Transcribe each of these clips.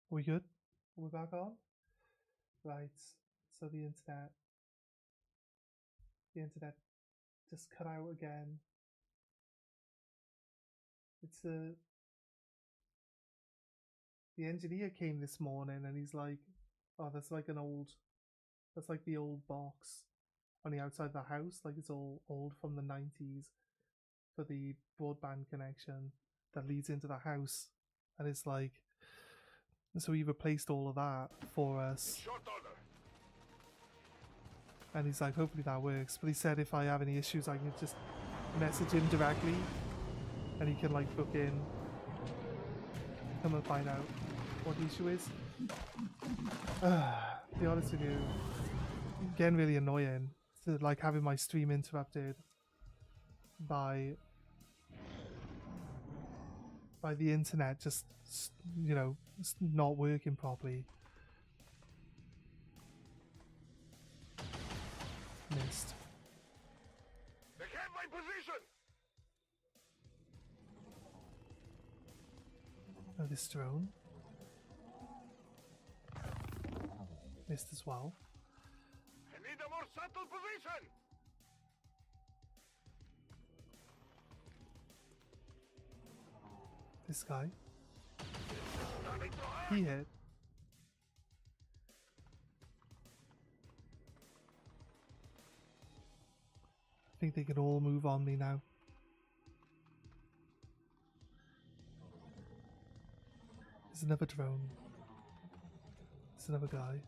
We good? We're back on? Right. So the internet just cut out again. It's the engineer came this morning and he's like, oh, that's like the old box on the outside of the house. Like it's all old from the 90s for the broadband connection that leads into the house. And it's like, so he replaced all of that for us. And he's like, hopefully that works. But he said if I have any issues, I can just message him directly and he can like book in, come and find out what the issue is. To be honest with you, getting really annoying to like having my stream interrupted by the internet just, you know, not working properly. Missed. They have my position. Oh, this drone. Missed as well. I need a more subtle position. This guy. He hit. I think they can all move on me now. There's another drone. There's another guy.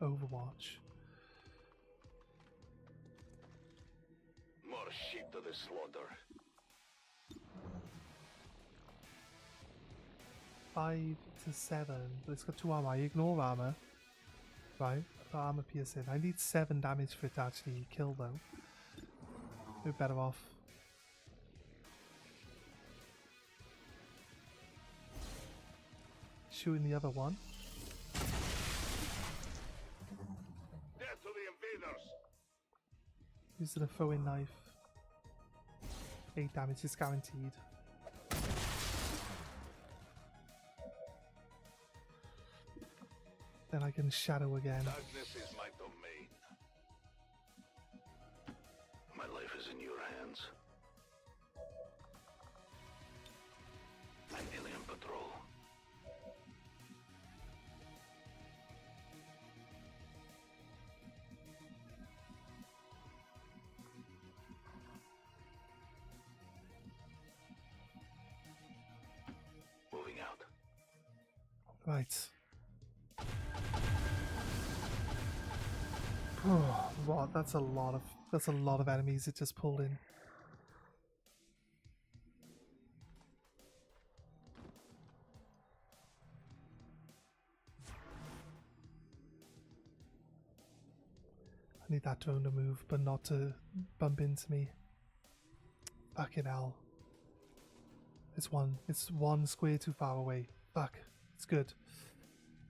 Overwatch. More sheep to the slaughter. 5 to 7, but it's got 2 armor. I ignore armor. Right, armor piercing. I need 7 damage for it to actually kill though. We're better off. Shooting the other one. Death to the invaders. Using a throwing knife. 8 damage is guaranteed. Then I can shadow again. Darkness is my domain. My life is in your hands. An alien patrol. Moving out. Right. Wow, that's a lot of enemies it just pulled in. I need that drone to move, but not to bump into me. Fucking hell. It's one square too far away. Fuck. It's good.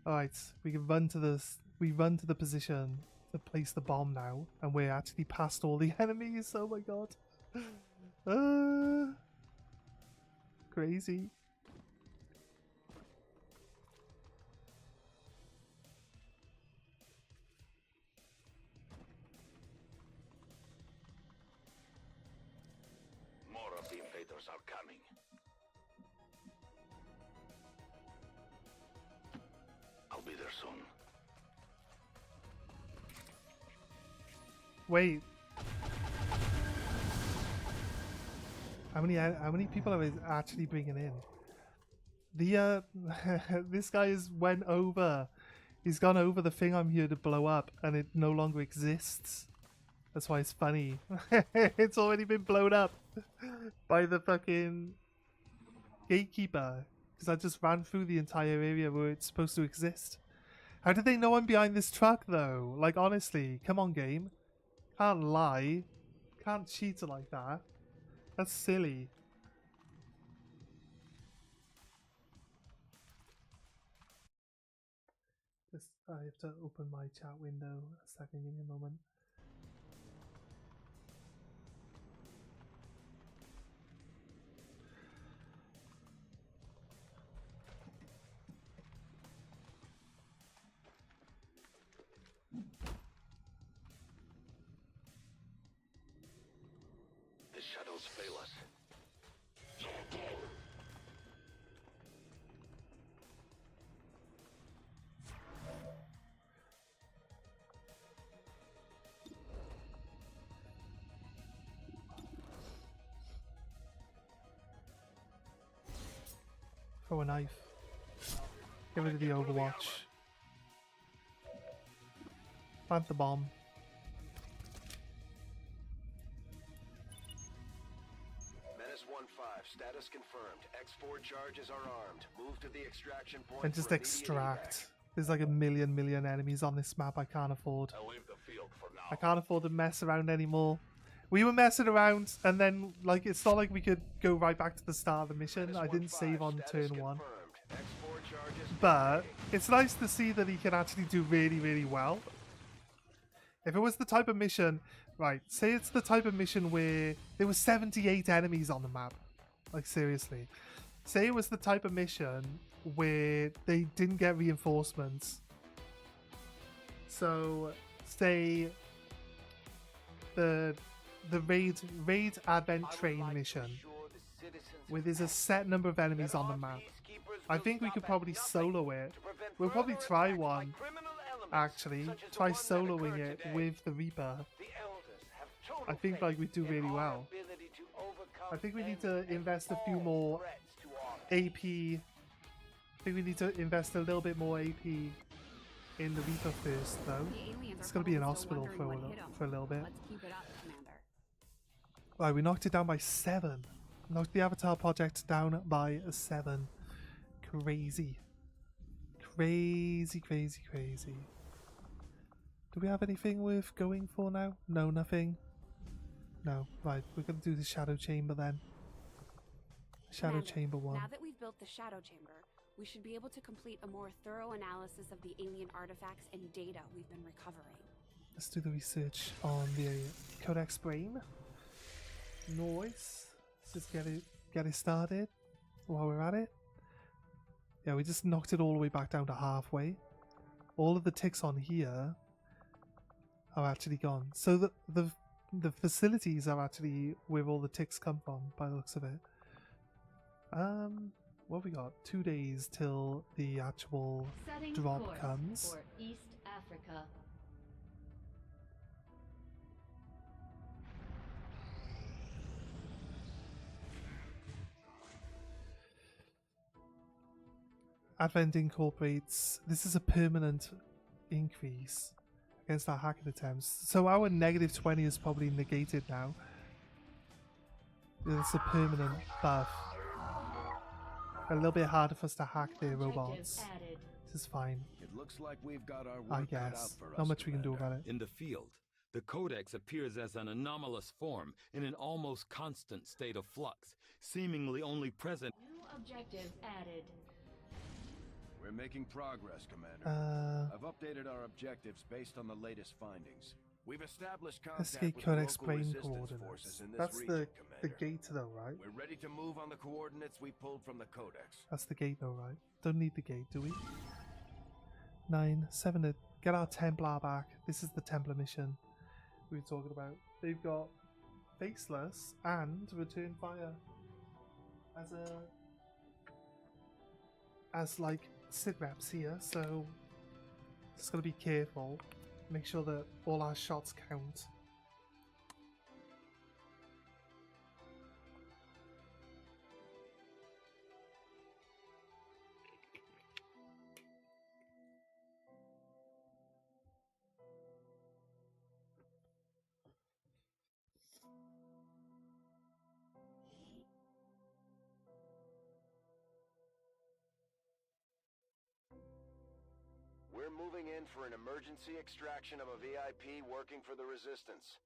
Alright, we run to the position to place the bomb now, and we're actually past all the enemies. Oh my god. Crazy. More of the invaders are coming. I'll be there soon. Wait. How many people are we actually bringing in? The this guy went over. He's gone over the thing I'm here to blow up, and it no longer exists. That's why it's funny. It's already been blown up by the fucking gatekeeper, because I just ran through the entire area where it's supposed to exist. How did they know I'm behind this truck though? Like honestly, come on game. Can't lie. Can't cheat like that. That's silly. Just I have to open my chat window a second, give me a moment. the shadows fail us. Throw a knife. Get rid of the Overwatch. Plant the bomb. Menace 1-5, status confirmed. X4 charges are armed. Move to the extraction point. And just for immediate extract. evac. There's like a million enemies on this map I can't afford. I'll leave the field for now. I can't afford to mess around anymore. We were messing around and then like it's not like we could go right back to the start of the mission. I didn't save on turn 1. X4 charges But it's nice to see that he can actually do really well. If it was the type of mission, right, say it's the type of mission where there were 78 enemies on the map. Like seriously. Say it was the type of mission where they didn't get reinforcements. So say the raid advent train mission where there's a set number of enemies on the map. I think we could probably solo it. We'll probably try one, actually. Try soloing it with the Reaper. I think like we do really well. I think we need to invest a few more AP. I think we need to invest a little bit more AP in the Reaper first, though. It's gonna be in hospital for a little bit. Right, we knocked it down by 7. Knocked the Avatar project down by 7. Crazy. Crazy. Do we have anything worth going for now? No, nothing. No. Right, we're going to do the Shadow Chamber then. Shadow Chamber 1. Now that we've built the Shadow Chamber, we should be able to complete a more thorough analysis of the alien artifacts and data we've been recovering. Let's do the research on the Codex Brain. Nice. Let's just get it started while we're at it. Yeah, we just knocked it all the way back down to halfway. All of the ticks on here are actually gone. So the facilities are actually where all the ticks come from, by the looks of it. What have we got? 2 days till the actual drop comes. For East Africa. Advent incorporates, this is a permanent increase against our hacking attempts. So our -20 is probably negated now. It's a permanent buff. A little bit harder for us to hack their robots. This is fine. It looks like we've got our I work cut out guess. for us, Not much we can do Commander. about it. In the field, the Codex appears as an anomalous form in an almost constant state of flux, seemingly only present. New objectives added. We're making progress, Commander. I've updated our objectives based on the latest findings. We've established contact Investigate with the Codex local Brain resistance coordinates. forces in this That's region, the Commander. gate though, right? We're ready to move on the coordinates we pulled from the Codex. That's the gate though, right? Don't need the gate, do we? 9, 7 to get our Templar back. This is the Templar mission we were talking about. They've got Faceless and Return Fire as like sit reps here, so just gotta be careful. Make sure that all our shots count. We're moving in for an emergency extraction of a VIP working for the Resistance.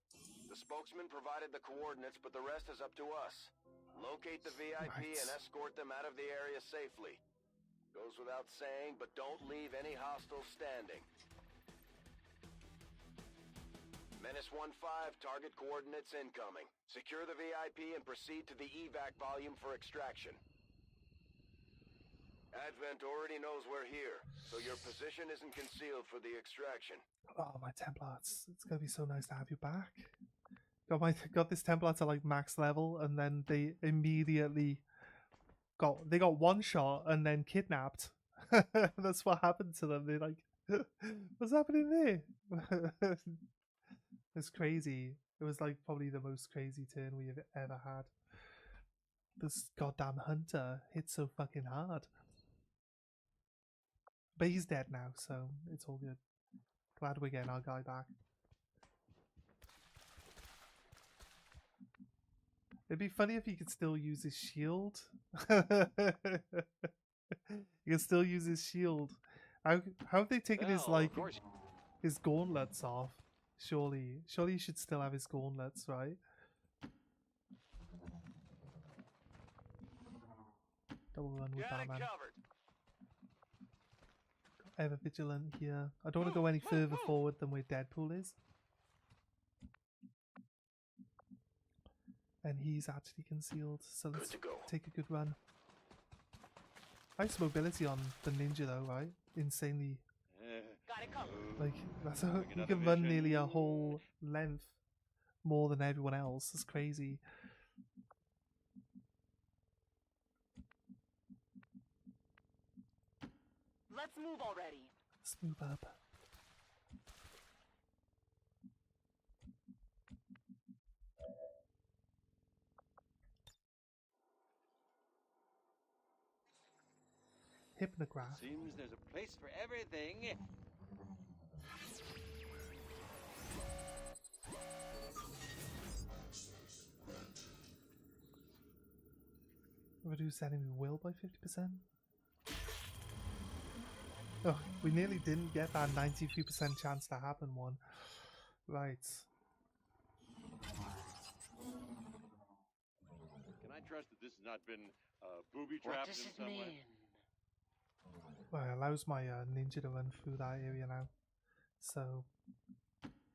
The spokesman provided the coordinates, but the rest is up to us. Locate the VIP and escort them out of the area safely. Goes without saying, but don't leave any hostiles standing. Menace 1-5, target coordinates incoming. Secure the VIP and proceed to the evac volume for extraction. Advent already knows we're here, so your position isn't concealed for the extraction. Oh, my Templars. It's gonna be so nice to have you back. got this Templar to like max level, and then they immediately got one shot and then kidnapped. That's what happened to them. They like, what's happening there? It's crazy. It was like probably the most crazy turn we've ever had. This goddamn hunter hit so fucking hard. But he's dead now, so it's all good. Glad we're getting our guy back. It'd be funny if he could still use his shield. He can still use his shield. How have they taken his like his gauntlets off? Surely he should still have his gauntlets, right? Double run with Batman. Ever vigilant here. I don't want to go any further forward than where Deadpool is. And he's actually concealed, so let's take a good run. Nice mobility on the ninja though, right? Insanely. Like, that's how you can run nearly a whole length more than everyone else. It's crazy. Let's move already. Let's move up. Hypnograph. Seems there's a place for everything. Reduce enemy will by 50%. Oh, we nearly didn't get that 93% chance to happen one. Right. Can I trust that this has not been booby trapped in some way? Well, it allows my ninja to run through that area now. So,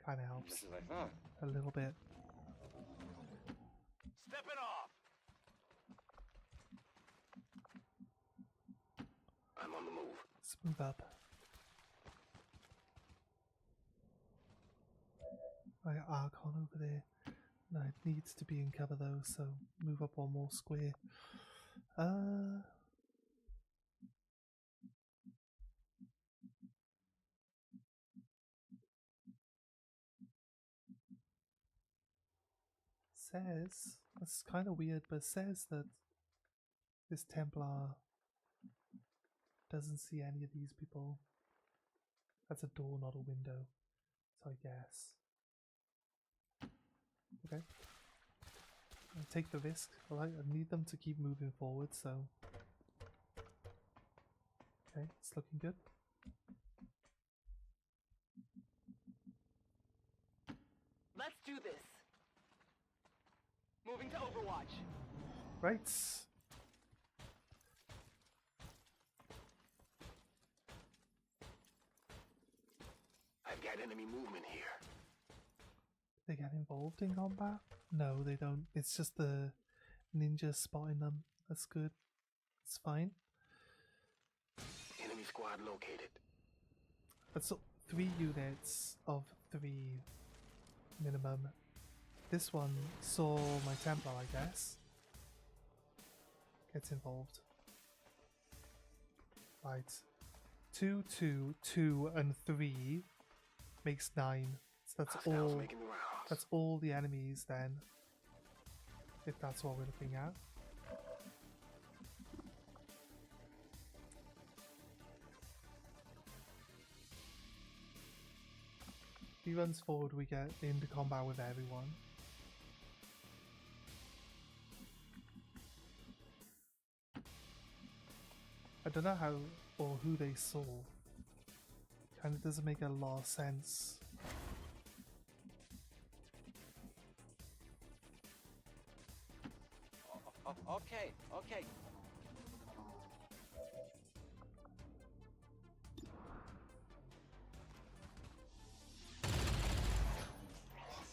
kind of helps. Just as I thought. A little bit. Stepping off. I'm on the move. Let's move up. I got Archon over there. No, it needs to be in cover though, so move up one more square. Says, that's kind of weird, but says that this Templar doesn't see any of these people. That's a door, not a window. So I guess. Okay. I'll take the risk. I need them to keep moving forward, so. Okay, it's looking good. Let's do this. Moving to Overwatch. Right. I've got enemy movement here. They get involved in combat? No, they don't. It's just the ninja spotting them. That's good. It's fine. Enemy squad located. That's 3 units of 3 minimum. This one saw my Templar, I guess. Gets involved. Right. 2, 2, 2, and 3 makes 9. So that's Hostiles all. making the rounds. That's all the enemies then. If that's what we're looking at. If he runs forward, we get into combat with everyone. I don't know how or who they saw. Kind of doesn't make a lot of sense. Okay, okay.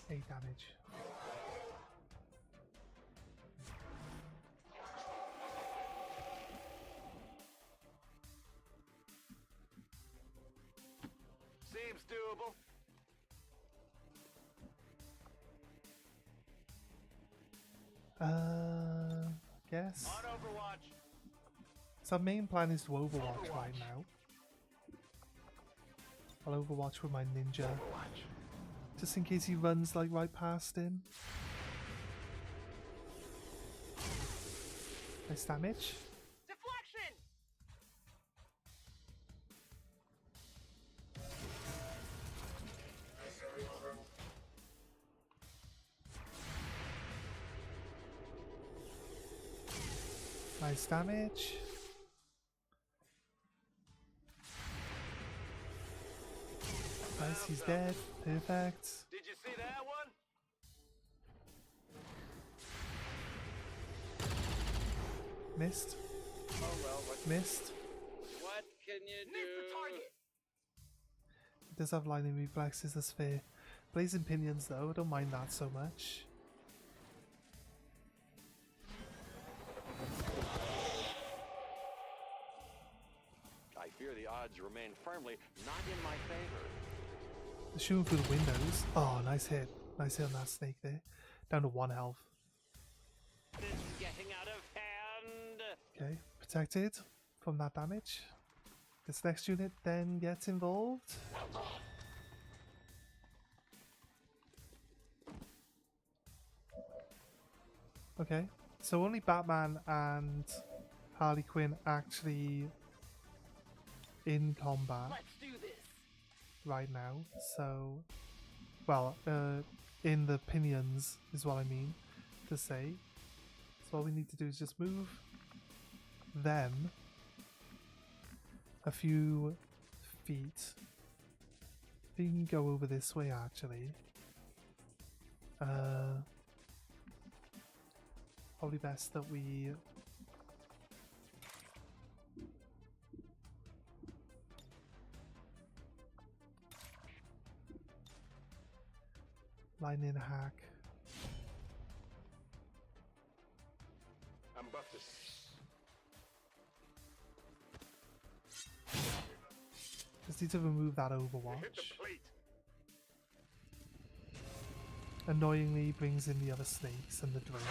8 damage. Seems doable. Guess. On Overwatch. So our main plan is to Overwatch right now. I'll Overwatch with my ninja. Just in case he runs like right past him. Nice damage. Deflection! Nice damage. Nice, he's dead. Perfect. Did you see that one? Missed. Oh well, Missed. what can you Miss the target! He does have lightning reflexes, that's fair. Blazing pinions though, I don't mind that so much. I fear the odds remain firmly not in my favor. Shooting through the windows. Oh, nice hit. Nice hit on that snake there. Down to 1 health. This is getting out of hand. Okay, protected from that damage. This next unit then gets involved. Okay, so only Batman and Harley Quinn actually in combat Let's do this! right now. So, well, in the pinions is what I mean to say. So all we need to do is just move them a few feet. You can go over this way actually. Probably best that we line in hack. I'm buffed. Just need to remove that Overwatch. Hit the plate. Annoyingly brings in the other snakes and the drone.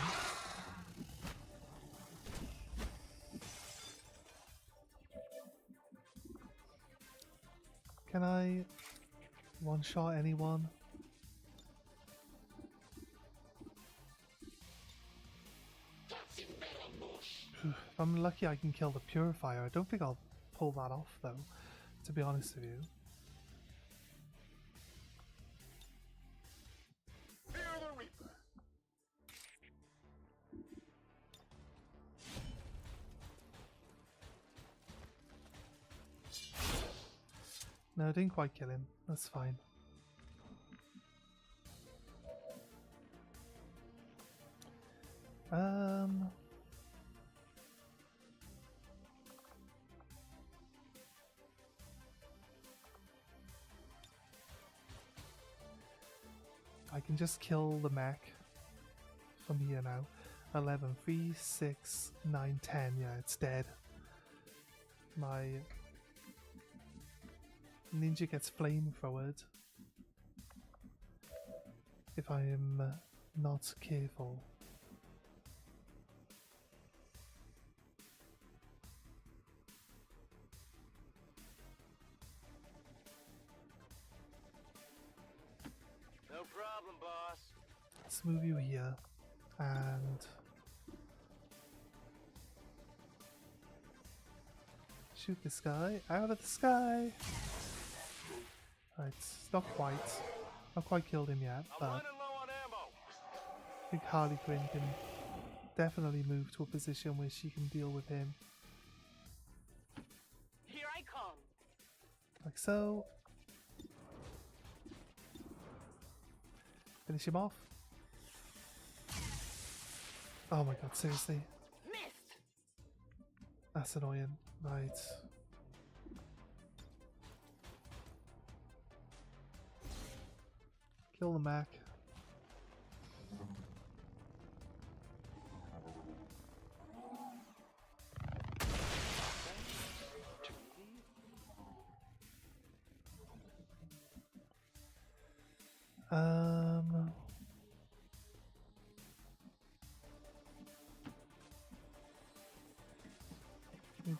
Can I one-shot anyone? If I'm lucky I can kill the Purifier. I don't think I'll pull that off though, to be honest with you. Fear the Reaper. No, I didn't quite kill him. That's fine. I can just kill the mech from here now. 11, 3, 6, 9, 10. Yeah, it's dead. My ninja gets flamethrowered if I am not careful. No problem, boss. Let's move you here and shoot this guy out of the sky. Right, not quite killed him yet, I'm but running low on ammo. I think Harley Quinn can definitely move to a position where she can deal with him. Here I come! Like so. Finish him off. Oh my god, seriously? Missed! That's annoying. Right. Kill the Mac.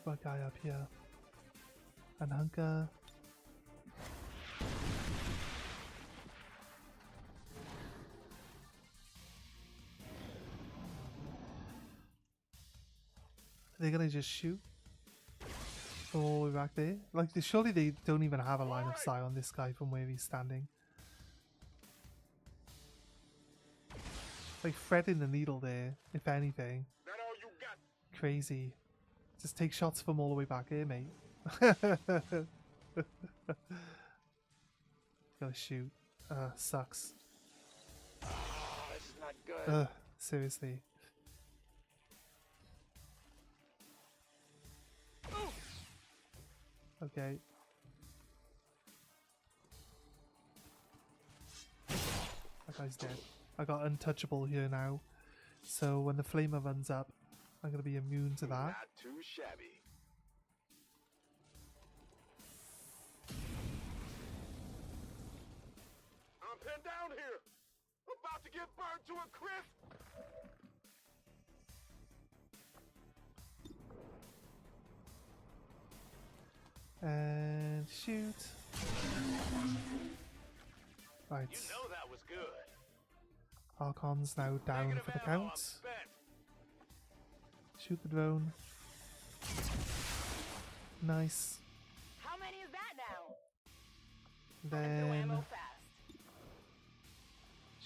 my guy up here. And hunker. They're gonna just shoot all the way back there. Like, surely they don't even have a line of sight on this guy from where he's standing. Like threading the needle there, if anything. That all you got? Crazy. Just take shots from all the way back here, mate. Gotta shoot. Sucks. Oh, this is not good. Seriously. Okay. That guy's dead. I got untouchable here now. So when the flamer runs up, I'm going to be immune to that. Not too shabby. I'm pinned down here. I'm about to get burned to a crisp. And shoot. Right. You know that was good. Archon's now down Negative for the ammo, I'm count. spent. Shoot the drone. Nice. How many is that now? Then Ammo fast.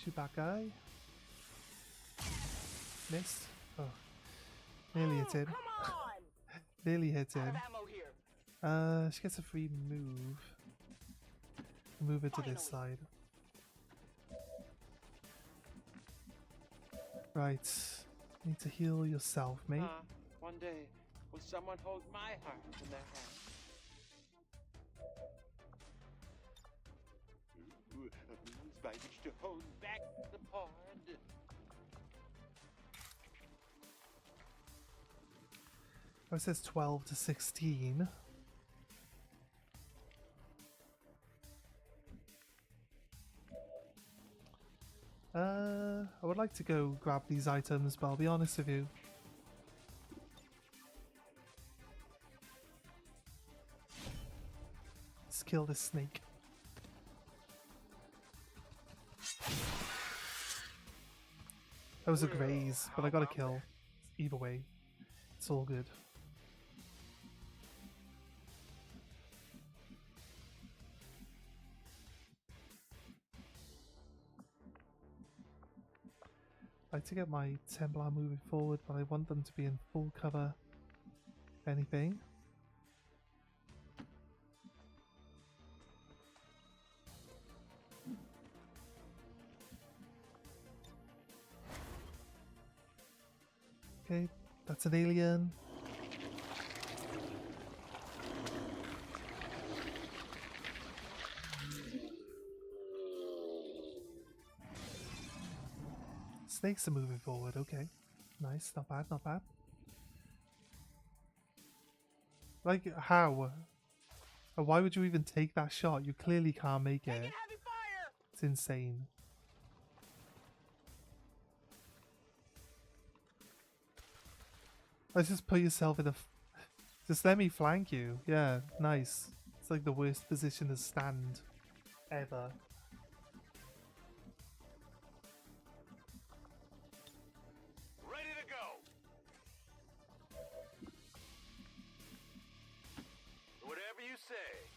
shoot that guy. Missed. Oh. Nearly hit him. Come on! Nearly hit Out him. of ammo here. She gets a free move. Move it to this side. Right. Need to heal yourself, mate. One day, will someone hold my heart in their hands? A means by which to hold back the pond. Oh, it says 12 to 16. I would like to go grab these items, but I'll be honest with you. Let's kill this snake. That was a graze, but I got a kill. Either way, it's all good. I like to get my Templar moving forward, but I want them to be in full cover. If anything. Okay, that's an alien. Snakes are moving forward, okay. Nice, not bad, not bad. Like, how? Why would you even take that shot? You clearly can't make it. Taking heavy fire! It's insane. Let's just put yourself in a... Just let me flank you. Yeah, nice. It's like the worst position to stand ever. Ready to go. Whatever you say.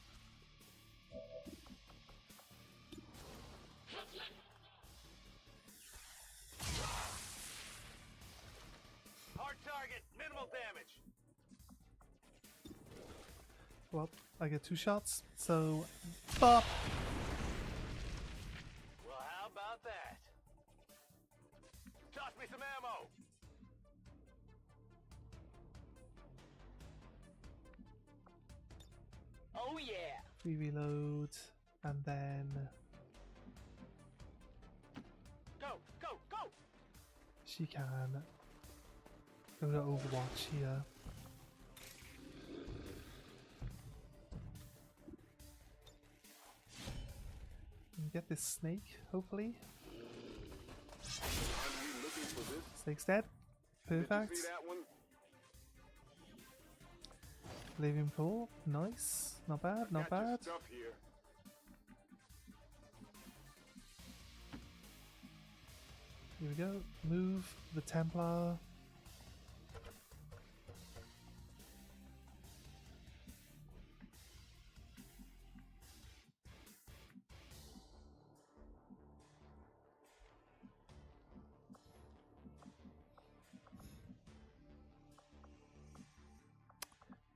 Hard target, minimal damage. Well, I get 2 shots, so... Bop! Well, how about that? Toss me some ammo. Oh yeah! We reload, and then... Go, go, go! She can go to Overwatch here. And get this snake, hopefully. Snake's dead. Perfect. Did you see that one? Living pool, nice. Not bad, not Got your bad. stuff here. Here we go. Move the Templar.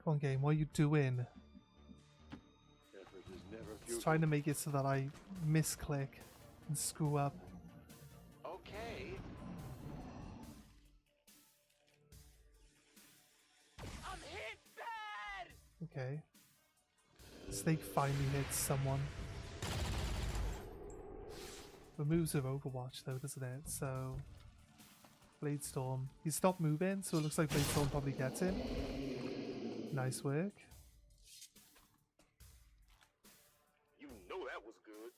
Come on, game. What are you doing? Effort is never It's futile. trying to make it so that I misclick and screw up. Okay. I'm hit bad! Okay. Snake finally hits someone. Removes her Overwatch though, doesn't it? So Blade Storm. He stopped moving, so it looks like Blade Storm probably gets him. Nice work. You know that was good.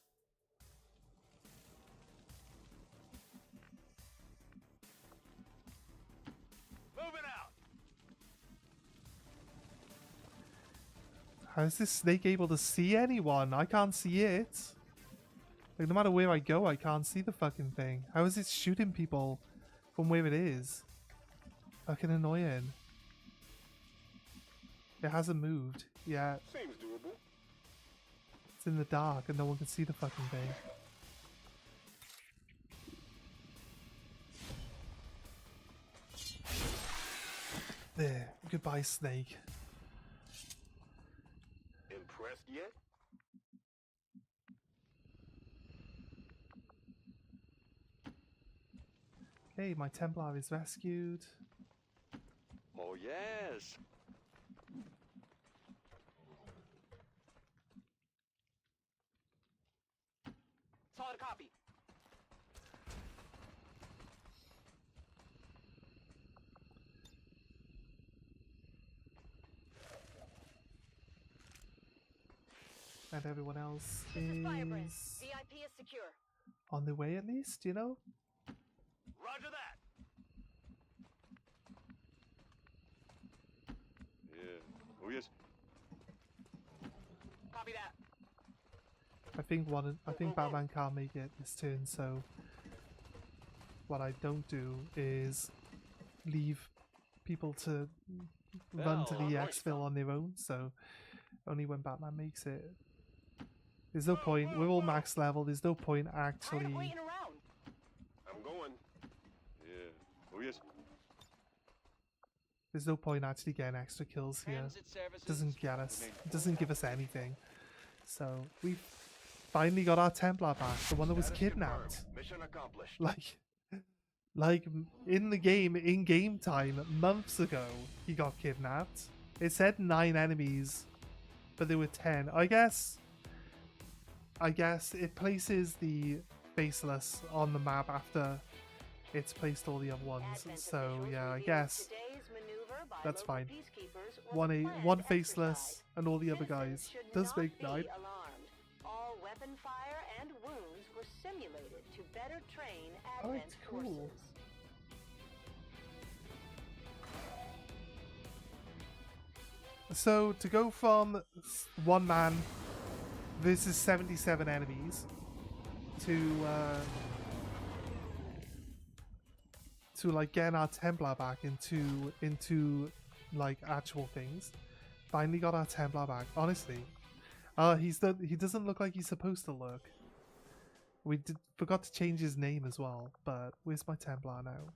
Moving out! How is this snake able to see anyone? I can't see it. Like, no matter where I go, I can't see the fucking thing. How is it shooting people from where it is? Fucking annoying. It hasn't moved. Yeah, Seems doable. it's in the dark and no one can see the fucking thing. There. Goodbye, snake. Impressed yet? Okay, my Templar is rescued. Oh, yes. Solid copy. And everyone else This is Firebrand. is VIP is secure. on their way at least, you know? Roger that. Yeah. Oh, yes. Copy that. I think Batman can't make it this turn, so what I don't do is leave people to run to the Well, exfil on their own, so only when Batman makes it. There's no point, we're all max level, there's no point Tired of actually. waiting around. I'm going. Yeah. Oh, yes. There's no point actually getting extra kills here. It doesn't get us, it doesn't give us anything. So we've finally got our Templar back, the one that was Status kidnapped. confirmed. Mission accomplished. Like in the game, in game time, months ago, he got kidnapped. It said 9 enemies, but there were 10. I guess it places the Faceless on the map after it's placed all the other ones. Advent So officials yeah, I revealed guess today's maneuver by that's local fine. peacekeepers was a planned One exercise. Faceless and all the other guys. Citizens should Does not make be 9. alarmed. All weapon fire and wounds were simulated to better train Oh, Advent it's cool. forces. So to go from one man versus 77 enemies to like getting our Templar back into like actual things. Finally got our Templar back. Honestly, he doesn't look like he's supposed to look. We forgot to change his name as well. But where's my Templar now?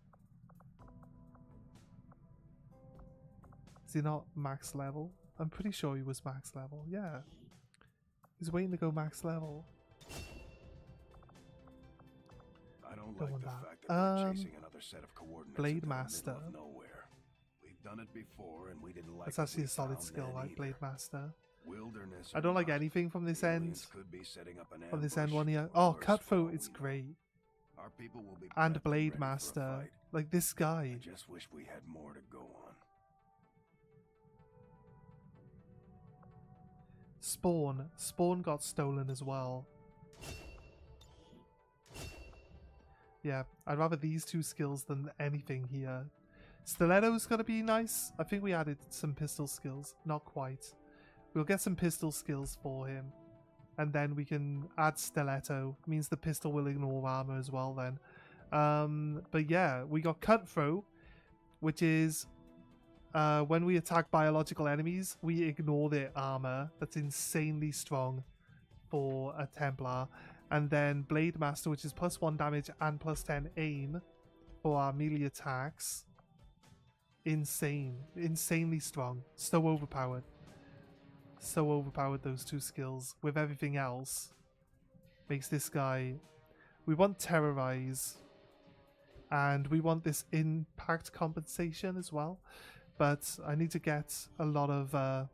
Is he not max level? I'm pretty sure he was max level. Yeah, he's waiting to go max level. I don't Don't like want the that. fact that we're chasing another set of coordinates Blade into the middle Master. of nowhere. We've done it before, and we didn't like. That's what actually we a solid found skill, then like either. Blade Master. Wilderness. I or don't like not, anything from this the end. aliens could be setting up an On this end ambush, one here. or Oh, worse, Cutthroat, for all it's we know. great. Our people will be prepped And and Blade ready for a Master. fight. Like this guy. I just wish we had more to go on. Spawn. Spawn got stolen as well. Yeah, I'd rather these two skills than anything here. Stiletto's gonna be nice. I think we added some pistol skills. Not quite. We'll get some pistol skills for him. And then we can add stiletto. Means the pistol will ignore armor as well then. But yeah, we got cutthroat, which is when we attack biological enemies, we ignore their armor. That's insanely strong for a Templar. And then Blade Master, which is +1 damage and +10 aim for our melee attacks. Insanely strong. So overpowered. So overpowered, those two skills. With everything else, makes this guy... We want Terrorize. And we want this impact compensation as well. But I need to get a lot of...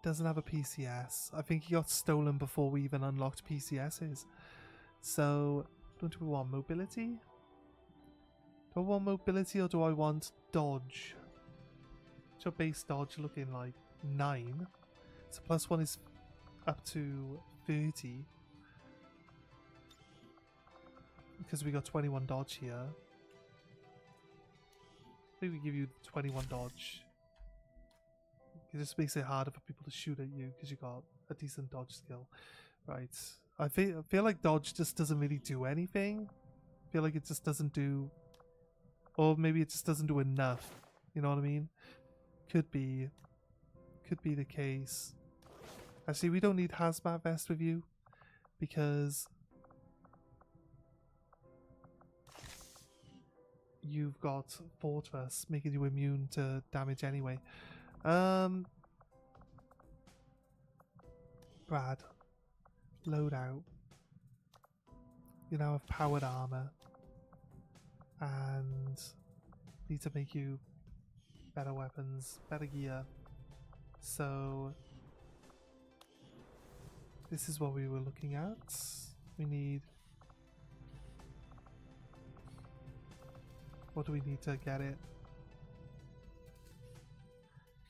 Doesn't have a PCS. I think he got stolen before we even unlocked PCSs. So, don't we want mobility? Do I want mobility or do I want dodge? What's your base dodge looking like? 9. So +1 is up to 30. Because we got 21 dodge here. I think we give you 21 dodge. It just makes it harder for people to shoot at you because you got a decent dodge skill. Right. I feel like dodge just doesn't really do anything. I feel like it just doesn't do... Or maybe it just doesn't do enough. You know what I mean? Could be the case. Actually, we don't need hazmat vest with you because you've got Fortress making you immune to damage anyway. Brad, load out. You now have powered armor and need to make you better weapons, better gear. So this is what we were looking at. We need... What do we need to get it?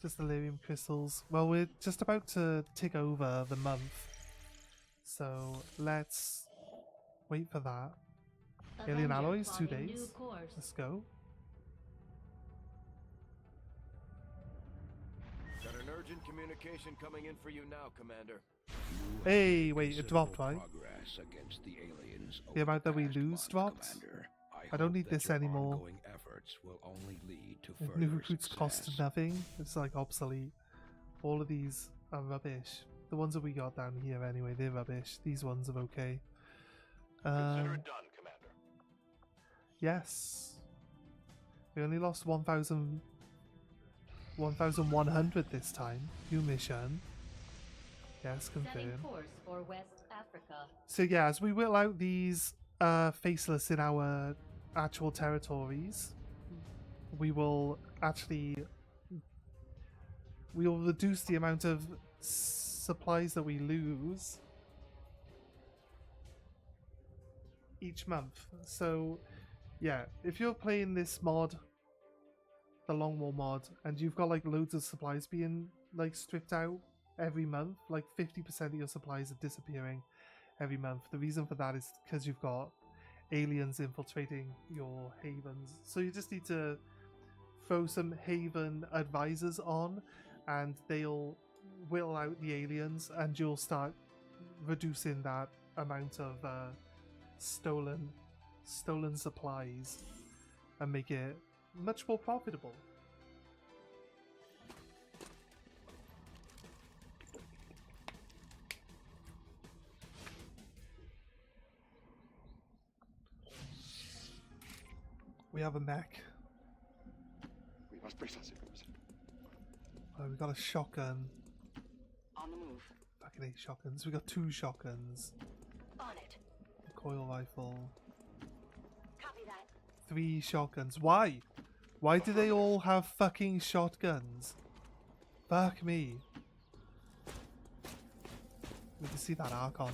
Just delirium crystals. Well, we're just about to tick over the month. So let's wait for that. Alien alloys, 2 days. Let's go. Got an urgent communication coming in for you now, Commander. Hey, wait, it dropped, right? The amount that we lose dropped? I don't need this anymore. New recruits cost nothing. It's like obsolete. All of these are rubbish. The ones that we got down here anyway, they're rubbish. These ones are okay. Consider it done, Commander. Yes. We only lost 1,100 this time. New mission. Yes, confirm. Course for West Africa. So yeah, as we whittle out these faceless in our actual territories, we will reduce the amount of supplies that we lose each month. So yeah, if you're playing this mod, the Longwar mod, and you've got like loads of supplies being like stripped out every month, like 50% of your supplies are disappearing every month. The reason for that is because you've got aliens infiltrating your havens. So you just need to throw some haven advisors on and they'll whittle out the aliens and you'll start reducing that amount of stolen supplies and make it much more profitable. We have a mech. We must brace ourselves. Oh, we got a shotgun. On the move. Fucking 8 shotguns. We got 2 shotguns. On it. Coil rifle. Copy that. 3 shotguns. Why? Why do they all have fucking shotguns? Fuck me. We can see that Archon.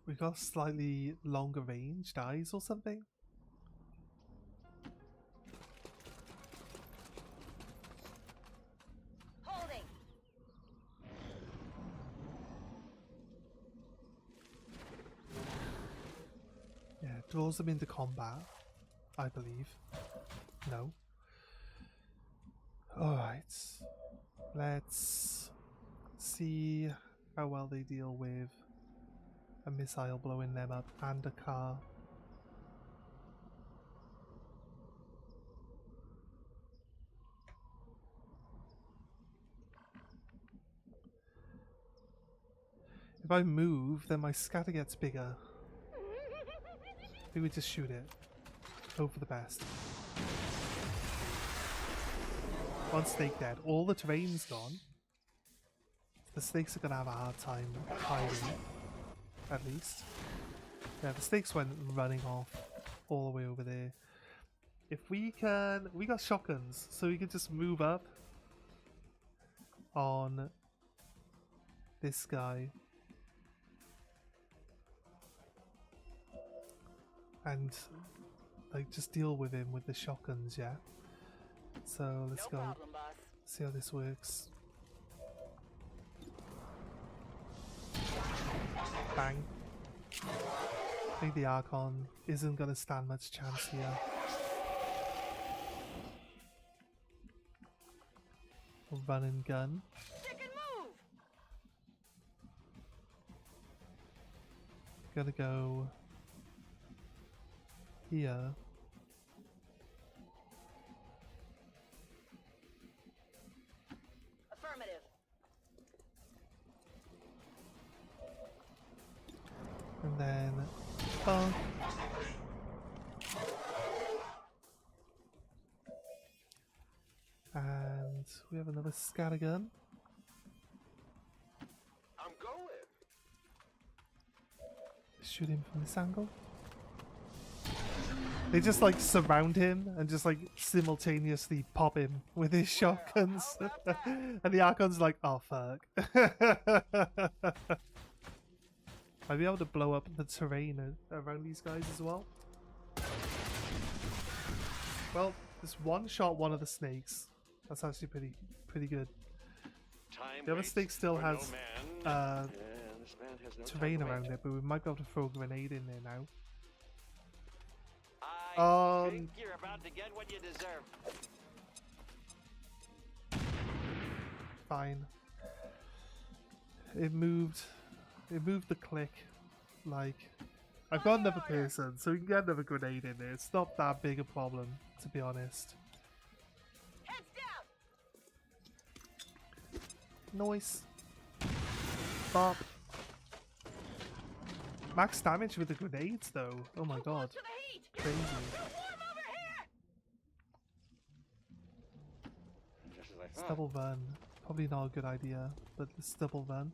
We got slightly longer ranged eyes or something. draws them into combat, I believe. No. Alright. Let's see how well they deal with a missile blowing them up and a car. If I move, then my scatter gets bigger. Maybe we just shoot it. Hope for the best. One snake dead. All the terrain's gone. The snakes are gonna have a hard time hiding. At least. Yeah, the snakes went running off all the way over there. If we can... We got shotguns, so we can just move up on this guy. And like just deal with him with the shotguns, yeah. So let's go. Problem, boss. See how this works. Bang. I think the Archon isn't gonna stand much chance here. Run and gun. Stick and move. Gonna go here. Affirmative. And then bonk. And we have another scattergun. I'm going. Shoot him from this angle. They just like surround him and just like simultaneously pop him with his shotguns. And the Archon's like, oh fuck. I'll be able to blow up the terrain around these guys as well. Well, just one shot one of the snakes. That's actually pretty good. The other snake still has terrain around it, but we might be able to throw a grenade in there now. I think you're about to get what you deserve. Fine. It moved the click. Like, I've got another person, so we can get another grenade in there. It's not that big a problem, to be honest. Heads down. Nice. Bop. Max damage with the grenades, though. Oh my god. To the heat. Crazy. Warm over here. Just as I It's thought. double run. Probably not a good idea, but it's double run.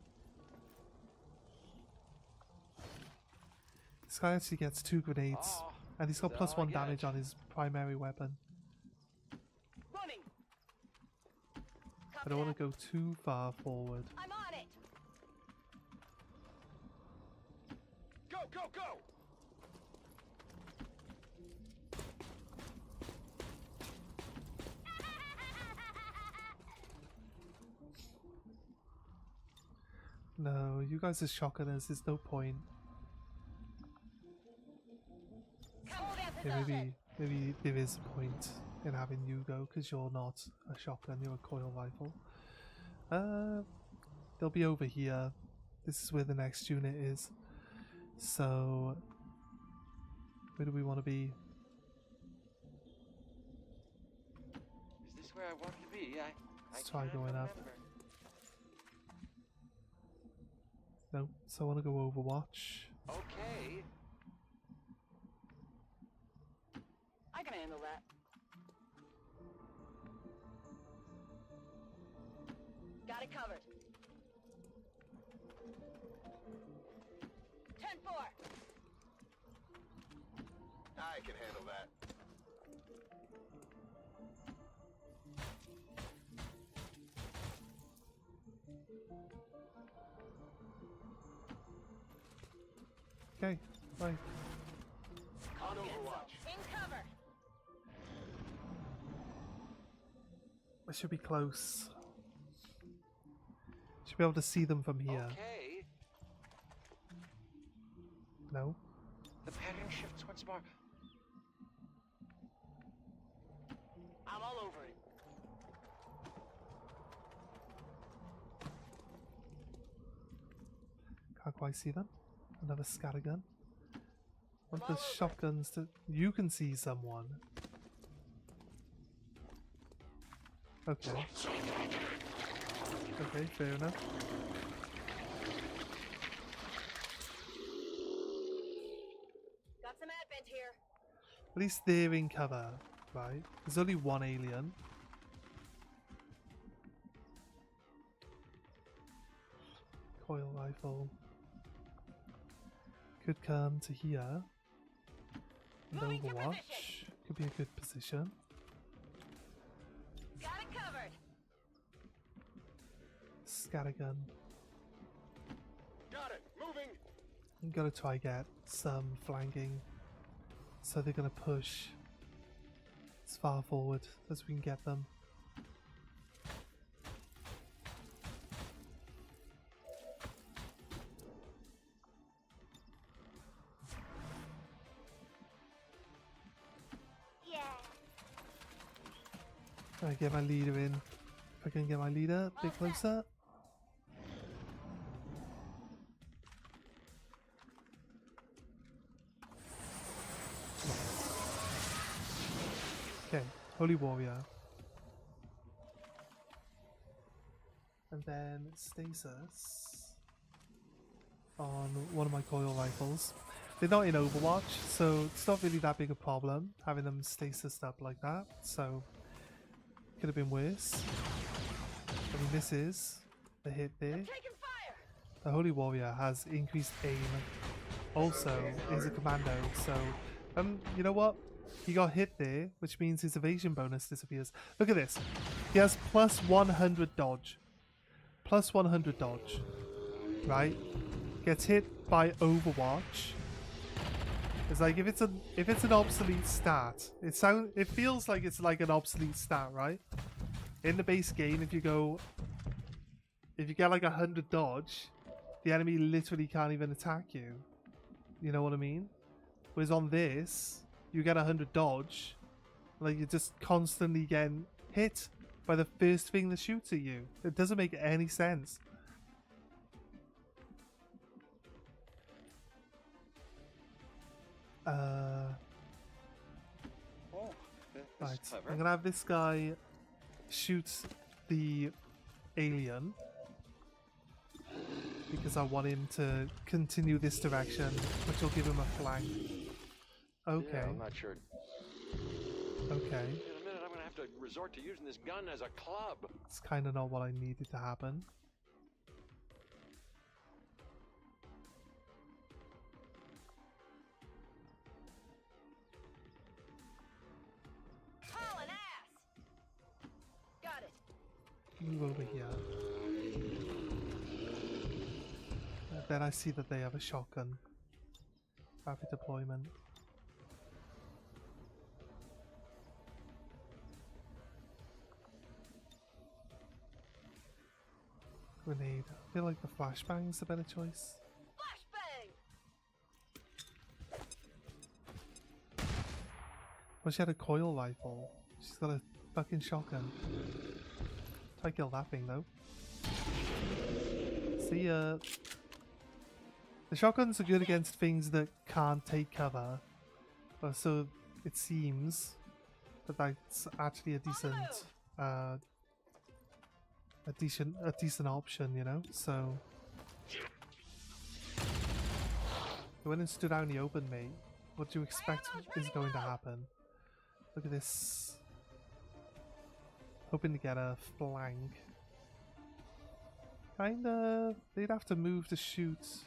This guy actually gets 2 grenades, Oh, and he's got so plus I 1 get damage it. on his primary weapon. Running. I don't want to go too far forward. I'm on it. Go, go, go! No, you guys are shotgunners, there's no point. Yeah, maybe there is a point in having you go, because you're not a shotgun, you're a coil rifle. They'll be over here. This is where the next unit is. So, where do we want to be? Is this where I want to be? Let's I try can't going up. remember. No, so I want to go Overwatch. Okay. I can handle that. Got it covered. 10-4. I can handle that. Okay, right. On Overwatch. In cover. I should be close. Should be able to see them from here. Okay. No? The pattern shifts once Gaspar. I'm all over it. Can't quite see them. Another scattergun. I want the shotguns to... You can see someone. Okay. Okay, fair enough. Got some advent here. At least they're in cover, right? There's only one alien. Coil rifle. Could come to here. And Overwatch. Could be a good position. Got it covered. Scattergun. Got it. Moving. I'm gonna try get some flanking. So they're gonna push as far forward as we can get them. Yeah. Try to get my leader in. If I can get my leader a bit closer. Okay, Holy Warrior. And then stasis on one of my coil rifles. They're not in Overwatch, so it's not really that big a problem having them stasis up like that. So could have been worse. I mean, this is the hit there. Taking fire. The Holy Warrior has increased aim. Also, is a commando, so you know what? He got hit there, which means his evasion bonus disappears. Look at this. He has plus 100 dodge. Plus 100 dodge. Right? Gets hit by Overwatch. It's like if it's an obsolete stat, it feels like it's like an obsolete stat, right? In the base game, if you get like 100 dodge, the enemy literally can't even attack you. You know what I mean? Whereas on this, you get 100 dodge, like you're just constantly getting hit by the first thing that shoots at you. It doesn't make any sense. Right, I'm gonna have this guy shoot the alien because I want him to continue this direction, which will give him a flank. Okay. Yeah, I'm not sure. Okay. In a minute, I'm gonna have to resort to using this gun as a club. It's kind of not what I needed to happen. Hauling ass. Got it. Move over here. Then I see that they have a shotgun. Rapid deployment. Grenade. I feel like the flashbang is the better choice. Flashbang. Well, she had a coil rifle. She's got a fucking shotgun. Try to kill that thing though. See ya. The shotguns are good against things that can't take cover. So it seems that that's actually a decent option, you know. So I went and stood out in the open, mate. What do you expect is going to happen? Look at this. Hoping to get a flank. Kinda. They'd have to move to shoot.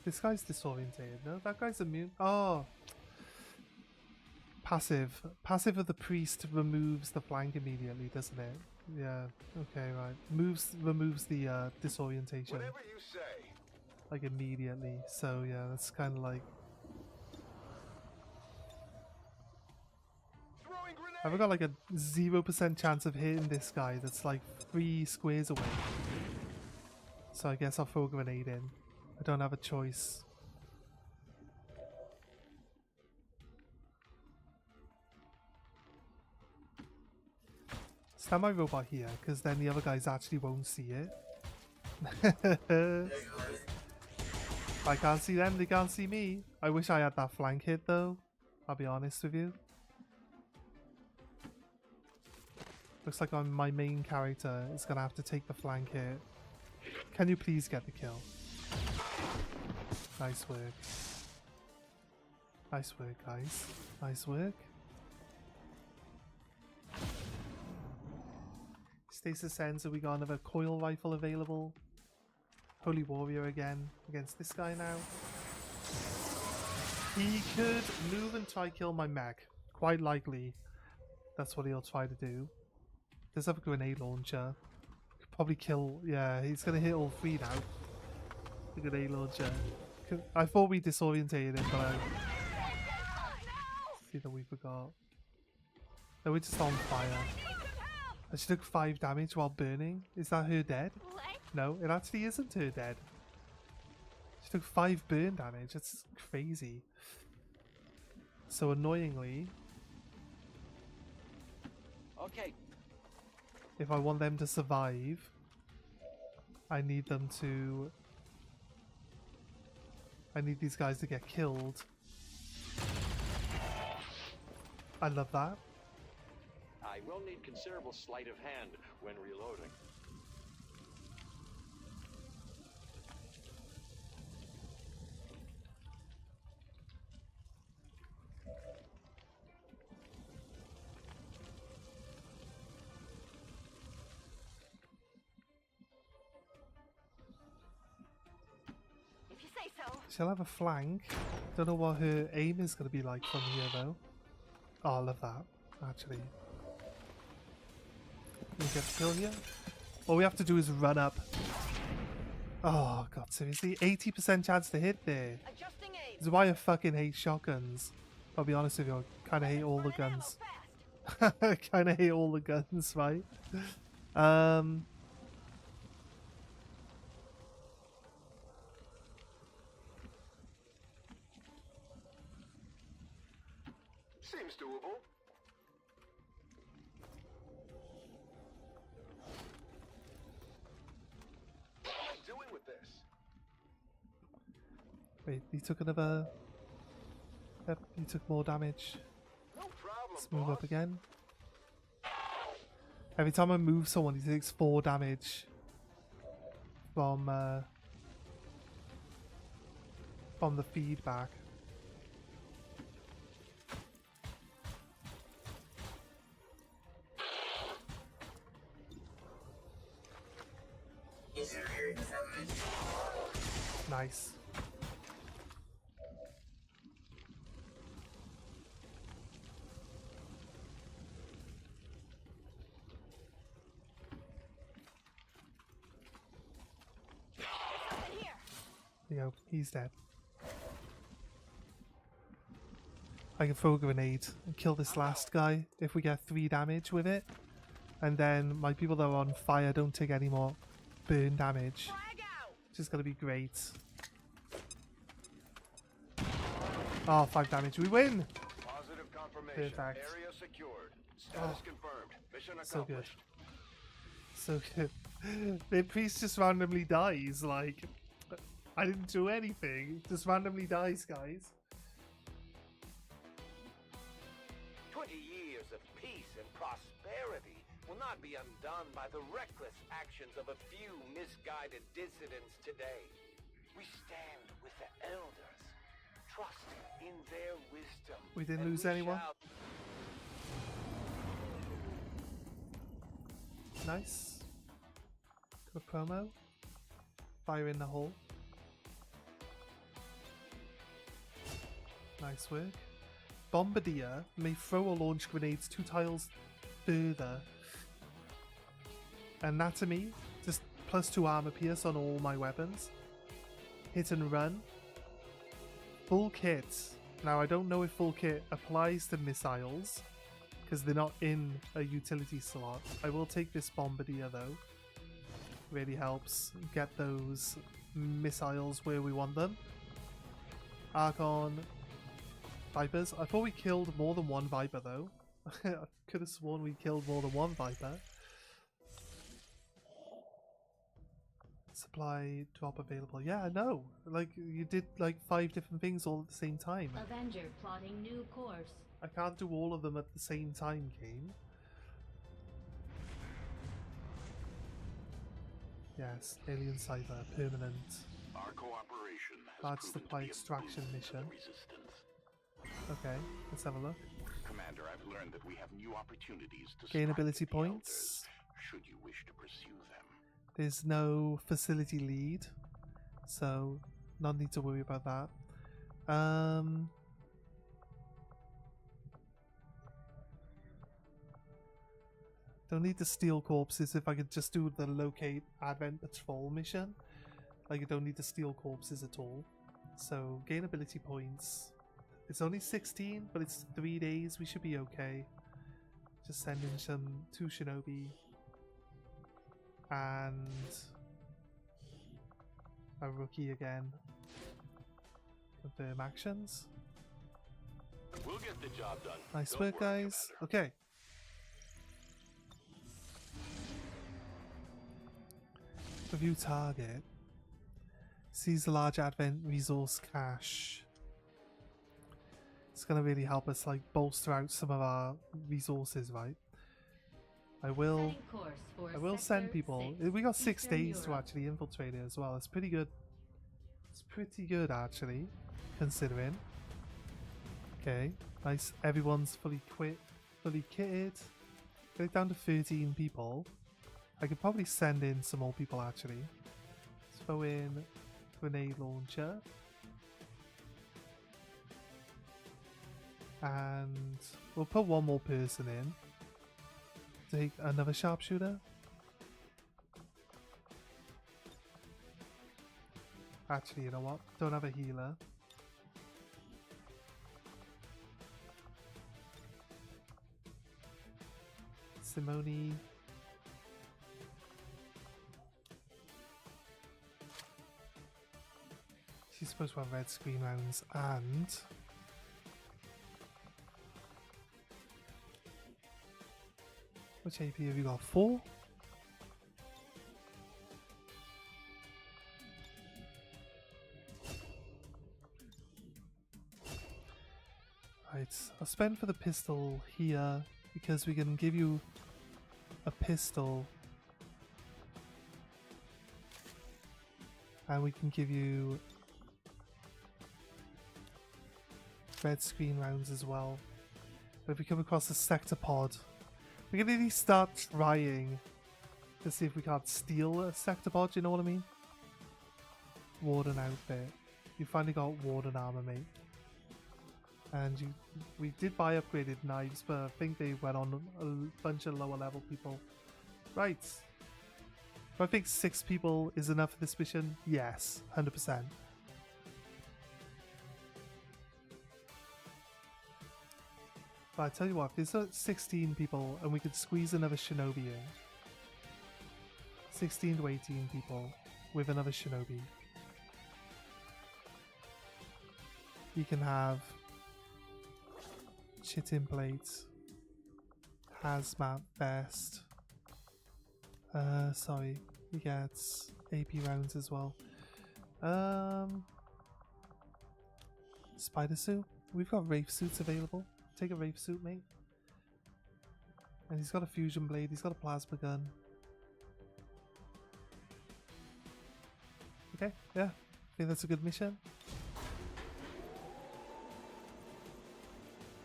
This guy's disorientated. No, that guy's immune. Oh. Passive. Passive of the priest removes the flank immediately, doesn't it? Yeah. Okay, right. Removes the disorientation. Whatever you say. Like immediately. So yeah, that's kind of like. I've got like a 0% chance of hitting this guy that's like 3 squares away. So I guess I'll throw a grenade in. I don't have a choice. Stand my robot here, because then the other guys actually won't see it. I can't see them, they can't see me. I wish I had that flank hit though, I'll be honest with you. Looks like my main character is going to have to take the flank hit. Can you please get the kill? Nice work. Nice work, guys. Nice work. Stasis sensor, we got another coil rifle available. Holy Warrior again against this guy now. He could move and try kill my mech. Quite likely that's what he'll try to do. Does have a grenade launcher. Could probably kill... Yeah, he's going to hit all three now. The grenade launcher. I thought we disorientated him, but I... See that we forgot. No, we're just on fire. And she took 5 damage while burning. Is that her dead? No, it actually isn't her dead. She took 5 burn damage. That's crazy. So annoyingly... Okay. If I want them to survive, I need them to... I need these guys to get killed. I love that. I will need considerable sleight of hand when reloading. If you say so. She'll have a flank. Don't know what her aim is going to be like from here though. Oh, I love that, actually. We get the kill here. All we have to do is run up. Oh god, seriously? 80% chance to hit there. This is why I fucking hate shotguns. I'll be honest with you, I kinda hate all the guns. I kinda hate all the guns, right? Seems doable. What am I doing with this? Wait, he took another... Yep, he took more damage. No problem, Let's move boss. up again. Every time I move someone, he takes 4 damage from the feedback. Nice. There you go, he's dead. I can throw a grenade and kill this last guy if we get 3 damage with it. And then my people that are on fire don't take any more burn damage. Which is going to be great. Oh, 5 damage. We win! Positive confirmation. Perfect. Area secured. Status confirmed. Mission So good. accomplished. So good. The priest just randomly dies, like... I didn't do anything. Just randomly dies, guys. 20 years of peace and prosperity will not be undone by the reckless actions of a few misguided dissidents today. We stand with the elders, trusting in their wisdom. We didn't and lose we anyone. shall- Nice. Good promo. Fire in the hole. Nice work. Bombardier may throw or launch grenades 2 tiles further. Anatomy, just +2 armor pierce on all my weapons. Hit and run. Full kit. Now I don't know if full kit applies to missiles, because they're not in a utility slot. I will take this Bombardier though. Really helps get those missiles where we want them. Archon. Vipers. I thought we killed more than 1 Viper though. I could have sworn we killed more than 1 Viper. Supply drop available. Yeah, I know. Like, you did like 5 different things all at the same time. Avenger plotting new course. I can't do all of them at the same time, game. Yes, Alien Cyber, permanent. Our cooperation has Large proven supply to be a extraction boost to mission. the resistance. Okay, let's have a look. Commander, I've learned that we have new opportunities to Gain strike ability at the points. Elders, should you wish to pursue them. There's no facility lead, so not need to worry about that. Don't need to steal corpses if I could just do the locate Advent Patrol mission. Like, I don't need to steal corpses at all. So, gain ability points. It's only 16, but it's 3 days. We should be okay. Just send in some 2 Shinobi. And a rookie again. Confirm actions. We'll get the job done. Nice Don't work, worry, guys. Commander. Okay. Review target. Seize the large Advent resource cache. It's gonna really help us like bolster out some of our resources, right? I will send people. We got 6 days to actually infiltrate it as well. It's pretty good. It's pretty good actually, considering. Okay, nice. Everyone's fully kitted. Get it down to 13 people. I could probably send in some more people actually. Let's throw in grenade launcher. And we'll put one more person in. Take another sharpshooter. Actually, you know what? Don't have a healer. Simone. She's supposed to have red screen rounds and which AP have you got? 4? Right, I'll spend for the pistol here because we can give you a pistol and we can give you red screen rounds as well. But if we come across a sector pod, we can really start trying to see if we can't steal a sector pod, you know what I mean? Warden outfit. You finally got Warden armor, mate. And we did buy upgraded knives, but I think they went on a bunch of lower level people. Right. Do I think 6 people is enough for this mission? Yes, 100%. But I tell you what, if there's 16 people and we could squeeze another shinobi in. 16 to 18 people with another shinobi. You can have chitin plates, hazmat vest. Sorry, he gets AP rounds as well. Spider suit. We've got Wraith suits available. Take a Wraith suit, mate. And he's got a fusion blade. He's got a plasma gun. Okay, yeah. I think that's a good mission.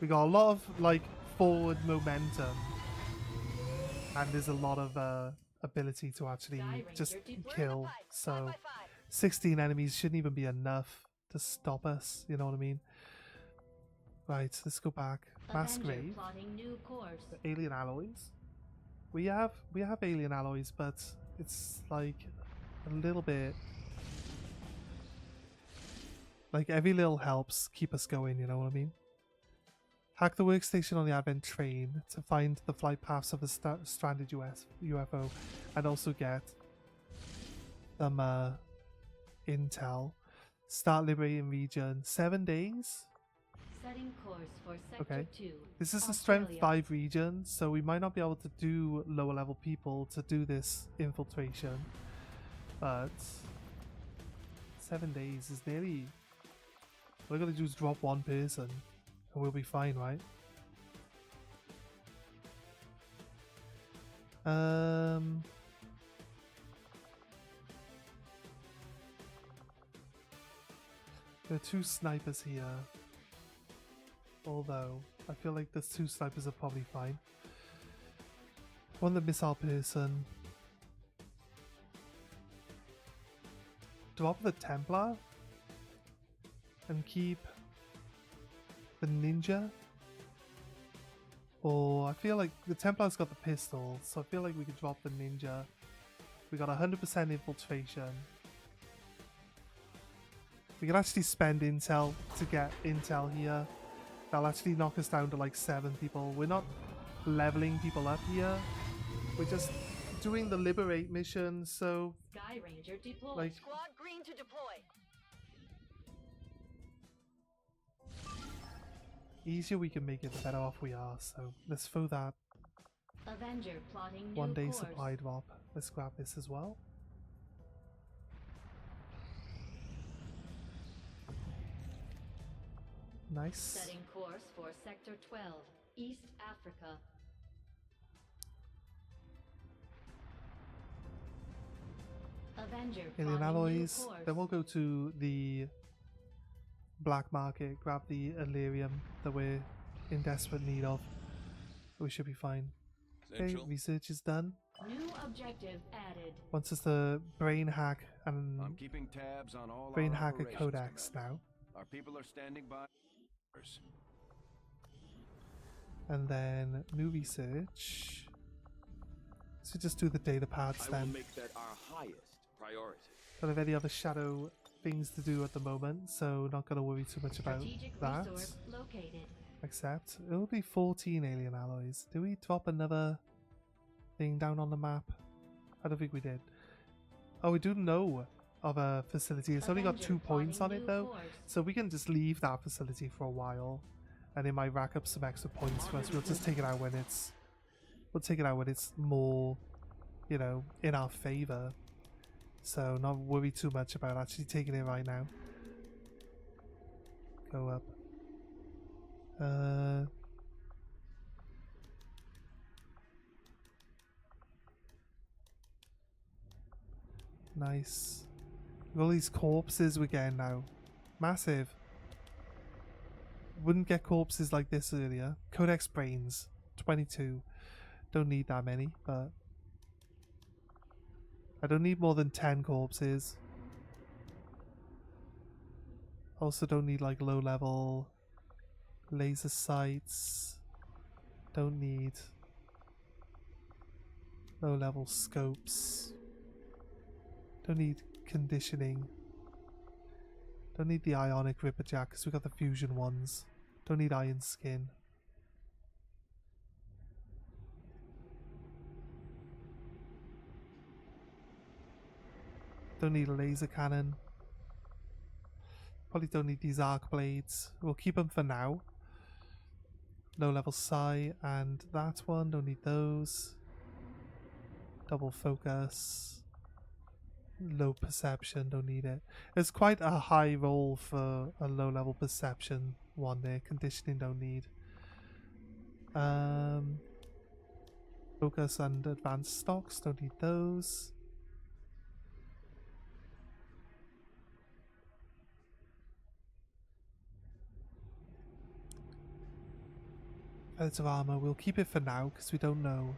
We got a lot of like forward momentum, and there's a lot of ability to actually just kill. So 16 enemies shouldn't even be enough to stop us. You know what I mean? Right, let's go back. Masquerade. Alien alloys. We have alien alloys, but it's like a little bit. Like every little helps keep us going. You know what I mean? Hack the workstation on the Advent train to find the flight paths of the stranded UFO and also get some intel. Start liberating region. 7 days? Setting course for sector Okay. 2. This is a strength 5 region, so we might not be able to do lower level people to do this infiltration. But 7 days is nearly... All I gotta do is drop one person and we'll be fine, right? There are 2 snipers here. Although, I feel like those 2 snipers are probably fine. One the missile person. Drop the Templar. And keep the ninja. Or I feel like the Templar's got the pistol, so I feel like we could drop the ninja. We got 100% infiltration. We can actually spend intel to get intel here. That'll actually knock us down to like 7 people. We're not leveling people up here. We're just doing the liberate mission, so... Sky Ranger deployed. Like, Squad green to deploy. easier we can make it, the better off we are. So let's throw that Avenger plotting 1 new day course. supply drop. Let's grab this as well. Nice. Setting course for Sector 12, East Africa. Avenger Alien plotting alloys. new course. Then we'll go to the black market, grab the Illyrium that we're in desperate need of. We should be fine. Okay, Essential. research is done. New objective added. Once it's the brain hack and I'm keeping tabs on all brain our hacker operations, codex Commander. now. Our people are standing by. And then new research. So just do the data pads I will then. make that our highest priority. Don't have any other shadow things to do at the moment, so not gonna worry too much about Strategic that. resource located. Except it will be 14 alien alloys. Do we drop another thing down on the map? I don't think we did. Oh, we do know of a facility. It's only got Avenger 2 points on plotting it new though, course. so we can just leave that facility for a while, and it might rack up some extra points for us. We'll just take it out when it's more, you know, in our favor. So not worry too much about actually taking it right now. Go up. Nice. Look at all these corpses we're getting now. Massive. Wouldn't get corpses like this earlier. Codex brains. 22. Don't need that many, but... I don't need more than 10 corpses. Also don't need like low level laser sights. Don't need low level scopes. Don't need conditioning. Don't need the ionic ripperjack because we got the fusion ones. Don't need iron skin. Don't need a laser cannon. Probably don't need these arc blades. We'll keep them for now. Low level psi and that one. Don't need those. Double focus. Low perception. Don't need it. It's quite a high roll for a low level perception one there. Conditioning don't need. Focus and advanced stocks. Don't need those. Feathers of armor, we'll keep it for now because we don't know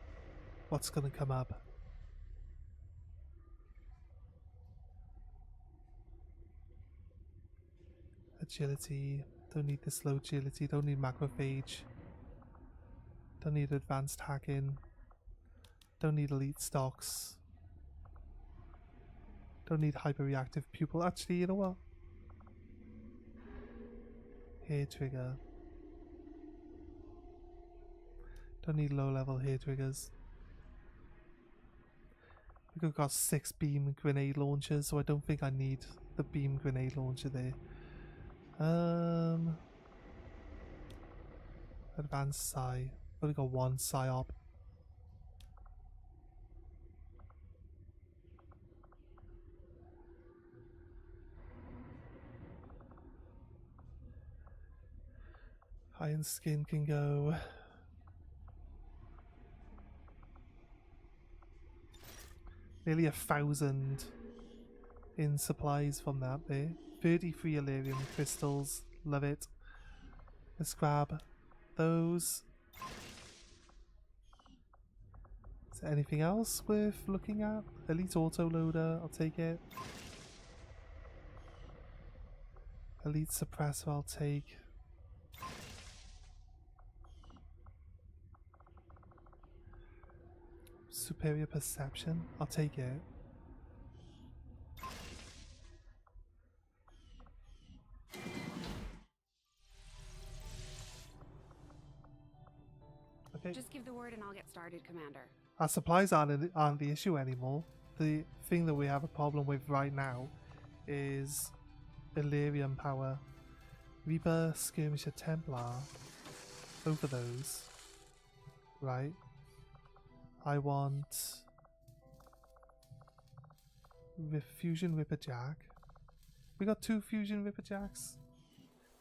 what's going to come up. Agility, don't need this low agility, don't need macrophage. Don't need advanced hacking. Don't need elite stocks. Don't need hyperreactive pupil. Actually, you know what? Hair trigger. Don't need low level hair triggers. We've got 6 beam grenade launchers, so I don't think I need the beam grenade launcher there. Advanced psi. Only got 1 psyop. Iron skin can go. Nearly 1,000 in supplies from that there. 33 Illyrium crystals. Love it. Let's grab those. Is there anything else worth looking at? Elite autoloader, I'll take it. Elite suppressor, I'll take. Superior perception, I'll take it. Okay. Just give the word and I'll get started, Commander. Our supplies aren't the issue anymore. The thing that we have a problem with right now is Illyrium power. Reaper, Skirmisher, Templar. Both of those. Right. I want Fusion Ripperjack. We got 2 Fusion Ripperjacks.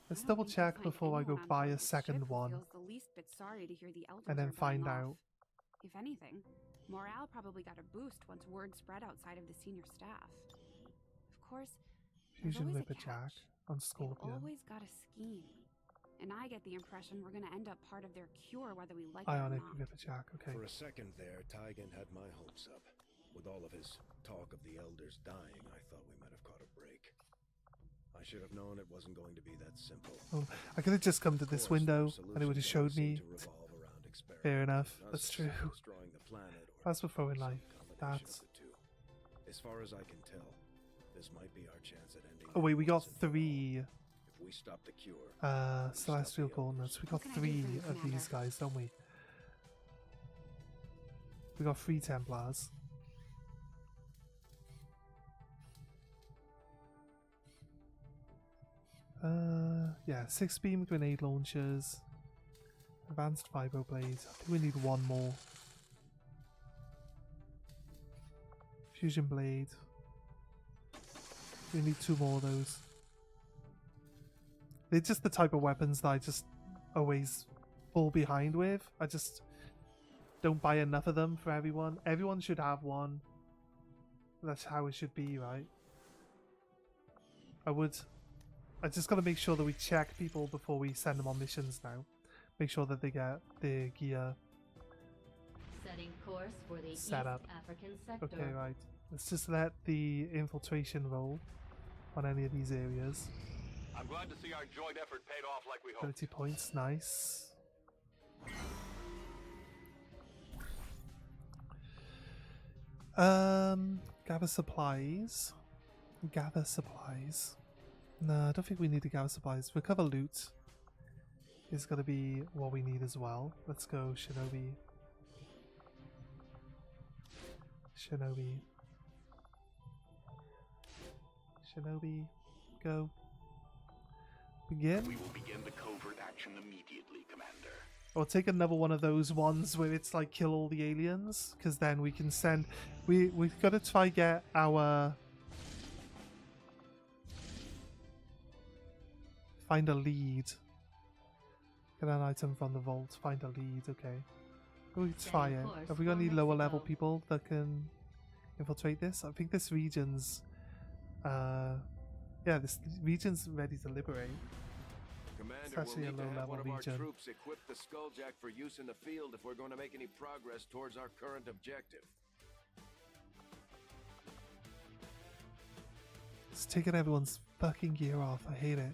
Let's double check before I go buy a second one. Feels the least bit sorry to hear the elders And then are find dying out. off. If anything, morale probably got a boost once word spread outside of the senior staff. Of course, there's Fusion always a Ripperjack catch. on They've Scorpion. always got a scheme. And I get the impression we're going to end up part of their cure whether we like it or Ionic not. Ripperjack, okay. For a second there, Tygan had my hopes up. With all of his talk of the elders dying, I thought we might have caught a break. I should have known it wasn't going to be that simple. Oh, I could have just come to this window and it would have showed me. Fair enough, that's true. That's for throwing life. That's. As far as I can tell, this might be our chance at ending. Oh wait, we got 3 If we stop the cure, Celestial Gauntlets. We got 3 of these guys, don't we? We got 3 Templars. Yeah, 6 beam grenade launchers. Advanced vibroblades. I think we need 1 more. Fusion blade. We need 2 more of those. They're just the type of weapons that I just always fall behind with. I just don't buy enough of them for everyone. Everyone should have one. That's how it should be, right? I just gotta make sure that we check people before we send them on missions now. Make sure that they get their gear Setting course for the set up. East African sector. Okay, right. Let's just let the infiltration roll on any of these areas. I'm glad to see our joint effort paid off like we hoped. 30 points, nice. Gather supplies. Gather supplies. No, I don't think we need to gather supplies. Recover loot is going to be what we need as well. Let's go, Shinobi. Shinobi. Shinobi. Go. Begin. We will begin the covert action immediately, Commander. Or take another one of those ones where it's like kill all the aliens, because then we can send. We've got to try get our. Find a lead. Get an item from the vault. Find a lead. Okay. We try it. Have we got any lower level people that can infiltrate this? I think this region's. Yeah, this region's ready to liberate. Commander, It's actually we'll a need to have low-level one of our region. troops equip the Skulljack for use in the field if we're going to make any progress towards our current objective. It's taking everyone's fucking gear off. I hate it.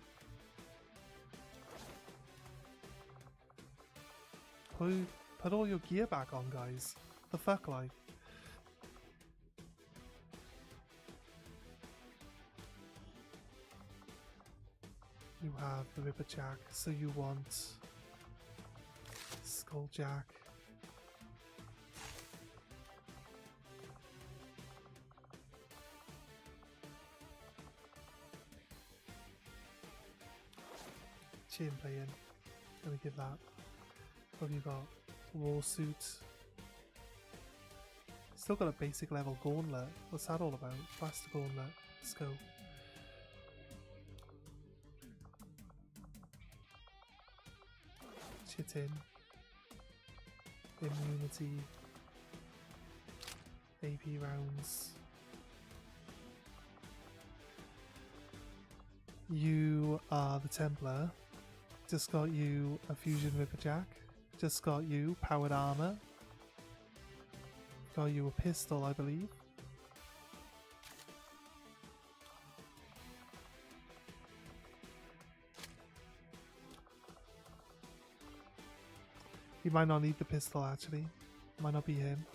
Put all your gear back on, guys. The fuck, like. You have the Ripperjack, so you want Skulljack. Chain playing. Let me give that. What have you got? War suit. Still got a basic level gauntlet. What's that all about? Faster gauntlet. Let's go. Chitin. Immunity. AP rounds. You are the Templar. Just got you a Fusion Ripperjack. Just got you powered armor. Got you a pistol, I believe. He might not need the pistol actually. Might not be him.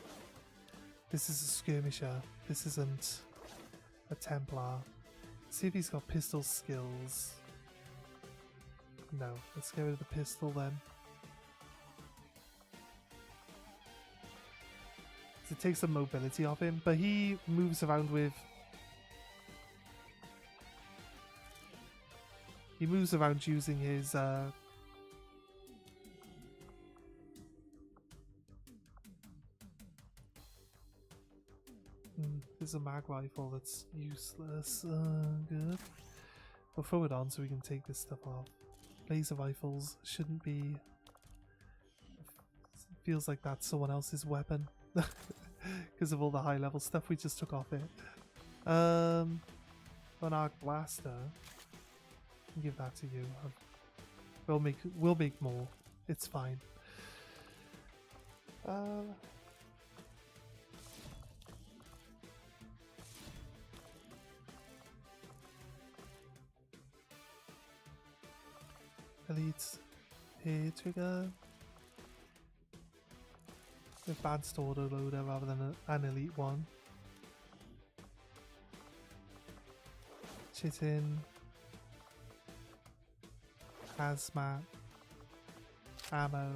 This is a skirmisher. This isn't a Templar. See if he's got pistol skills. No, let's get rid of the pistol then. It takes some mobility off him, but he moves around with... He moves around using his... There's a mag rifle that's useless. Good. We'll throw it on so we can take this stuff off. Laser rifles shouldn't be... Feels like that's someone else's weapon. Because of all the high level stuff we just took off it. An arc blaster. I'll give that to you. We'll make more. It's fine. Elite hair trigger. Advanced autoloader rather than an elite one. Chitin. Hazmat. Ammo.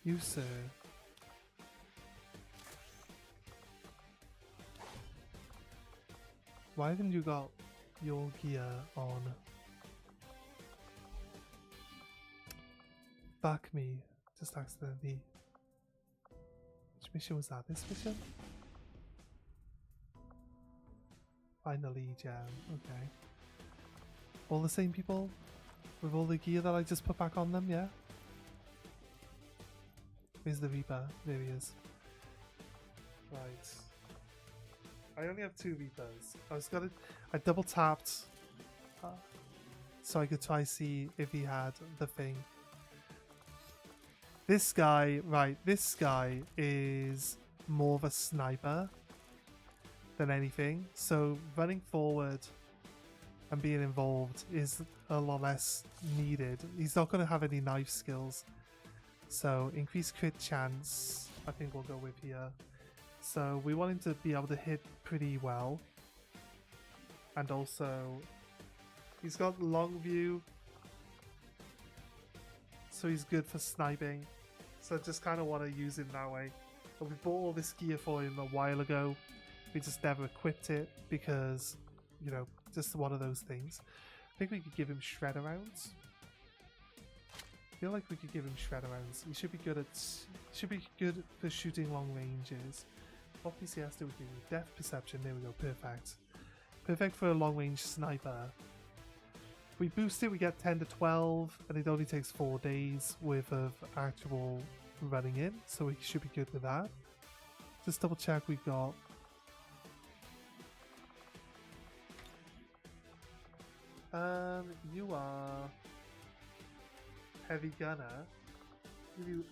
You, sir. Why haven't you got your gear on? Fuck me. Just accidentally. Which mission was that? This mission? Finally, jam. Okay. All the same people? With all the gear that I just put back on them, yeah? Where's the Reaper? There he is. Right. I only have 2 Reapers. I double tapped so I could try see if he had the thing. This guy, right, this guy is more of a sniper than anything. So running forward and being involved is a lot less needed. He's not going to have any knife skills. So increased crit chance, I think we'll go with here. So we want him to be able to hit pretty well. And also, he's got long view. So he's good for sniping. So I just kind of want to use him that way. But we bought all this gear for him a while ago. We just never equipped it because, you know, just one of those things. I think we could give him shredder rounds. I feel like we could give him shredder rounds. He should be good for shooting long ranges. What PCS do we give you? Depth perception. There we go. Perfect. Perfect for a long range sniper. If we boost it, we get 10 to 12, and it only takes 4 days worth of actual running in, so we should be good with that. Just double check we've got. You are heavy gunner. Give you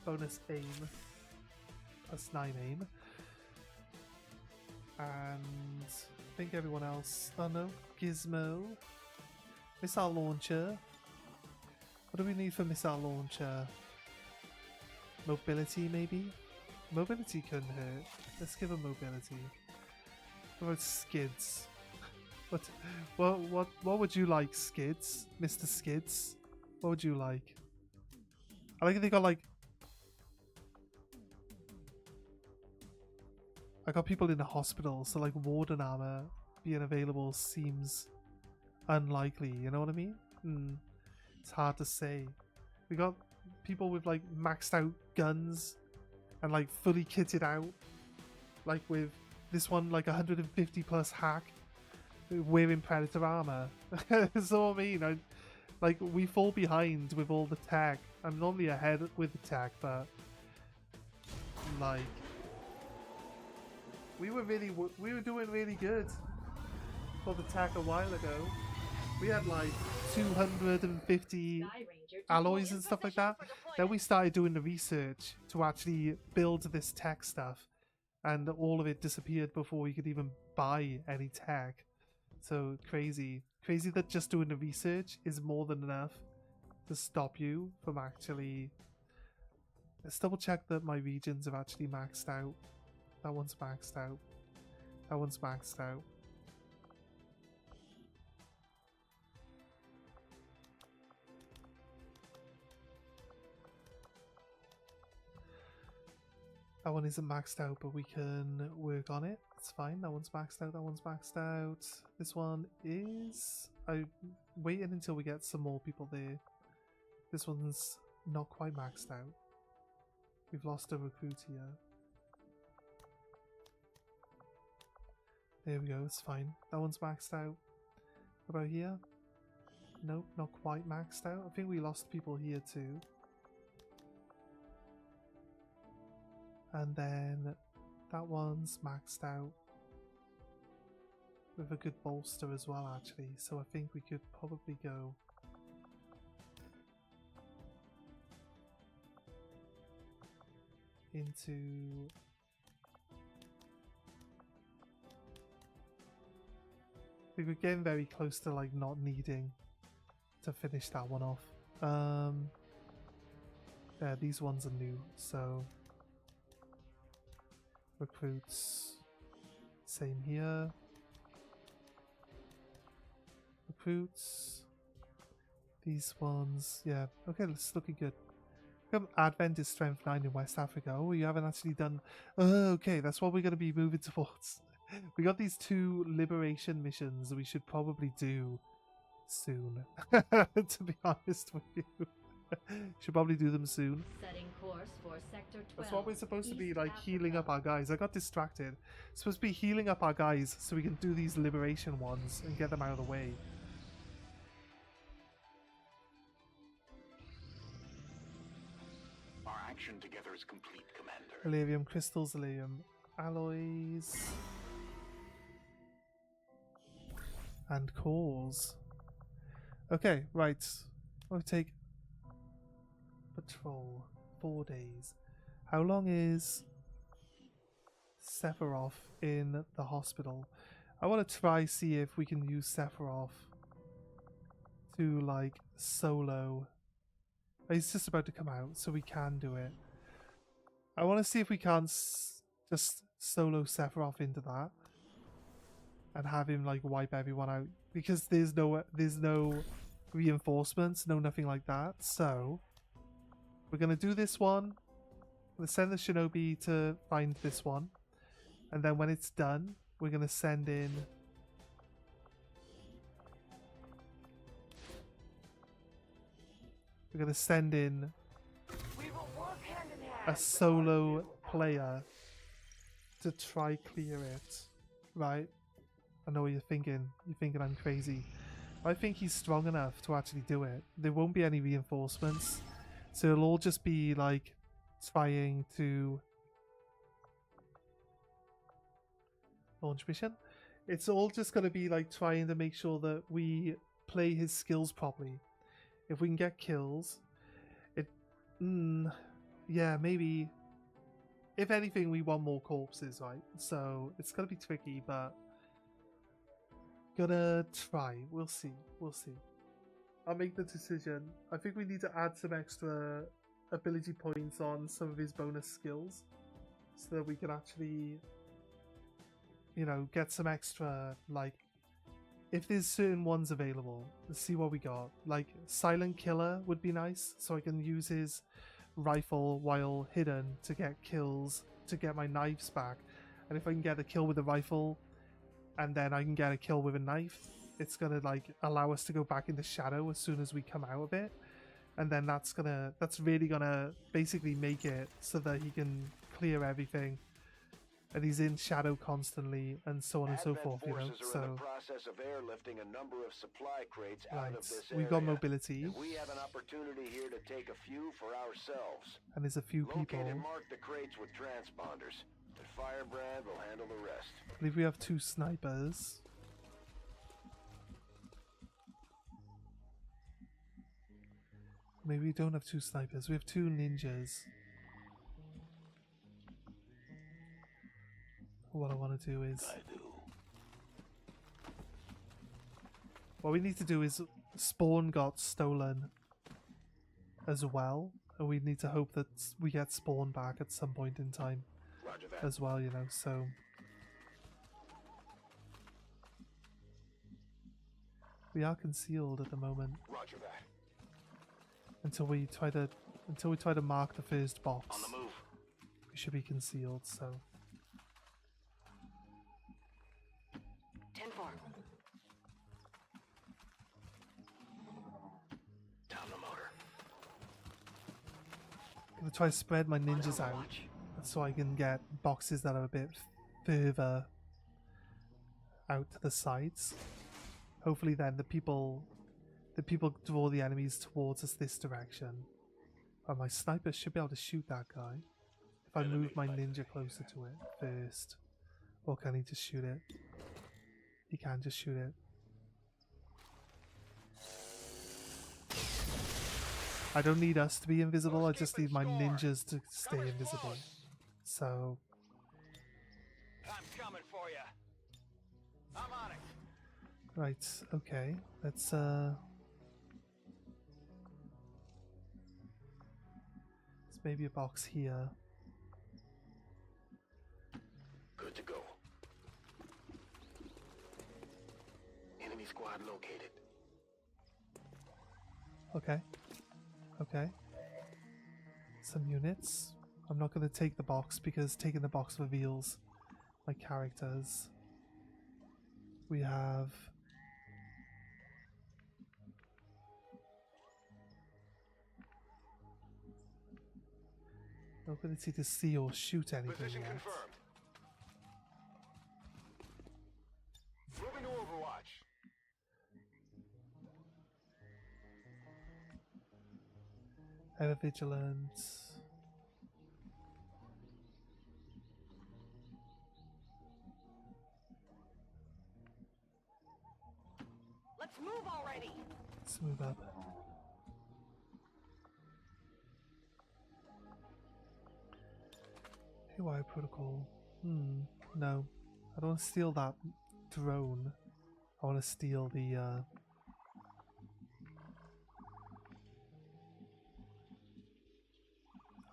bonus aim, +9 aim, and I think everyone else. Oh no, gizmo, missile launcher. What do we need for missile launcher? Mobility, maybe. Mobility couldn't hurt. Let's give him mobility. What about skids? What would you like, Skids? Mr. Skids? What would you like? I like they got like... I got people in the hospital, so like warden armor being available seems unlikely, you know what I mean? It's hard to say. We got people with like maxed out guns and like fully kitted out. Like with this one, like 150 plus hack. wearing Predator armor. That's what I mean. Like, we fall behind with all the tech. I'm normally ahead with the tech, but like, we were doing really good for the tech a while ago. We had like 250 alloys and stuff like that. Then we started doing the research to actually build this tech stuff, and all of it disappeared before we could even buy any tech. So crazy that just doing the research is more than enough to stop you from actually. Let's double check that my regions have actually maxed out. That one's maxed out. That one's maxed out. That one isn't maxed out, but we can work on it. It's fine. That one's maxed out. That one's maxed out. This one is... I'm waiting until we get some more people there. This one's not quite maxed out. We've lost a recruit here. There we go. It's fine. That one's maxed out. What about here? Nope, not quite maxed out. I think we lost people here too. And then that one's maxed out with a good bolster as well, actually. So I think we could probably go into we were getting very close to like not needing to finish that one off. Yeah, these ones are new, so recruits, same here. Recruits, these ones, yeah, okay, it's looking good. Advent is strength 9 in West Africa. Oh, you haven't actually done... okay, that's what we're going to be moving towards. We got these 2 liberation missions we should probably do soon, to be honest with you. Should probably do them soon. Setting course for Sector 12. That's what we're supposed to be, like, healing up our guys. I got distracted. It's supposed to be healing up our guys so we can do these liberation ones and get them out of the way. Our action together is complete, Commander. Elerium crystals, Elerium alloys, and cores. Okay, right. I'll take patrol 4 days. How long is Sephiroth in the hospital? I want to try see if we can use Sephiroth to like solo. He's just about to come out, so we can do it. I want to see if we can just solo Sephiroth into that and have him like wipe everyone out, because there's no reinforcements, no nothing like that. So we're gonna do this one. We're gonna send the shinobi to find this one, and then when it's done, we're gonna send in a solo player to try clear it. Right? I know what you're thinking. You're thinking I'm crazy. I think he's strong enough to actually do it. There won't be any reinforcements, so it'll all just be like trying to launch mission. It's all just going to be like trying to make sure that we play his skills properly. If we can get kills, yeah, maybe. If anything, we want more corpses, right? So it's gonna be tricky, but gonna try. We'll see. We'll see. I'll make the decision. I think we need to add some extra ability points on some of his bonus skills, so that we can actually, you know, get some extra, like, if there's certain ones available, let's see what we got. Like, Silent Killer would be nice, so I can use his rifle while hidden to get kills, to get my knives back. And if I can get a kill with a rifle, and then I can get a kill with a knife, it's gonna, like, allow us to go back into shadow as soon as we come out of it. And then that's really gonna basically make it so that he can clear everything and he's in shadow constantly, and so on and so Advent forth. You know, forces are in so the process of airlifting a number of supply crates out right, of this we've got area, mobility, and we have an opportunity here to take a few for ourselves. and there's a few Locate people. and mark the crates with transponders, and Firebrand will handle the rest. I believe we have 2 snipers. Maybe we don't have 2 snipers. We have 2 ninjas. What I want to do is... What we need to do is... Spawn got stolen as well. And we need to hope that we get Spawn back at some point in time. Roger that. As well, you know, so... We are concealed at the moment. Roger that. Until we try to mark the first box. On the move. We should be concealed, so... 10-4. Down the motor. I'm gonna try to spread my ninjas out so I can get boxes that are a bit further out to the sides. Hopefully then the people draw the enemies towards us this direction. And my sniper should be able to shoot that guy. If I move my ninja closer to it first. Or can he just shoot it? He can just shoot it. I don't need us to be invisible, I just need my ninjas to stay invisible. So... I'm coming for you. I'm on it. Right, okay. Let's maybe a box here. Good to go. Enemy squad located. Okay. Okay. Some units. I'm not going to take the box because taking the box reveals my characters. We have... no ability to see or shoot anything Position yet. confirmed. Moving to Overwatch. Ever vigilant. Let's move already. Let's move up. Haywire protocol. No. I don't want to steal that drone. I want to steal the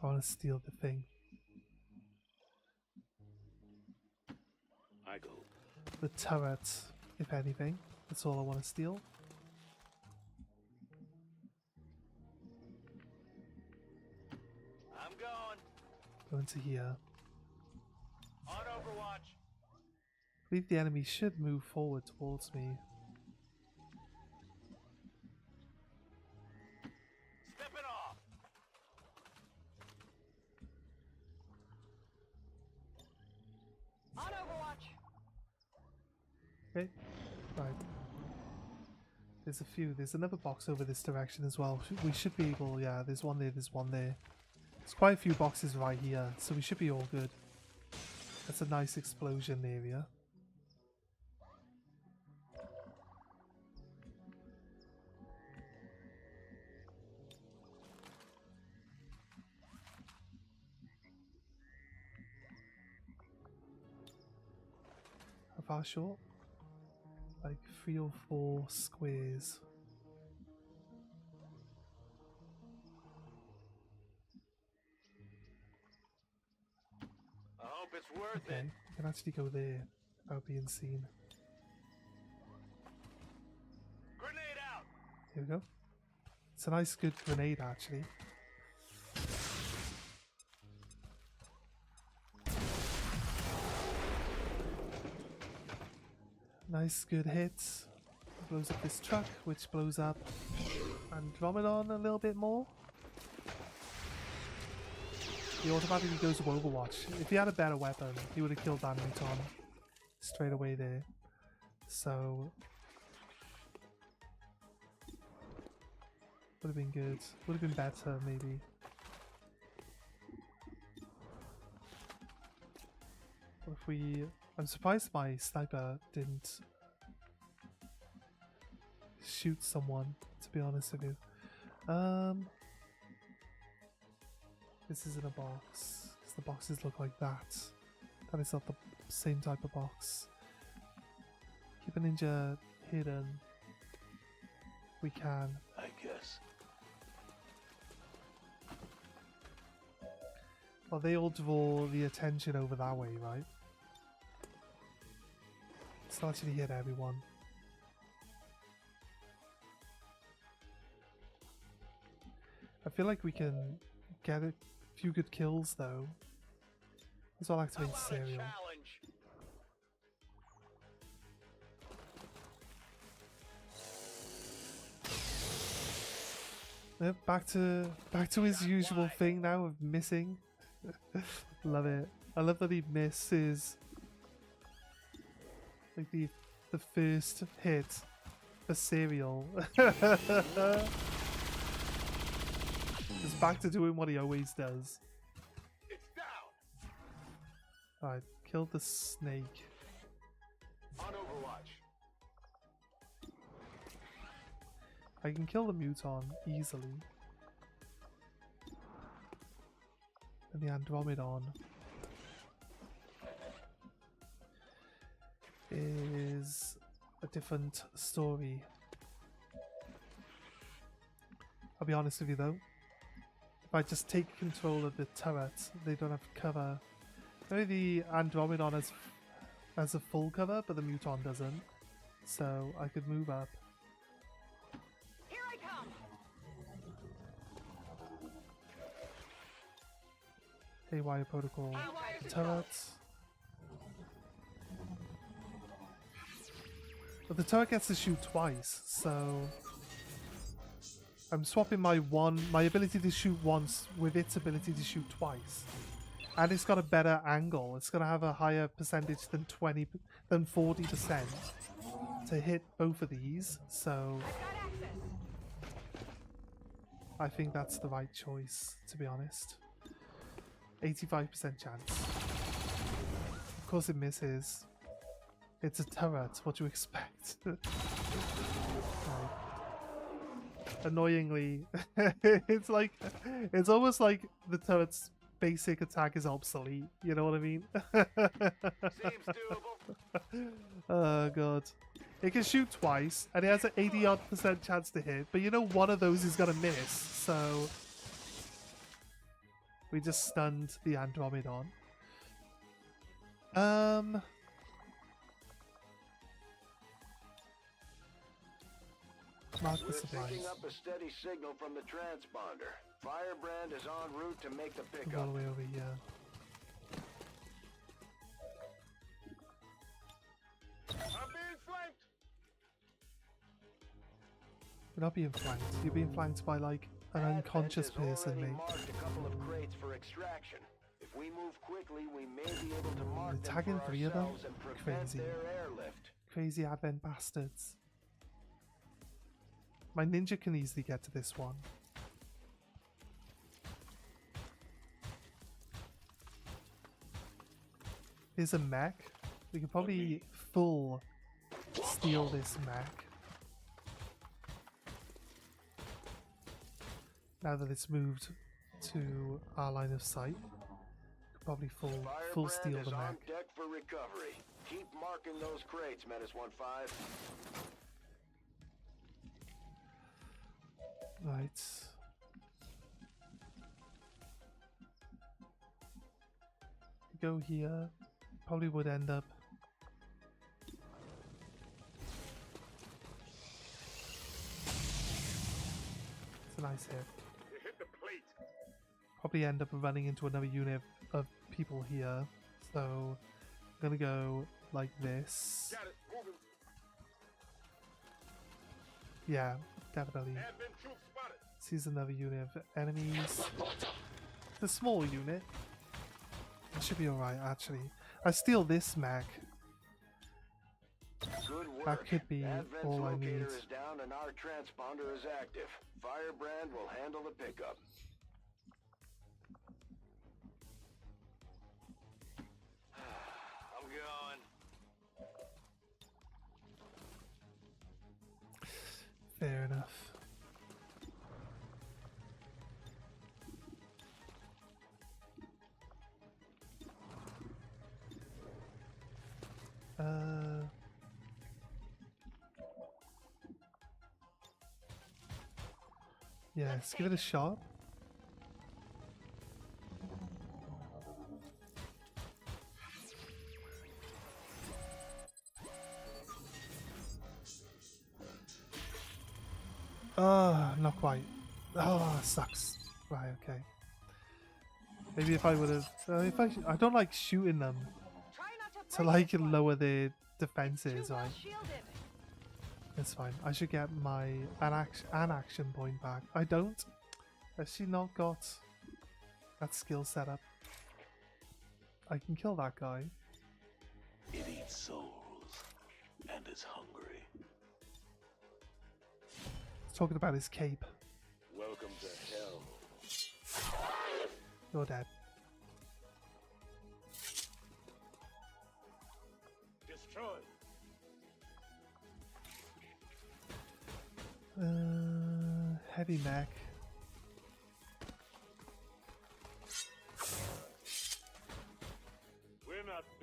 I want to steal the thing. I go. The turret, if anything. That's all I want to steal. I'm going. Go into here. On Overwatch. I believe the enemy should move forward towards me. Stepping off. On Overwatch. Okay, right. There's a few. There's another box over this direction as well. We should be able... yeah, there's one there, there's one there. There's quite a few boxes right here, so we should be all good. That's a nice explosion area. How far short? Like 3 or 4 squares. I hope it's worth Okay, it. we can actually go there without being seen. Grenade out. Here we go. It's a nice good grenade actually. Nice good hits. Blows up this truck, which blows up Andromedon a little bit more. he automatically goes to Overwatch. If he had a better weapon, he would have killed that Muton straight away there. So would have been good. Would have been better, maybe. What if we... I'm surprised my sniper didn't shoot someone, to be honest with you. This isn't a box, because the boxes look like that. That is not the same type of box. Keep a ninja hidden. We can. I guess. Well, they all draw the attention over that way, right? Let's not actually hit everyone. I feel like we can get a few good kills though. Let's all activate Serial. Yep, back to his usual thing now of missing. Love it. I love that he misses like the first hit for Serial. He's back to doing what he always does. It's down. Alright, killed the snake. On Overwatch. I can kill the Muton easily. And the Andromedon is a different story. I'll be honest with you though. If I just take control of the turret, they don't have cover. Maybe the Andromedon has a full cover, but the Muton doesn't. So I could move up. Here I come. Haywire Protocol. Turret. But the turret gets to shoot twice, so I'm swapping my ability to shoot once with its ability to shoot twice. And it's got a better angle. It's gonna have a higher percentage than 40% to hit both of these, so I think that's the right choice, to be honest. 85% chance. Of course it misses. It's a turret, what do you expect? Right. Annoyingly, it's almost like the turret's basic attack is obsolete, you know what I mean? Seems doable. Oh god. It can shoot twice, and it has an 80-odd% chance to hit, but you know one of those is gonna miss, so we just stunned the Andromedon. Mark the We're supplies. picking up a steady signal from the transponder. Firebrand is en route to make the Go all pickup. the way over here. I'm being flanked. You're not being flanked. You're being flanked by like an unconscious Advent has person, already mate. marked a couple of crates for extraction. If we move quickly, we may be able to mark them Tagging for 3 of them? ourselves and prevent Crazy. their airlift. Crazy Advent bastards. My ninja can easily get to this one. Here's a mech. We could probably full steal this mech. Now that it's moved to our line of sight. Could probably full steal Firebrand the is on mech. deck for recovery. Keep marking those crates, Menace 1-5. Right. Go here. Probably would end up. It's a nice hit. You hit the plate. Probably end up running into another unit of people here. So I'm gonna go like this. Got it. Moving. Yeah, definitely. Advent troops spotted. Sees another unit of enemies. the small unit. It should be alright, actually. I steal this mech. Good work. That could be Advent's all I need. locator is down and our transponder is active. Firebrand will handle the pickup. I'm going. Fair enough. Yeah, let's give it a shot. Not quite. Oh, sucks. Right, okay. Maybe if I would have... I don't like shooting them to like lower their defenses, right? That's fine. I should get my an action point back. I don't. Has she not got that skill set up? I can kill that guy. It eats souls and is hungry. He's talking about his cape. Welcome to hell. You're dead. Destroy. Heavy mech.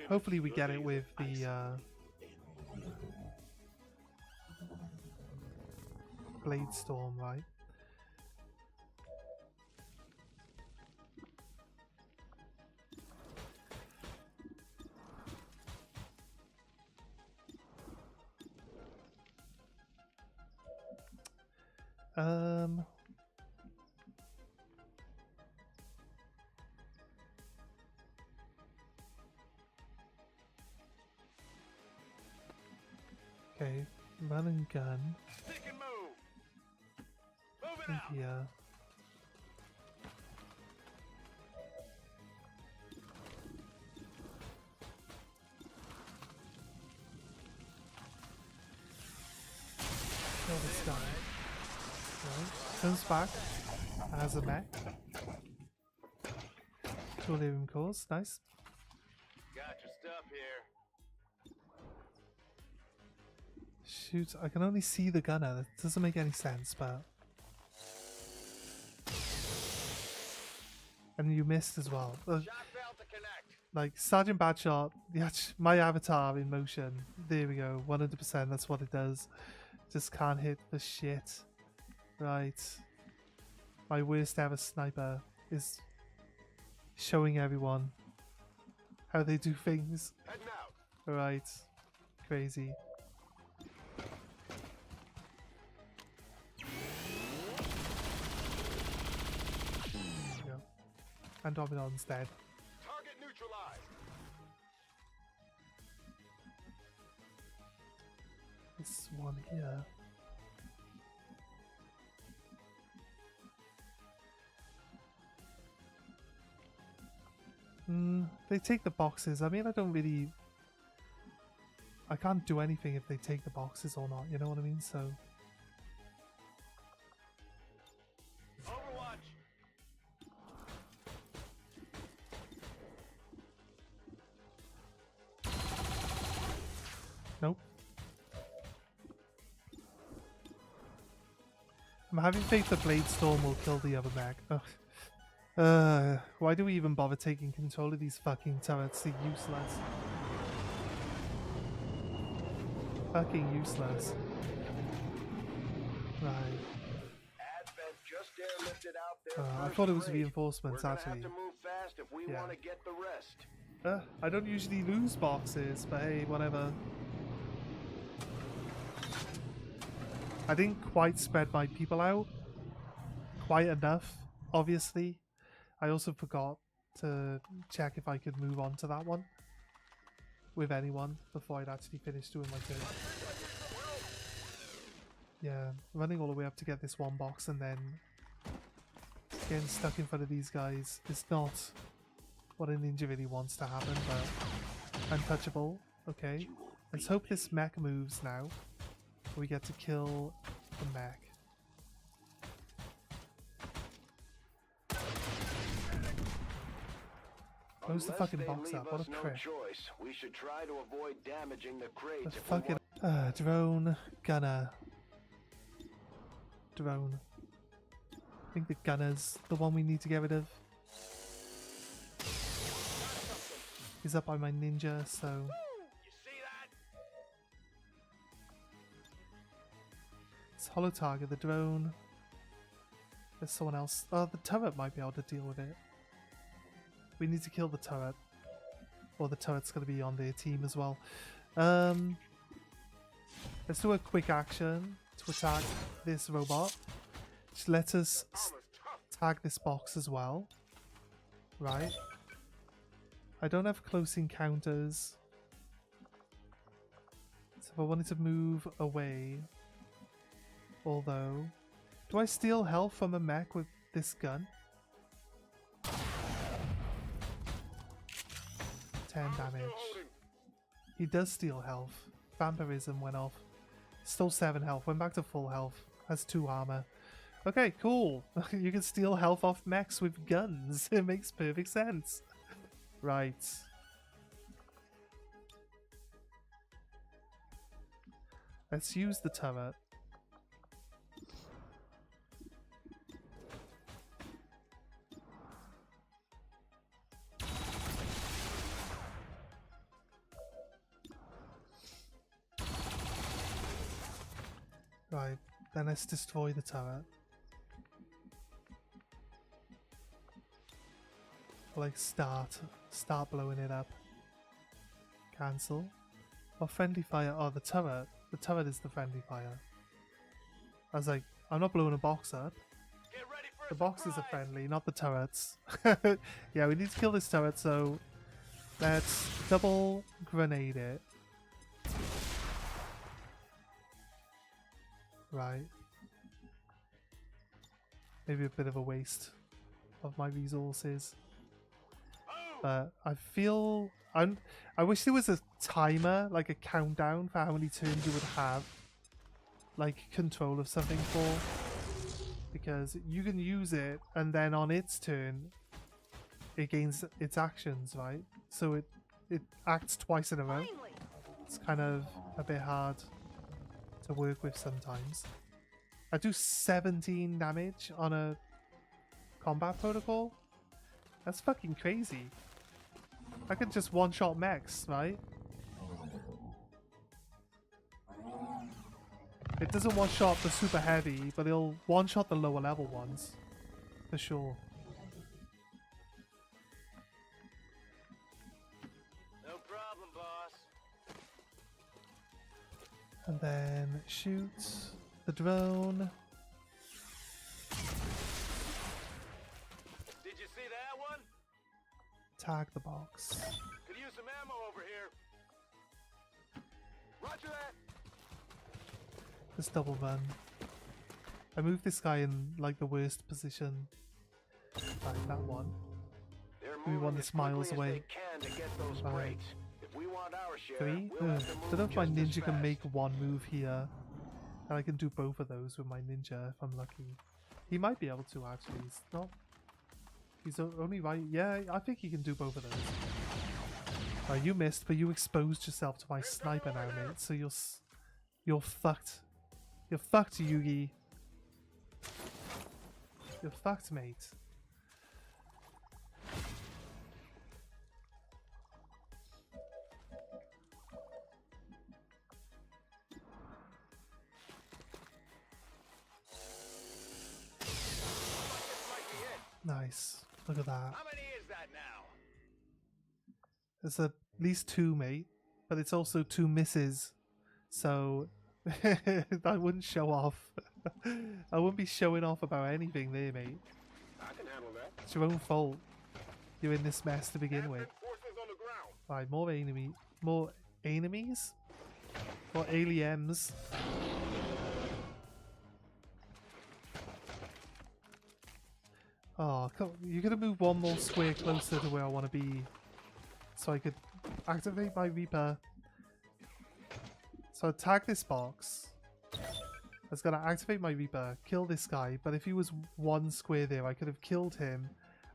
Hopefully we get it with the Blade Storm, right? Okay, run and gun. Stick and move. Move it In out. here. Kill this guy. Right. Comes back as a mech. Two living cores, nice. Got your stuff here. Shoot, I can only see the gunner. That doesn't make any sense, but... And you missed as well. Shot failed to connect. Like, Sergeant Badshot, my avatar in motion. There we go, 100%, that's what it does. Just can't hit for shit. Right. My worst ever sniper is showing everyone how they do things. Heading out. Right. Crazy. Go. Andromedon's dead. Target neutralized. This one here. They take the boxes. I mean, I don't really... I can't do anything if they take the boxes or not, you know what I mean? So... Overwatch. Nope. I'm having faith the Blade Storm will kill the other mech. Ugh. Why do we even bother taking control of these fucking turrets? They're useless. Fucking useless. Right. Advent just airlifted out their I first thought it was raid. reinforcements, We're gonna actually. have to move fast if we Yeah. want to get the rest. I don't usually lose boxes, but hey, whatever. I didn't quite spread my people out quite enough, obviously. I also forgot to check if I could move on to that one with anyone before I'd actually finish doing my turn. Yeah, running all the way up to get this one box and then Getting stuck in front of these guys is not what a ninja really wants to happen, but untouchable. Okay. Let's hope this mech moves now. We get to kill the mech. Close the fucking box up. What a prick. We should try to avoid damaging the crates. The fucking drone gunner. Drone. I think the gunner's the one we need to get rid of. He's up by my ninja, so. You see that? It's hollow target, the drone. There's someone else. Oh, the turret might be able to deal with it. We need to kill the turret. Or the turret's going to be on their team as well. Let's do a quick action to attack this robot. Just let us tag this box as well. Right. I don't have close encounters. So if I wanted to move away. Although. Do I steal health from a mech with this gun? 10 damage. He does steal health. Vampirism went off. Stole 7 health. Went back to full health. Has 2 armor. Okay, cool. You can steal health off mechs with guns. It makes perfect sense. Right. Let's use the turret. Right, then let's destroy the turret. Like start blowing it up. Cancel. Oh, friendly fire. Oh, the turret. The turret is the friendly fire. I was like, I'm not blowing a box up. The boxes are friendly, not the turrets. Yeah, we need to kill this turret, so let's double grenade it. Right. Maybe a bit of a waste of my resources. But I feel... I wish there was a timer, like a countdown for how many turns you would have like control of something for. Because you can use it and then on its turn it gains its actions, right? So it acts twice in a row. It's kind of a bit hard to work with sometimes. I do 17 damage on a combat protocol. That's fucking crazy. I could just one-shot mechs, right? It doesn't one-shot the super heavy, but it'll one-shot the lower level ones. For sure. No problem, boss. And then shoot the drone. Did you see that one? Tag the box. Could use some ammo over here. Roger that. Just double run. I moved this guy in like the worst position. Like that one. We want this miles away. Right. 3? Don't know if my ninja can make one move here. And I can do both of those with my ninja if I'm lucky. He might be able to actually. He's not. He's only right. Yeah, I think he can do both of those. Right, you missed, but you exposed yourself to my sniper now, mate. So you're fucked. You're fucked, Yugi. You're fucked, mate. Nice. Look at that. How many is that now? There's at least 2, mate. But it's also 2 misses. So I wouldn't show off. I wouldn't be showing off about anything there, mate. I can handle that. It's your own fault. You're in this mess to begin with. Right, more enemies. More enemies? More aliens. Oh, you gotta move one more square closer to where I want to be, so I could activate my Reaper. So attack this box. I was gonna activate my Reaper, kill this guy, but if he was one square there, I could have killed him,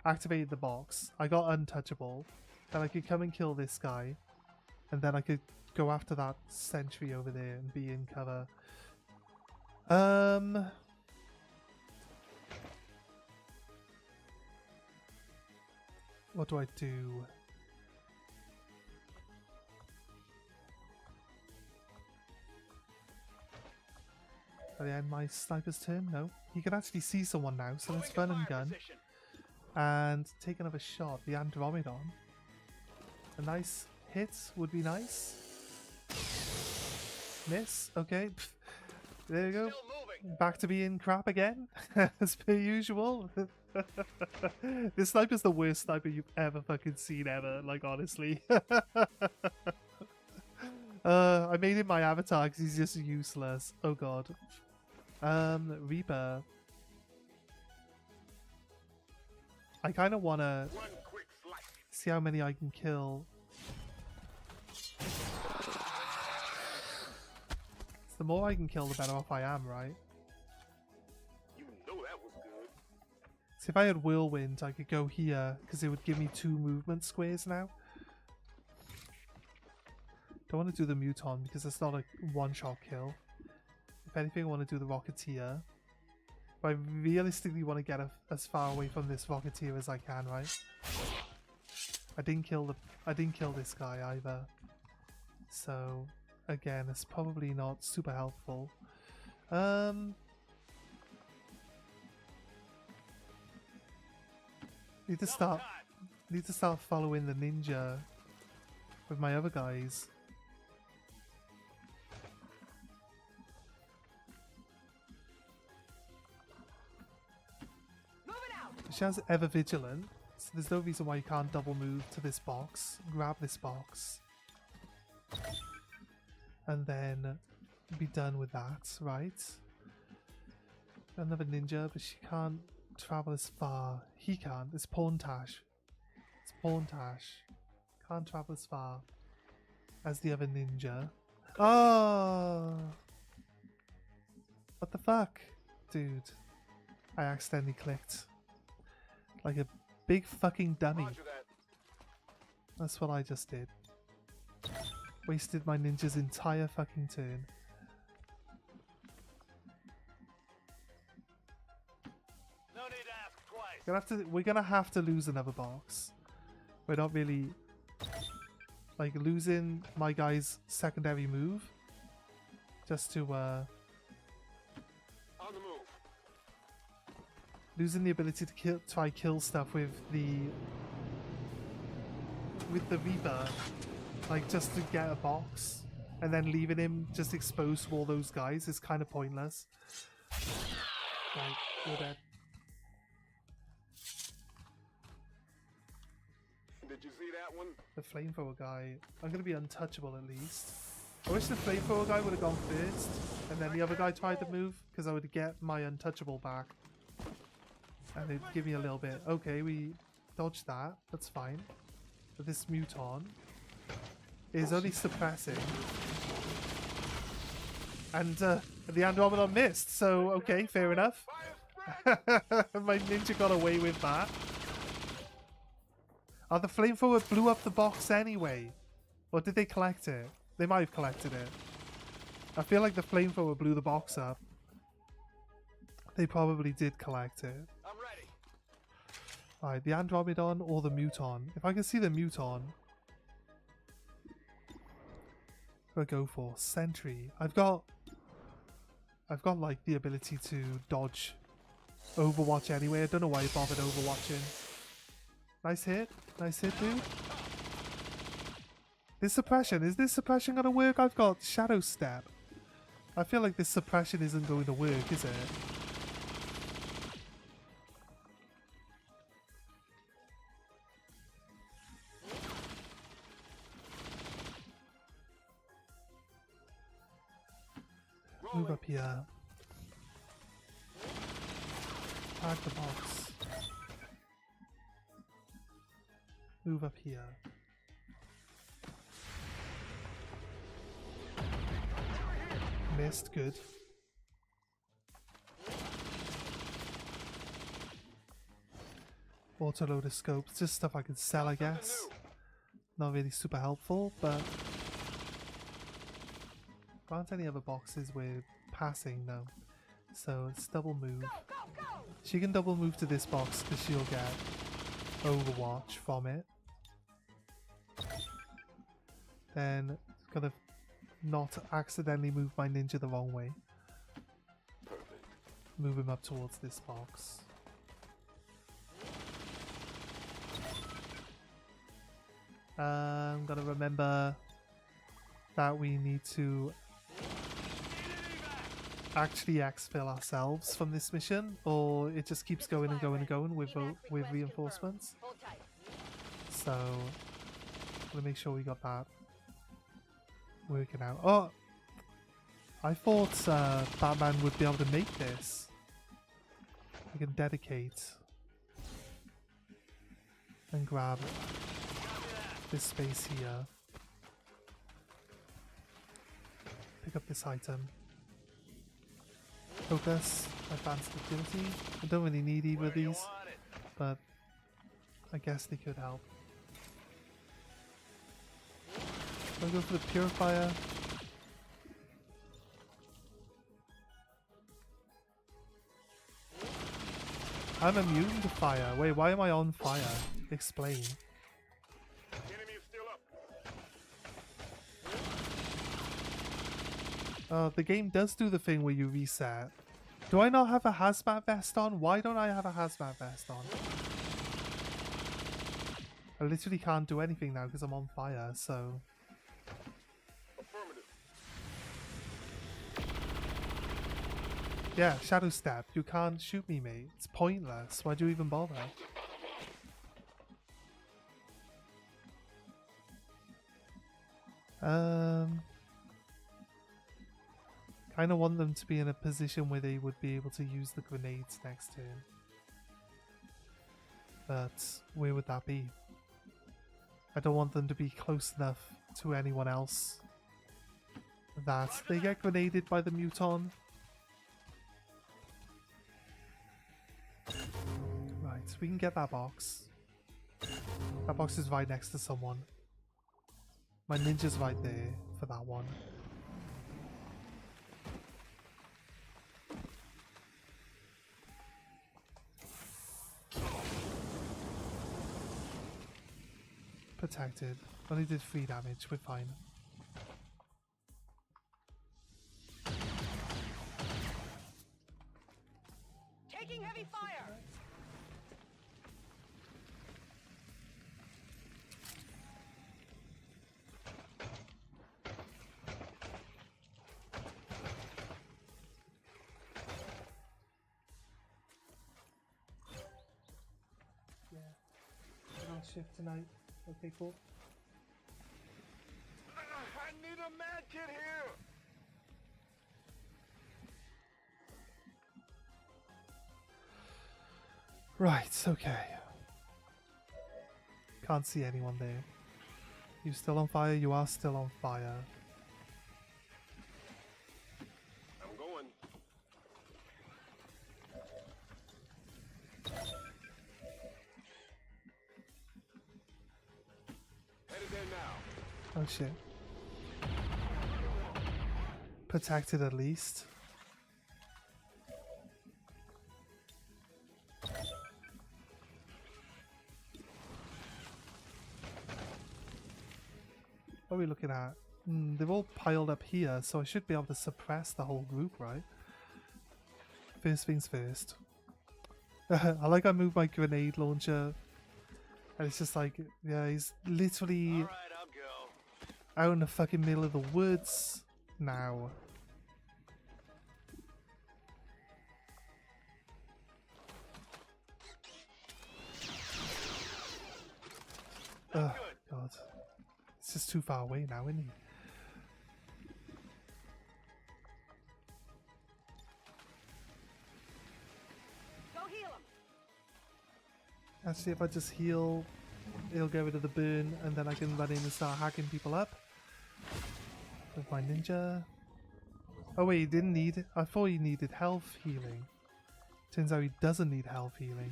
activated the box. I got untouchable. Then I could come and kill this guy, and then I could go after that sentry over there and be in cover. What do I do? At the end my sniper's turn? No. He can actually see someone now, so let's run and gun. And take another shot. The Andromedon. A nice hit would be nice. Miss. Okay. Pfft. There you go. Back to being crap again, as per usual. This sniper's the worst sniper you've ever fucking seen ever, like, honestly. I made him my avatar because he's just useless. Oh god. Reaper. I kind of want to see how many I can kill. The more I can kill, the better off I am, right? You know that was good. So if I had Whirlwind, I could go here, because it would give me 2 movement squares now. Don't want to do the Muton, because it's not a one-shot kill. If anything, I want to do the Rocketeer. But I realistically want to get as far away from this Rocketeer as I can, right? I didn't kill this guy either. So again, it's probably not super helpful. Need to start following the ninja with my other guys. She has ever vigilant, so there's no reason why you can't double move to this box, grab this box, and then be done with that, right? Another ninja, but she can't travel as far. He can't. It's Porntash. It's Porntash. Can't travel as far as the other ninja. Oh! What the fuck? Dude. I accidentally clicked. Like a big fucking dummy. That's what I just did. Wasted my ninja's entire fucking turn. No need to ask twice. We're gonna have to lose another box. We're not really like losing my guy's secondary move just to On the move. losing the ability to kill stuff with the Reaper, like just to get a box, and then leaving him just exposed to all those guys is kind of pointless. Right, you're dead. Did you see that one? The flamethrower guy, I'm gonna be untouchable at least. I wish the flamethrower guy would have gone first, and then the other guy tried to move, because I would get my untouchable back. And it'd give me a little bit. Okay, we dodged that. That's fine. But this Muton is only suppressing. And the Andromedon missed, so okay, fair enough. My ninja got away with that. Oh, the flamethrower blew up the box anyway. Or did they collect it? They might have collected it. I feel like the flamethrower blew the box up. They probably did collect it. I'm ready. Alright, the Andromedon or the Muton. If I can see the Muton, what do I go for? Sentry. I've got like the ability to dodge Overwatch anyway. I don't know why I bothered overwatching. Nice hit. Nice hit, dude. This suppression. Is this suppression gonna work? I've got Shadow Step. I feel like this suppression isn't going to work, is it? Move up here. Tag the box. Move up here. Missed, good. Autoloader scopes, just stuff I can sell, I guess. Not really super helpful, but aren't any other boxes with passing? No. So it's double move. She can double move to this box because she'll get Overwatch from it. Then gotta not accidentally move my ninja the wrong way. Perfect. Move him up towards this box. I'm gonna remember that we need to actually exfil ourselves from this mission, or it just keeps going and going and going with reinforcements. So I'm gonna make sure we got that working out. Oh, I thought Batman would be able to make this. We can dedicate and grab this space here. Pick up this item. Focus, advanced agility. I don't really need either of these, but I guess they could help. I'll go for the purifier. I'm immune to fire. Wait, why am I on fire? Explain. Enemy is still up. The game does do the thing where you reset. Do I not have a hazmat vest on? Why don't I have a hazmat vest on? I literally can't do anything now because I'm on fire, so... Affirmative. Yeah, Shadow Step. You can't shoot me, mate. It's pointless. Why'd you even bother? Kind of want them to be in a position where they would be able to use the grenades next turn. But where would that be? I don't want them to be close enough to anyone else that they get grenaded by the Muton. Right, we can get that box. That box is right next to someone. My ninja's right there for that one. Protected. Only did 3 damage, we're fine. Taking heavy fire! Yeah. I'm on shift tonight. Okay, cool. I need a med kit here. Right, okay. Can't see anyone there. You still on fire? You are still on fire. I'm going. Headed there now. Oh shit. Protected at least. What are we looking at? They've all piled up here, so I should be able to suppress the whole group, right? First things first. I like I moved my grenade launcher, and it's just like, yeah, he's literally All right, I'll go. out in the fucking middle of the woods now. Oh, God. It's just too far away now, isn't he? Go heal him! Actually, if I just heal it'll get rid of the burn, and then I can run in and start hacking people up with my ninja. Oh wait, he didn't need... I thought he needed health healing. Turns out he doesn't need health healing.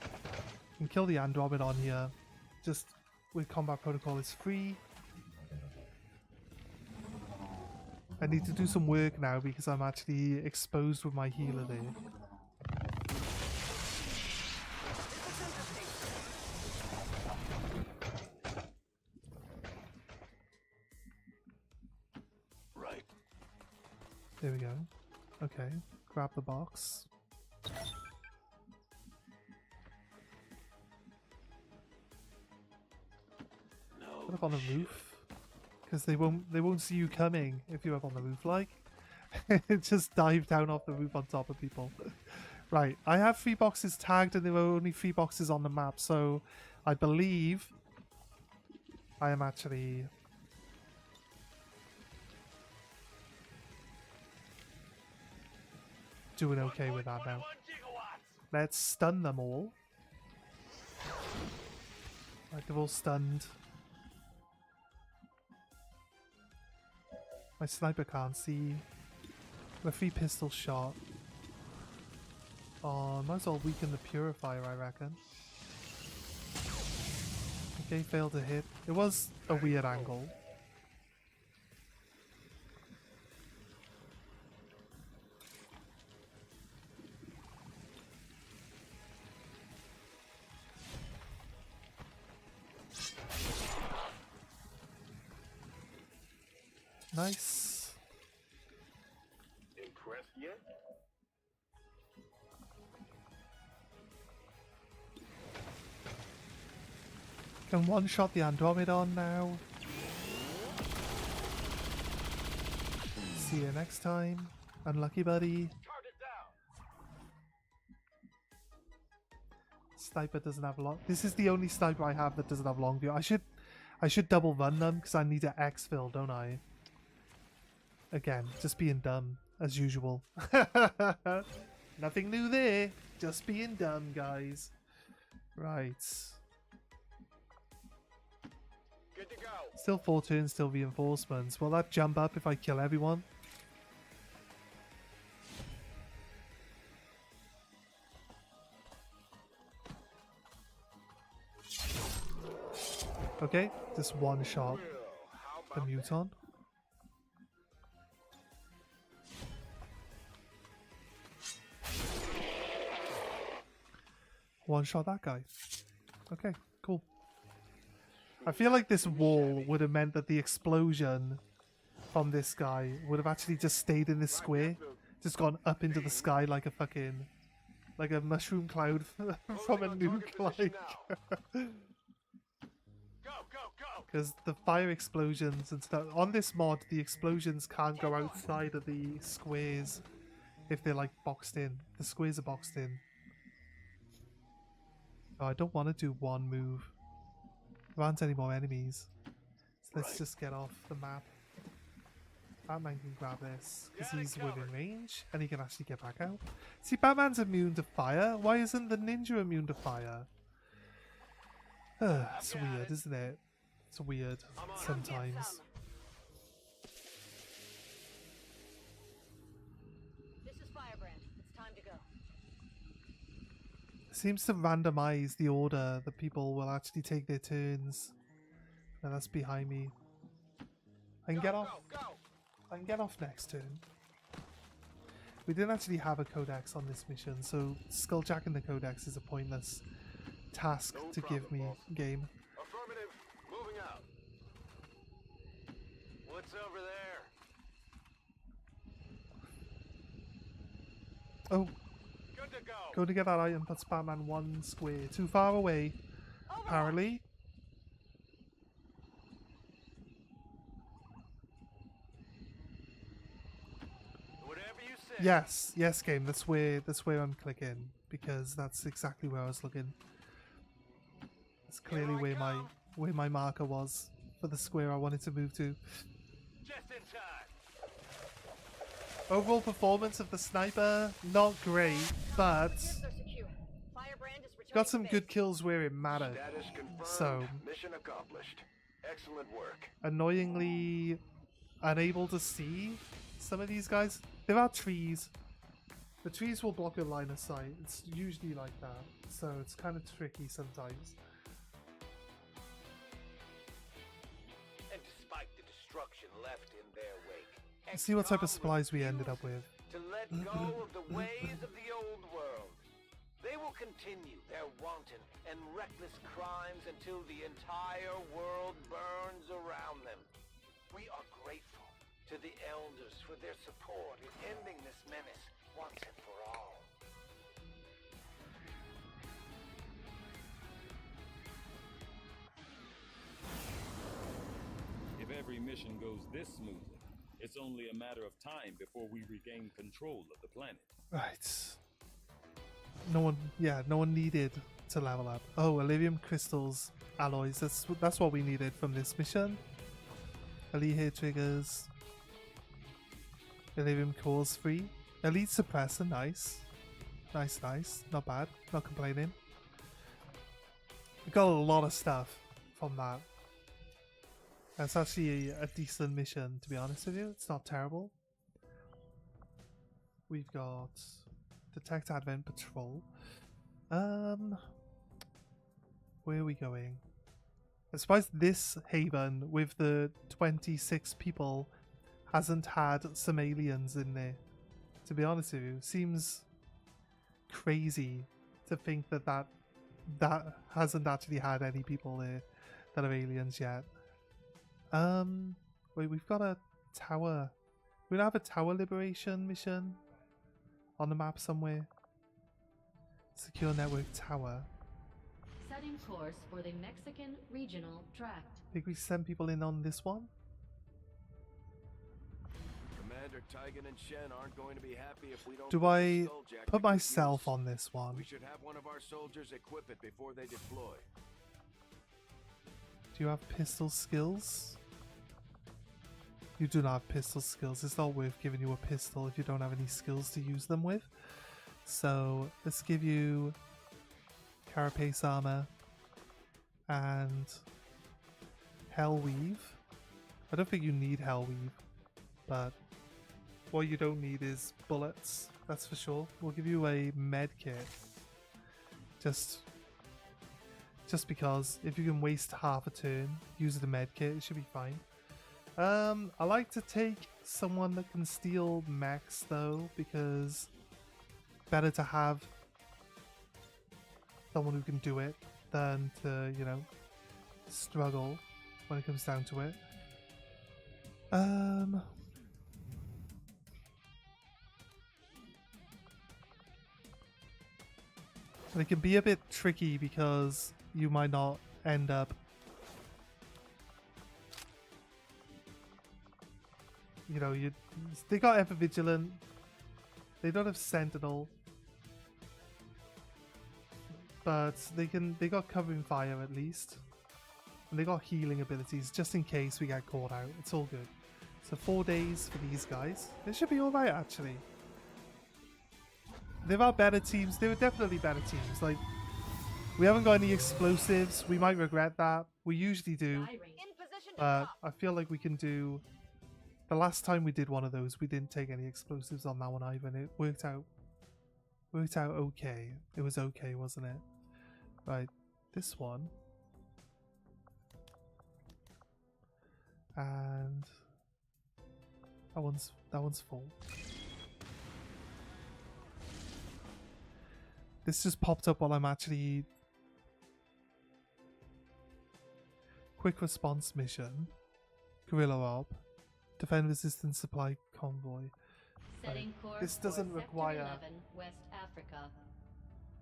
You can kill the Andromedon here. Just with combat protocol is free. I need to do some work now because I'm actually exposed with my healer there. Right. There we go. Okay, grab the box. No. Put up on the roof, because they won't see you coming if you're up on the roof. Like, just dive down off the roof on top of people. Right, I have 3 boxes tagged, and there are only 3 boxes on the map, so I believe I am actually doing okay with that now. Let's stun them all. Right, they're all stunned. My sniper can't see. My 3 pistol shot. Oh, might as well weaken the purifier, I reckon. Okay, failed to hit. It was a weird angle. Nice. Impressed yet? Can one-shot the Andromedon now. See you next time. Unlucky buddy. Sniper doesn't have long. This is the only sniper I have that doesn't have long view. I should double run them because I need to exfil, don't I? Again, just being dumb as usual. Nothing new there. Just being dumb, guys. Right. Good to go. Still 4 turns, still reinforcements. Will that jump up if I kill everyone? Okay, just one shot. The Muton. One shot that guy. Okay, cool. I feel like this wall would have meant that the explosion from this guy would have actually just stayed in this square. Just gone up into the sky like a fucking... like a mushroom cloud from a nuke, like... Because the fire explosions and stuff... On this mod, the explosions can't go outside of the squares if they're, like, boxed in. The squares are boxed in. Oh, I don't want to do one move. There aren't any more enemies. So let's just get off the map. Batman can grab this, because he's within range, and he can actually get back out. See, Batman's immune to fire. Why isn't the ninja immune to fire? It's weird, isn't it? It's weird sometimes. This is Firebrand. It's time to go. It seems to randomize the order that people will actually take their turns. Now that's behind me. I can get off. I can get off next turn. We didn't actually have a codex on this mission, so skulljacking the codex is a pointless task to give me, game. Affirmative. Moving out. What's over there? Oh, Good to go. go to get that item. That's Batman 1 square. Too far away, apparently. Whatever you say. Yes, game. That's where I'm clicking, because that's exactly where I was looking. That's clearly where my marker was for the square I wanted to move to. Just in time. Overall performance of the sniper, not great, but Ships are secure. Firebrand is got some good kills where it mattered. Status confirmed. So, Mission accomplished. Excellent work. annoyingly unable to see some of these guys. There are trees. The trees will block your line of sight. It's usually like that. So it's kind of tricky sometimes. And despite the destruction left in their wake, Let's see what type of XCOM supplies we ended up with. to let go of the ways of the old world. They will continue their wanton and reckless crimes until the entire world burns around them. We are grateful to the elders for their support in ending this menace once and for all. If every mission goes this smoothly, it's only a matter of time before we regain control of the planet. Right. No one needed to level up. Oh, Illyrium crystals, alloys. That's what we needed from this mission. Elite hair triggers. Illyrium cores free. Elite suppressor, nice. Nice. Not bad. Not complaining. We got a lot of stuff from that. That's actually a decent mission, to be honest with you. It's not terrible. We've got Detect Advent Patrol. Where are we going? I suppose this haven with the 26 people hasn't had some aliens in there. To be honest with you, seems crazy to think that hasn't actually had any people there that are aliens yet. Wait, we've got a tower. We don't have a tower liberation mission on the map somewhere. Secure network tower. Setting course for the Mexican Regional Tract. Think we send people in on this one? Commander Tygan and Shen aren't going to be happy if we don't. Do I put myself on this one? We should have one of our soldiers equip it before they deploy. Do you have pistol skills? You do not have pistol skills. It's not worth giving you a pistol if you don't have any skills to use them with. So let's give you carapace armor and Hellweave. I don't think you need Hellweave, but what you don't need is bullets, that's for sure. We'll give you a med kit. Just because if you can waste half a turn using the med kit, it should be fine. I like to take someone that can steal mechs though, because better to have someone who can do it than to, you know, struggle when it comes down to it. And it can be a bit tricky because you might not end up they got Ever Vigilant. They don't have Sentinel. But they got covering fire at least. And they got healing abilities just in case we get caught out. It's all good. So 4 days for these guys. They should be alright actually. There are better teams. There are definitely better teams. Like, we haven't got any explosives. We might regret that. We usually do. But I feel like we can do... The last time we did one of those, we didn't take any explosives on that one either, and it worked out okay. It was okay, wasn't it? Right, this one. And that one's full. This just popped up while I'm actually... Quick response mission. Guerrilla Rob. Defend resistance supply convoy. Setting course this doesn't for require... Sector 11, West Africa.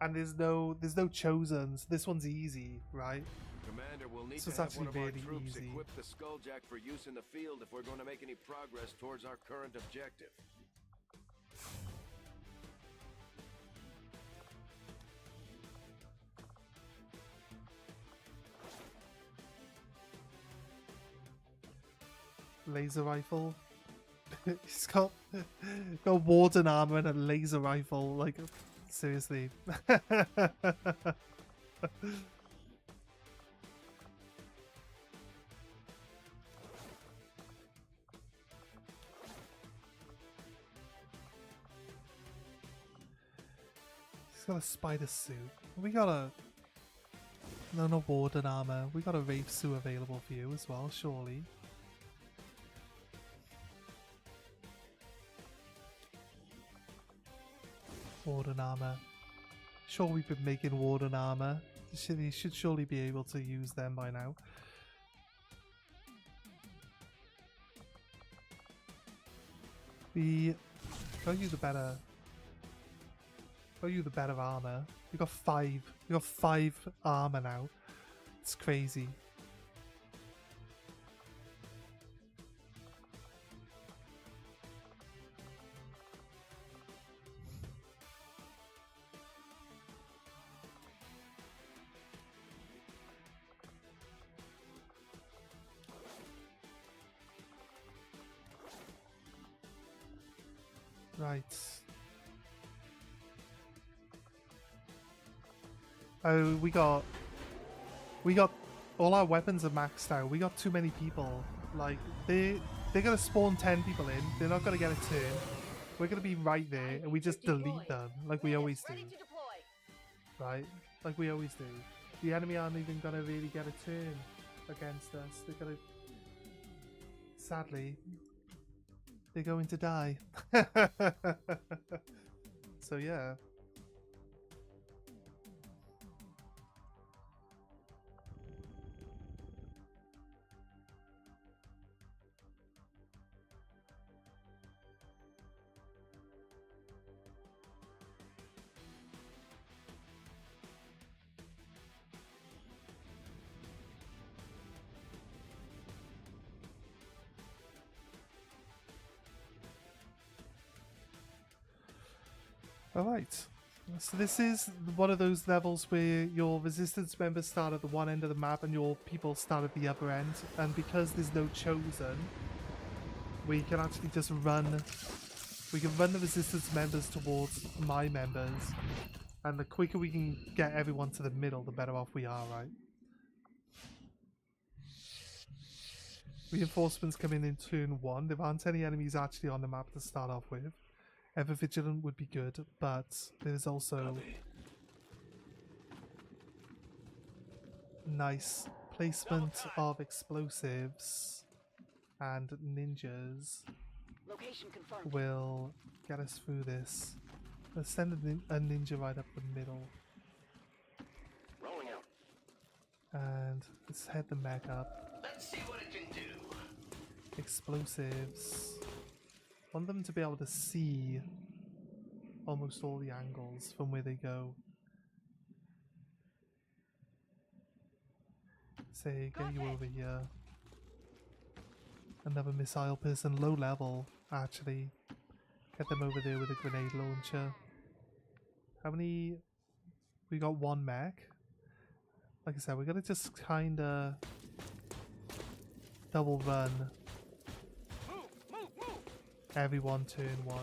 And there's no chosens. This one's easy, right? Commander, we'll need So to it's have one of actually our really troops easy. equip the Skulljack for use in the field if we're going to make any progress towards our current objective. Laser rifle. He's got warden armor and a laser rifle. Like, seriously. He's got a spider suit. We got a... No, no warden armor. We got a Wraith suit available for you as well, surely. Warden armor. Sure, we've been making warden armor. You should surely be able to use them by now. We got you the better. Got you the better armor. We got 5. We got 5 armor now. It's crazy. Right. Oh, we got all our weapons are maxed out. We got too many people. Like they're gonna spawn 10 people in. They're not gonna get a turn. We're gonna be right there, and we just delete them like we always do. Right? Like we always do. The enemy aren't even gonna really get a turn against us. They're gonna. Sadly, they're going to die. So yeah. Alright, so this is one of those levels where your resistance members start at the one end of the map and your people start at the other end, and because there's no chosen, we can actually just run, we can run the resistance members towards my members, and the quicker we can get everyone to the middle, the better off we are, right? Reinforcements come in turn 1, there aren't any enemies actually on the map to start off with. Ever Vigilant would be good, but there's also nice placement of explosives and ninjas will get us through this. Let's send a ninja right up the middle. Rolling out. And let's head the mech up. Let's see what it can do. Explosives. Want them to be able to see almost all the angles from where they go. Say, get you over here. Another missile person, low level, actually. Get them over there with a grenade launcher. How many? We got 1 mech. Like I said, we're gonna just kinda double run. Everyone turn 1.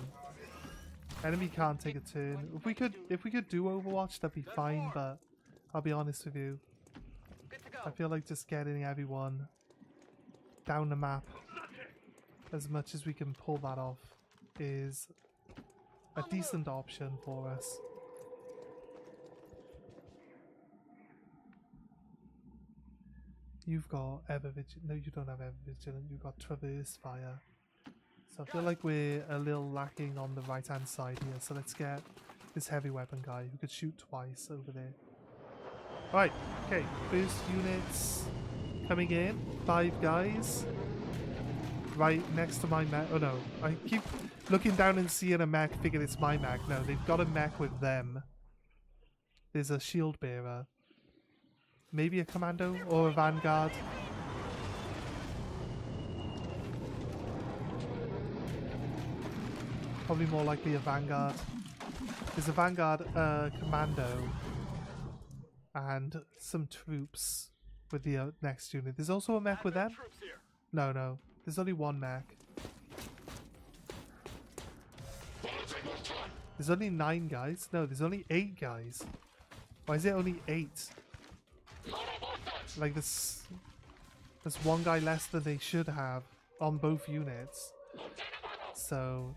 Enemy can't take a turn. If we could do Overwatch, that'd be fine, but I'll be honest with you. I feel like just getting everyone down the map as much as we can pull that off is a decent option for us. You've got Ever Vigilant. No, you don't have Ever Vigilant. You've got Traverse Fire. So I feel like we're a little lacking on the right hand side here, so let's get this heavy weapon guy who could shoot twice over there. Right, okay, first units coming in, 5 guys, right next to my mech. Oh no, I keep looking down and seeing a mech, thinking it's my mech. No, they've got a mech with them. There's a shield bearer, maybe a commando or a vanguard. Probably more likely a vanguard. There's a vanguard, commando, and some troops with the next unit. There's also a mech with them? No, no. There's only 1 mech. There's only 9 guys? No, there's only 8 guys. Why is it only 8? Like there's one guy less than they should have on both units. So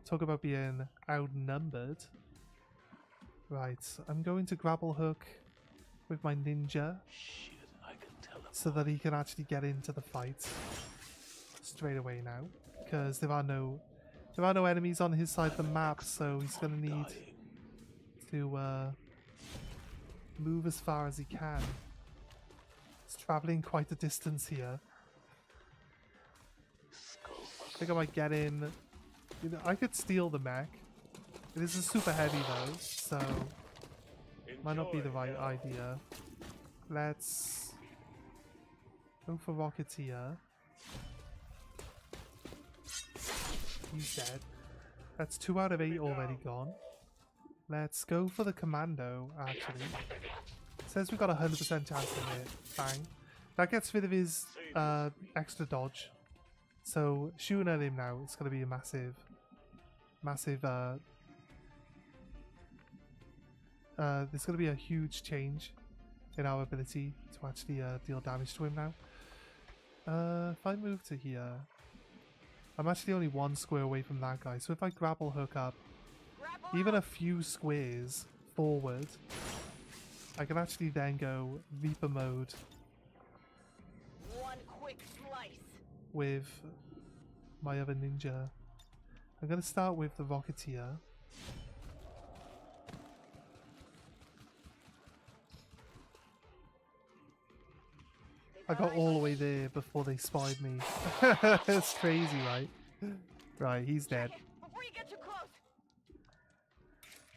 talk about being outnumbered. Right, I'm going to grapple hook with my ninja so that he can actually get into the fight straight away now, because there are no enemies on his side of the map, so he's gonna need to move as far as he can. He's traveling quite a distance here. I think I might get in. You know, I could steal the mech. It is a super heavy though, so might not be the right idea. Let's go for Rocketeer. He's dead. That's 2 out of 8 already gone. Let's go for the Commando, actually. It says we've got a 100% chance to hit. Bang. That gets rid of his extra dodge. So shooting at him now, it's going to be a massive there's going to be a huge change in our ability to actually deal damage to him now. If I move to here, I'm actually only 1 square away from that guy, so if I grapple hook up even a few squares forward, I can actually then go Reaper mode One quick slice. with my other ninja. I'm going to start with the Rocketeer. I got all the way there before they spied me. It's crazy, right? Right, he's dead. Before you get too close.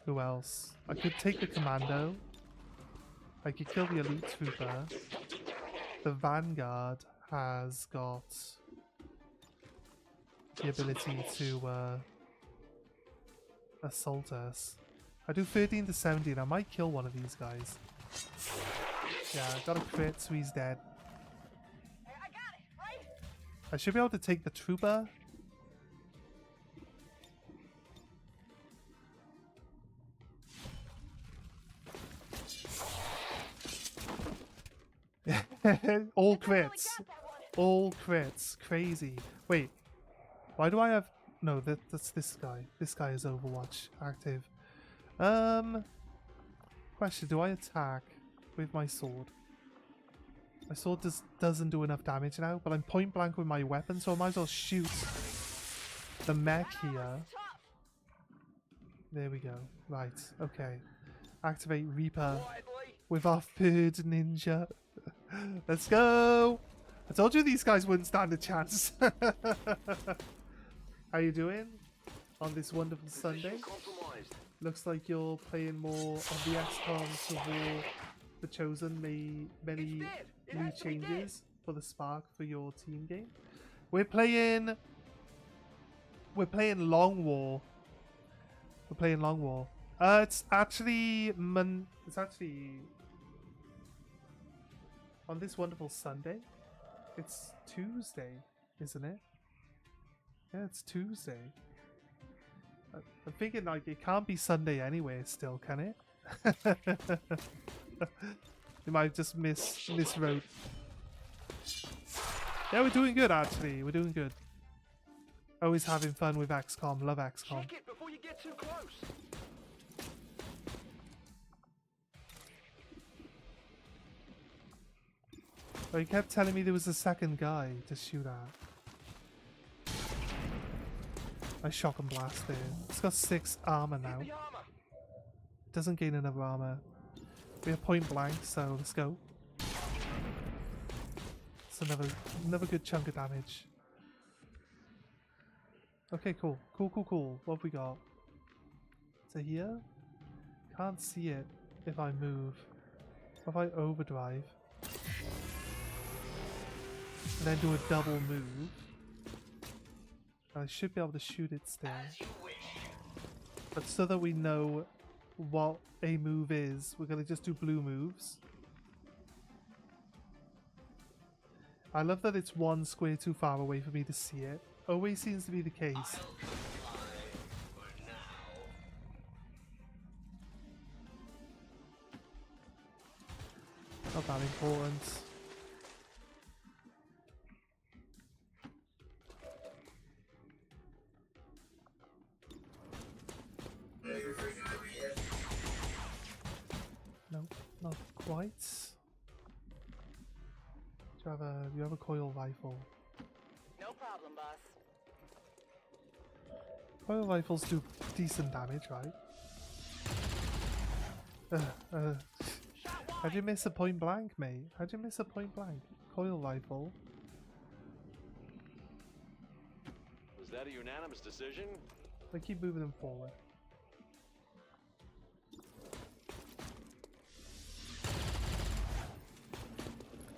Who else? I could take the Commando. I could kill the Elite Trooper. The Vanguard has got the ability to assault us. I do 13 to 17. I might kill one of these guys. Yeah, I got a crit, so he's dead. I got it, right? I should be able to take the Trooper. All crits. All crits. Crazy. Wait. Why do I have... No, that's this guy. This guy is Overwatch active. Question, do I attack with my sword? My sword doesn't do enough damage now, but I'm point blank with my weapon, so I might as well shoot the mech here. There we go. Right, okay. Activate Reaper with our 3rd ninja. Let's go! I told you these guys wouldn't stand a chance. How you doing on this wonderful Sunday? Looks like you're playing more of the XCOM to War the Chosen. Many new changes for the Spark for your team game. We're playing Long War. We're playing Long War. It's actually on this wonderful Sunday. It's Tuesday, isn't it? Yeah, it's Tuesday. I'm thinking like it can't be Sunday anyway still, can it? You might just miswrote. Yeah, we're doing good actually. We're doing good. Always having fun with XCOM. Love XCOM. Check it before you get too close. But he kept telling me there was a second guy to shoot at. I shock and blast there. It's got 6 armor now. Doesn't gain another armor. We have point blank, so let's go. It's another good chunk of damage. Okay, cool. Cool. What have we got? So here? Can't see it if I move. If I overdrive. And then do a double move. I should be able to shoot it still. But so that we know what a move is, we're going to just do blue moves. I love that it's 1 square too far away for me to see it. Always seems to be the case. Not that important. No, not quite. Do you have a coil rifle? No problem, boss. Coil rifles do decent damage, right? How'd you miss a point blank, mate? How'd you miss a point blank? Coil rifle. Was that a unanimous decision? I keep moving them forward.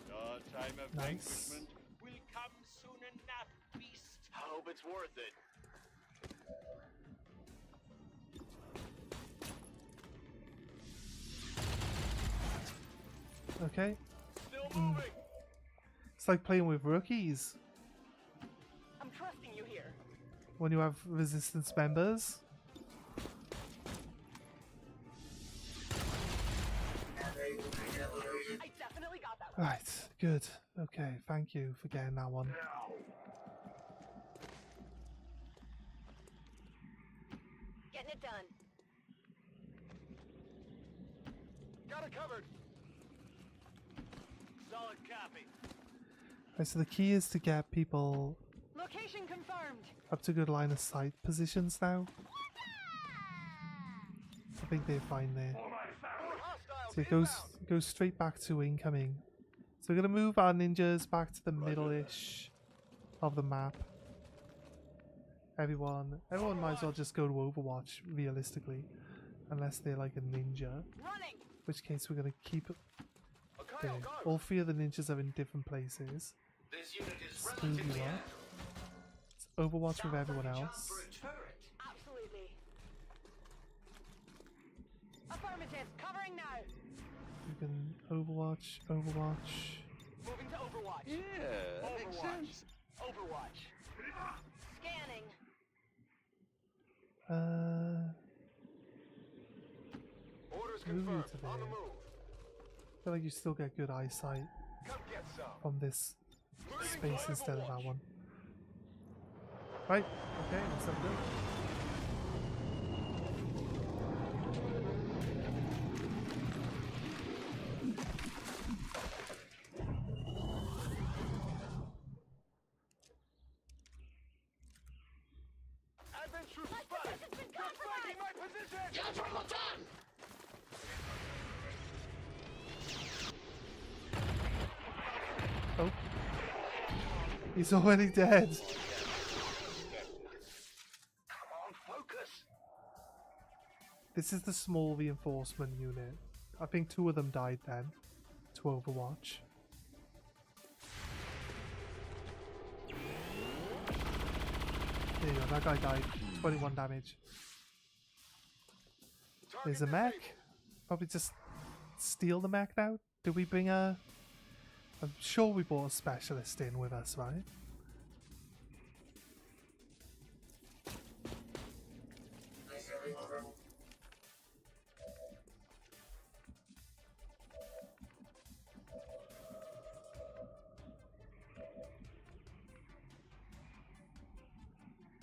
Your time of Nice. vanquishment will come soon enough, beast. I hope it's worth it. Okay. Still moving. It's like playing with rookies I'm trusting you here. when you have resistance members. I definitely got that one. Right, good. Okay, thank you for getting that one. Getting it done. Got it covered. Solid copy. Right, so the key is to get people Location confirmed. up to good line of sight positions now. I think they're fine there. So it goes straight back to incoming. So we're gonna move our ninjas back to the middle-ish of the map. Everyone might as well just go to Overwatch realistically, unless they're like a ninja. Running. In which case we're gonna keep there. All three of the ninjas are in different places. This unit is Let's move you up. Let's Overwatch with everyone else. Absolutely. Affirmative. Covering now. You can Overwatch. Moving to Overwatch. Yeah, makes Overwatch. sense. Overwatch. Scanning. Orders Move you confirmed. to On the there. move. I feel like you still get good eyesight Come get some. from this Moving space to instead of that Overwatch. one. Right, okay, that's up good. Advent troops spotted. They're flanking my position. Oh. He's already dead. Come on, focus. This is the small reinforcement unit. I think 2 of them died then to Overwatch. There you go, that guy died. 21 damage. There's a mech. Probably just steal the mech now. Did we bring a... I'm sure we brought a specialist in with us, right?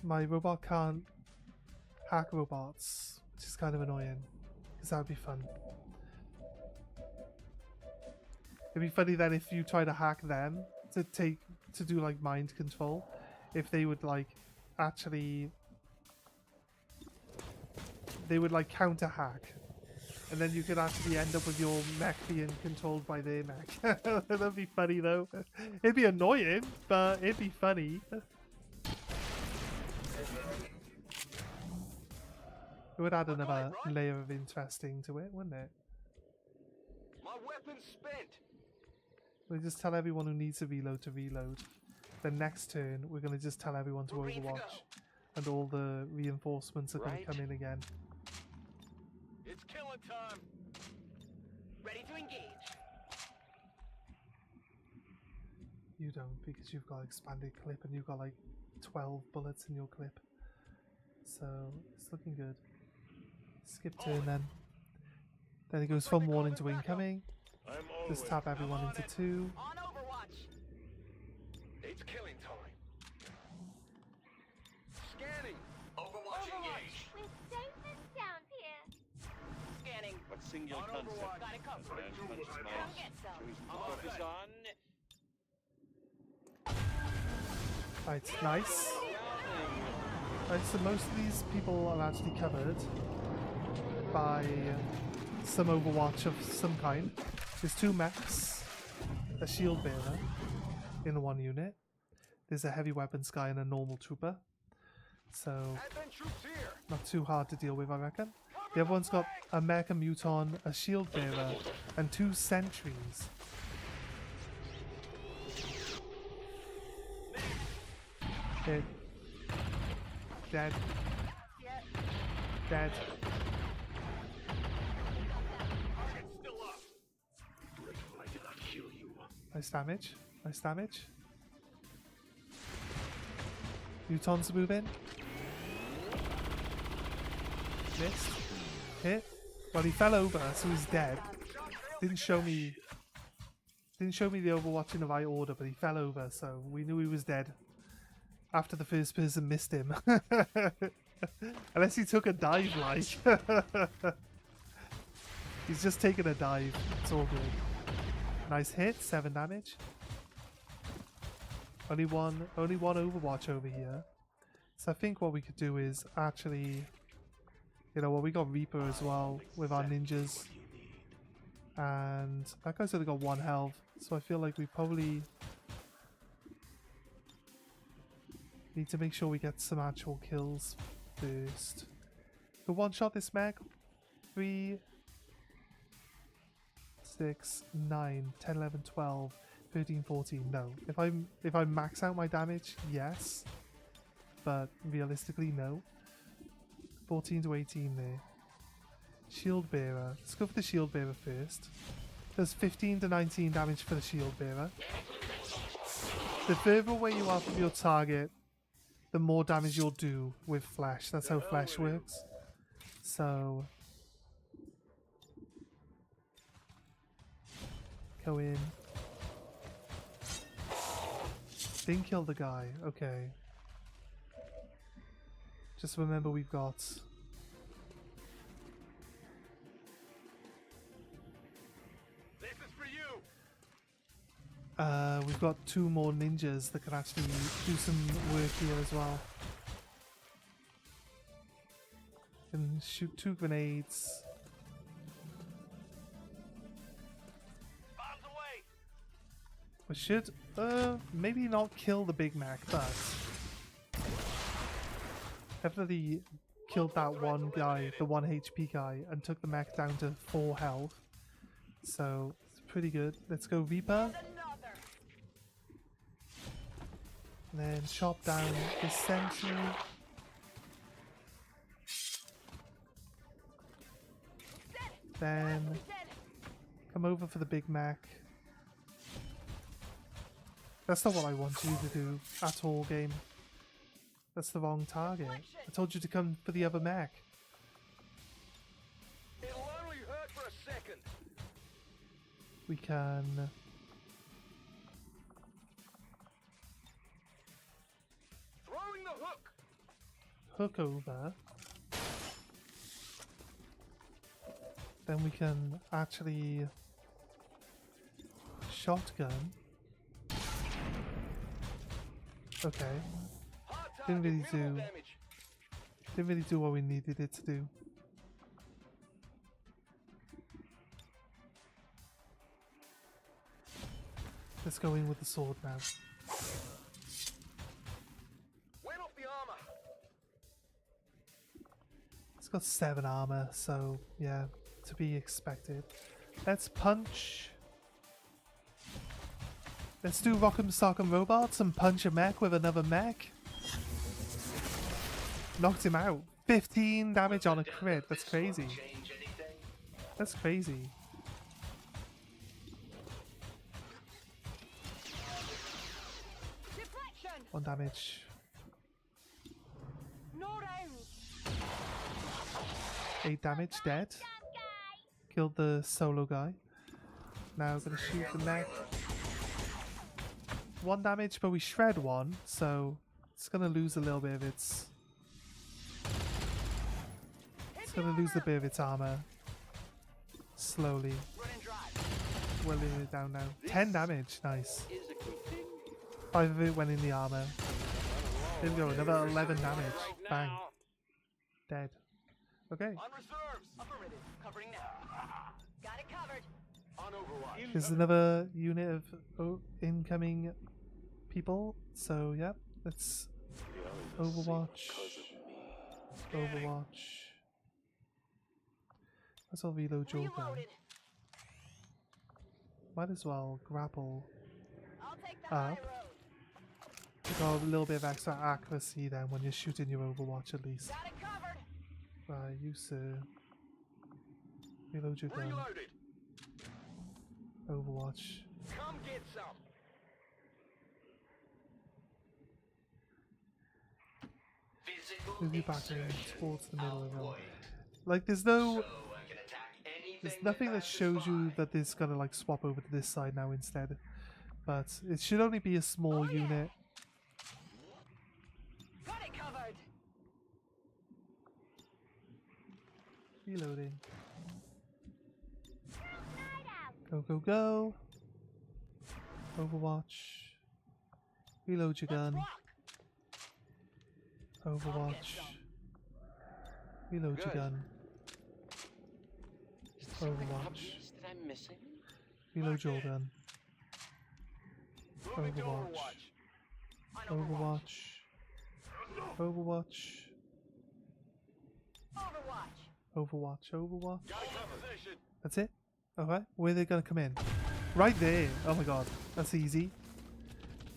My robot can't hack robots, which is kind of annoying, because that would be fun. It'd be funny then if you try to hack them to do like mind control, if they would like actually they would like counter hack, and then you could actually end up with your mech being controlled by their mech. That'd be funny though. It'd be annoying, but it'd be funny. It would add another layer of interesting to it, wouldn't it? My weapon's spent. We'll just tell everyone who needs to reload. The next turn, we're going to just tell everyone to Overwatch. And all the reinforcements are going to come in again. It's killing time. Ready to engage. You don't, because you've got expanded clip and you've got like 12 bullets in your clip. So, it's looking good. Skip turn then. Then it goes from warning to incoming. I'm Just tap everyone into 2. On Overwatch. It's killing time. Scanning. Overwatch engaged. We're safe and sound here. Scanning. What singular On concept? Overwatch. Got it covered. Man punches Come man. get some. Choose to I'm all focus set. on. Right, nice. Right, so most of these people are actually covered by some Overwatch of some kind. There's 2 mechs, a shield bearer in one unit. There's a heavy weapons guy and a normal trooper. So, Advent troops here. not too hard to deal with, I reckon. The other one's got a mech, a muton, a shield bearer, and 2 sentries. Hit. Dead. Dead. Target's still up. Grateful I did not kill you. Nice damage. Nice damage. Mutons move in. Missed. Hit. Well, he fell over, so he's dead. Didn't show me the Overwatch in the right order, but he fell over, so we knew he was dead. After the first person missed him. Unless he took a dive, like. He's just taken a dive. It's all good. Nice hit, 7 damage. Only one Overwatch over here. So I think what we could do is actually, you know what, we got Reaper as well with our ninjas. And that guy's only got 1 health. So I feel like we probably need to make sure we get some actual kills first. The one-shot this mech. 3, 6, 9, 10, 11, 12, 13, 14. No. If I max out my damage, yes. But realistically, no. 14 to 18 there. Shield bearer. Let's go for the shield bearer first. Does 15 to 19 damage for the shield bearer. The further away you are from your target, the more damage you'll do with flesh. That's how flesh works. So go in. Didn't kill the guy. Okay. Just remember we've got we've got 2 more ninjas that can actually do some work here as well. Can shoot 2 grenades. Bombs away. We should maybe not kill the Big Mac, but definitely killed that one guy, the 1 HP guy, and took the mech down to 4 health. So it's pretty good. Let's go Reaper. And then chop down this sentry. Then come over for the Big Mac. That's not what I want you to do at all, game. That's the wrong target. I told you to come for the other mech. It'll only hurt for a second. We can Throwing the hook. hook over. Then we can actually shotgun. Okay. Didn't really do what we needed it to do. Let's go in with the sword now. Went off the armor. It's got 7 armor, so yeah, to be expected. Let's punch. Let's do Rock'em Sock'em Robots and punch a mech with another mech. Knocked him out. 15 damage on a crit. That's crazy. That's crazy. Deflection! 1 damage. No rounds. 8 damage, dead. Killed the solo guy. Now gonna shoot the neck. 1 damage, but we shred 1, so it's gonna lose a little bit of its. It's gonna lose a bit of its armor. Slowly. Welling it down now. 10 damage, nice. 5 of it went in the armor. There we go, another 11 damage. Bang. Dead. Okay. On reserves. Affirmative. Covering now. Got it covered. On Overwatch. There's another unit of incoming people. So, yeah, let's Overwatch. Overwatch. Let's all reload your gun. Might as well grapple up. You got a little bit of extra accuracy then when you're shooting your Overwatch at least. Got it covered. Right, you sir. Reload your gun. Reloaded. Overwatch. Come get some. Move you back in towards the middle of it. Like there's nothing that shows you that it's gonna like swap over to this side now instead. But it should only be a small unit. Got it covered. Reloading. Go, go, go. Overwatch. Reload your gun. Overwatch. Reload your gun. Overwatch. Reload your gun. Overwatch. Overwatch. Overwatch. Overwatch. Overwatch. That's it? Alright, where are they gonna come in? Right there! Oh my god, that's easy.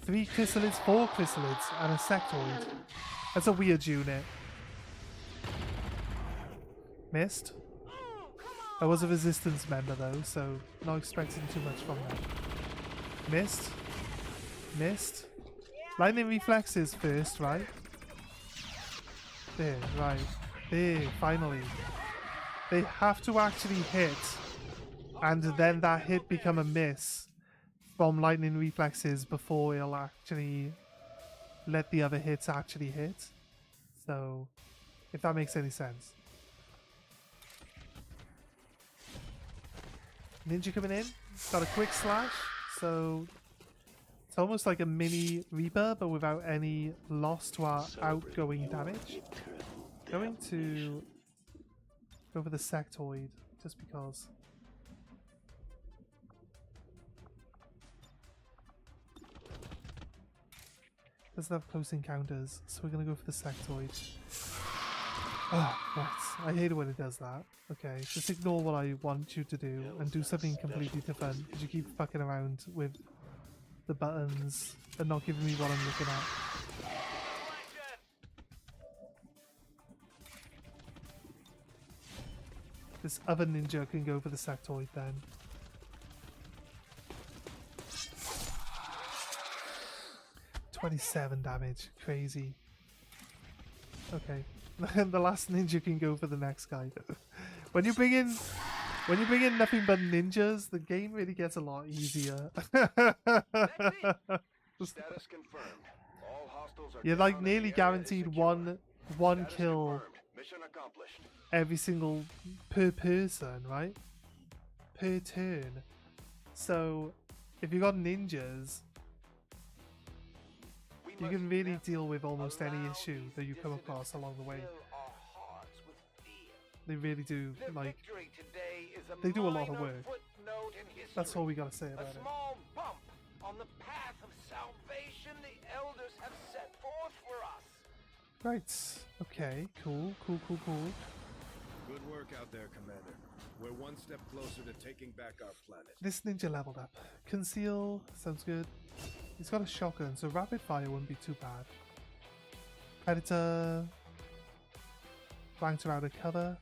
3 chrysalids, 4 chrysalids, and a sectoid. That's a weird unit. Missed. I was a resistance member though, so not expecting too much from them. Missed. Missed. Lightning reflexes first, right? There, right. There, finally. They have to actually hit, and then that hit become a miss from lightning reflexes before it'll actually let the other hits actually hit. So, if that makes any sense. Ninja coming in, got a quick slash, so it's almost like a mini Reaper, but without any loss to our outgoing damage. Going to go for the sectoid, just because. Doesn't have close encounters, so we're going to go for the sectoid. Oh, right. I hate it when it does that. Okay, just ignore what I want you to do and do something completely different, because you keep fucking around with the buttons and not giving me what I'm looking at. This other ninja can go for the sectoid then. $27 damage. Crazy. Okay. The last ninja can go for the next guy. When you bring in nothing but ninjas, the game really gets a lot easier. Status confirmed. All hostiles are You're like nearly guaranteed one kill mission accomplished. every single per person, right? Per turn. So if you got ninjas, you can really deal with almost any issue that you come across along the way. They really do, like, they do a lot of work. That's all we gotta say about it. A small bump on the path of salvation the elders have set forth for us. Right. Okay. Cool. Good work out there, Commander. We're one step closer to taking back our planet. This ninja leveled up. Conceal sounds good. He's got a shotgun, so rapid fire wouldn't be too bad. Predator flanked her out of cover.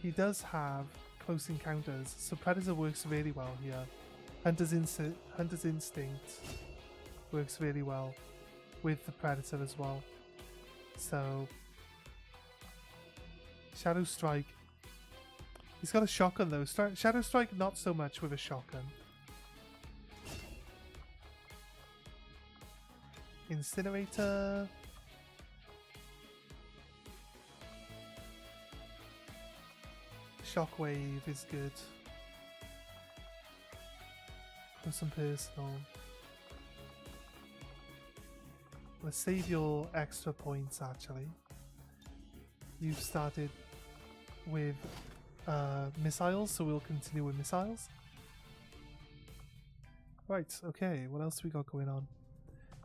He does have close encounters, so Predator works really well here. Hunter's Instinct works really well with the Predator as well. So Shadow Strike He's got a shotgun though. Shadow Strike, not so much with a shotgun. Incinerator. Shockwave is good. For some personal. Let's save your extra points actually. You've started with missiles, so we'll continue with missiles. Right, okay, what else we got going on?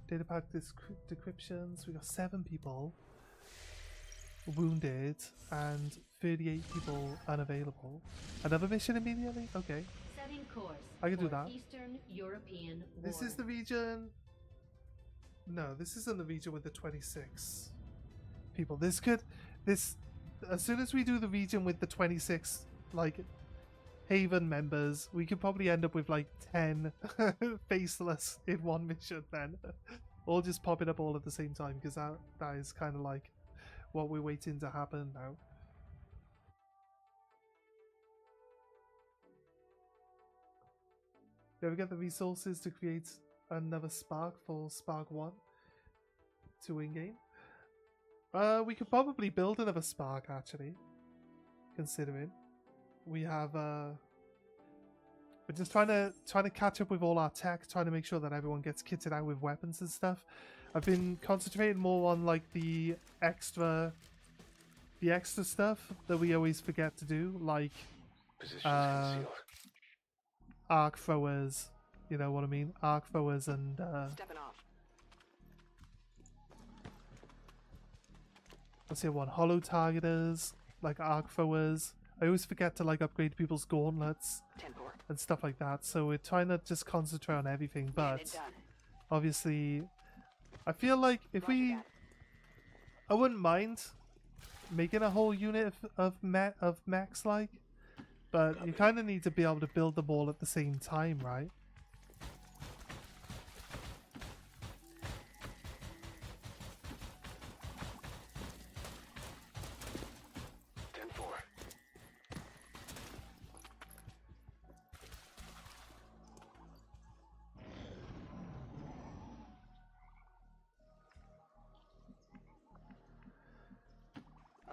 Data pack decryptions, we got 7 people wounded and 38 people unavailable. Another mission immediately? Okay. Setting course. I can do for that. Eastern European This War. is the region... No, this isn't the region with the 26 people. This could... This... As soon as we do the region with the 26, like, Haven members, we could probably end up with, like, 10 faceless in one mission then. All just popping up all at the same time, because that is kind of like what we're waiting to happen now. Do we get the resources to create another spark for Spark 1 to in-game? We could probably build another spark actually, considering we have we're just trying to catch up with all our tech, trying to make sure that everyone gets kitted out with weapons and stuff. I've been concentrating more on like the extra stuff that we always forget to do, like arc throwers, you know what I mean? Arc throwers and Stepping off. let's see one. Hollow targeters, like arc throwers. I always forget to like upgrade people's gauntlets and stuff like that. So we're trying to just concentrate on everything. But obviously, I feel like if I wouldn't mind making a whole unit of mechs, like, but you kind of need to be able to build them all at the same time, right?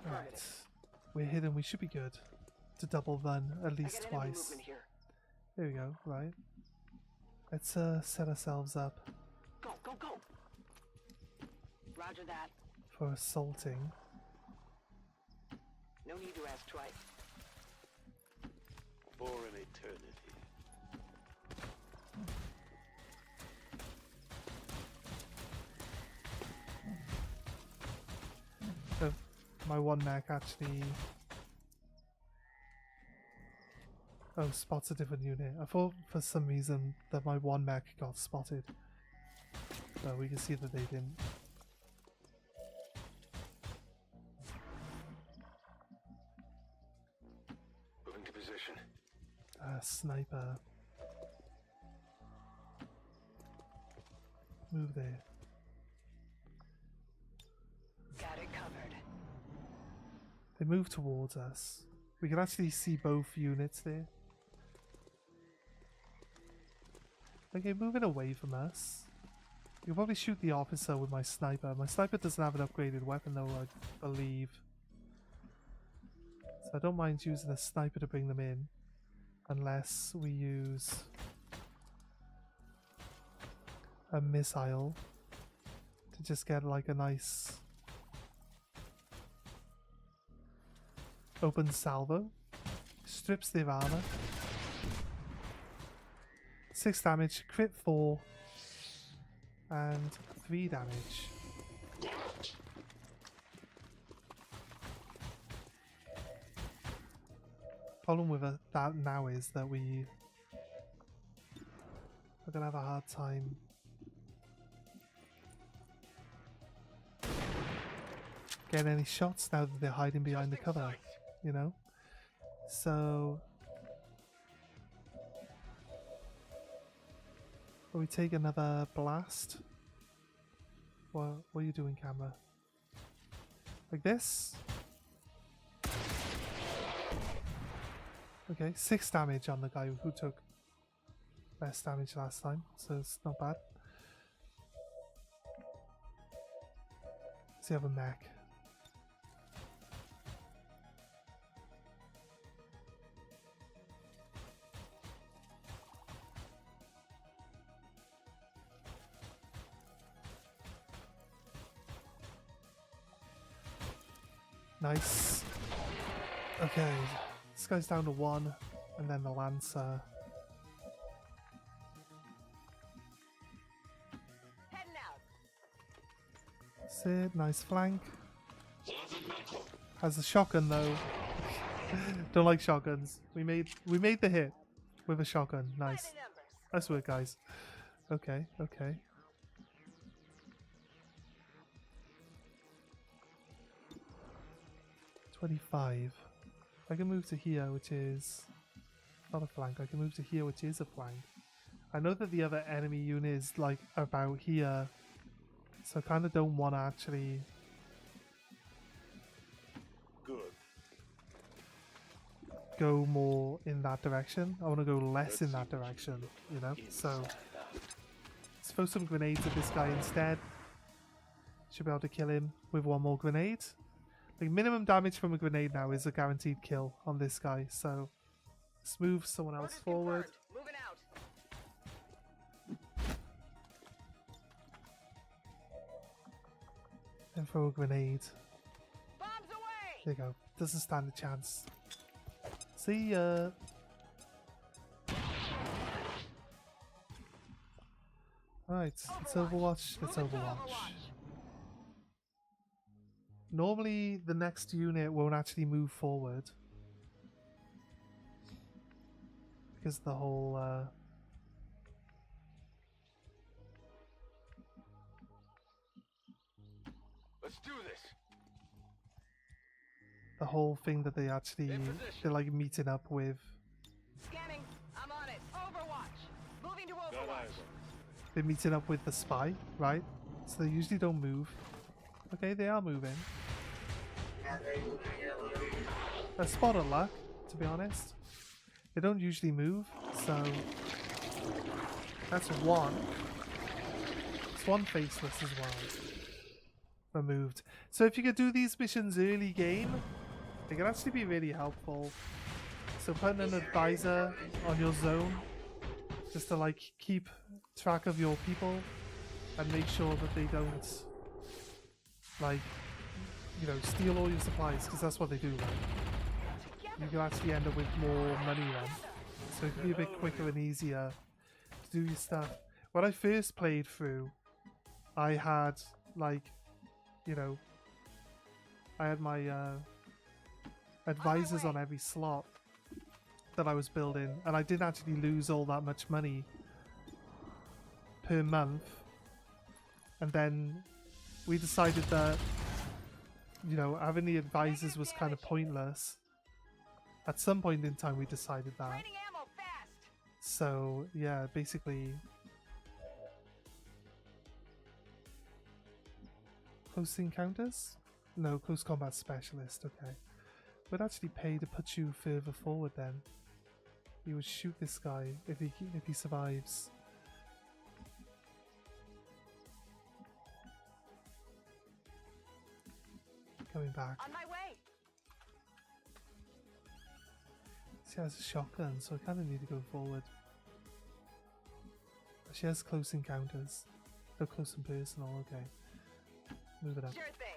Right. We're hidden, we should be good to double run at least twice. There we go, right. Let's set ourselves up. Go, go, go! Roger that. For assaulting. No need to ask twice. For an eternity. So my one mech actually... Oh, spots a different unit. I thought for some reason that my one mech got spotted. But we can see that they didn't. Moving to position. Sniper. Move there. Got it covered. They move towards us. We can actually see both units there. Okay, moving away from us. You can probably shoot the officer with my sniper. My sniper doesn't have an upgraded weapon though, I believe. So I don't mind using a sniper to bring them in. Unless we use a missile to just get like a nice open salvo. Strips their armor. 6 damage, crit 4, and 3 damage. Problem with that now is that we're gonna have a hard time getting any shots now that they're hiding behind the cover, you know? So will we take another blast? What are you doing, camera? Like this? Okay, 6 damage on the guy who took less damage last time, so it's not bad. Does he have a mech? Nice. Okay, this guy's down to 1, and then the Lancer. Heading out. That's it, nice flank. Has a shotgun though. Don't like shotguns. We made the hit with a shotgun. Nice. Nice work, guys. Okay, okay. $25. I can move to here, which is not a flank. I can move to here, which is a flank. I know that the other enemy unit is like about here, so I kind of don't want to actually. Good. Go more in that direction. I want to go less in that direction, you know? So let's throw some grenades at this guy instead. Should be able to kill him with 1 more grenade. Like minimum damage from a grenade now is a guaranteed kill on this guy, so let's move someone else forward. Moving out. And throw a grenade. Bombs away. There you go. Doesn't stand a chance. See ya. Alright, it's Overwatch. It's Overwatch. Normally, the next unit won't actually move forward. Because the whole, Let's do this. the whole thing that they actually, they're like meeting up with. Scanning. I'm on it. Overwatch. Moving to Overwatch. They're meeting up with the spy, right? So they usually don't move. Okay, they are moving. A spot of luck, to be honest. They don't usually move, so that's 1. It's 1 faceless as well. Removed. So if you could do these missions early game, they can actually be really helpful. So putting an advisor on your zone, just to like keep track of your people and make sure that they don't like, you know, steal all your supplies, because that's what they do, right? You can actually end up with more money then, so it can be a bit quicker and easier to do your stuff. When I first played through, I had like, you know, I had my advisors on every slot that I was building, and I didn't actually lose all that much money per month. And then we decided that, you know, having the advisors was kind of pointless. At some point in time we decided that. So yeah, basically close encounters? No, close combat specialist, okay. Would actually pay to put you further forward then. You would shoot this guy if he survives. Coming back. On my way. She has a shotgun, so I kind of need to go forward. She has close encounters. No, close and personal, okay. Move it up. Sure thing.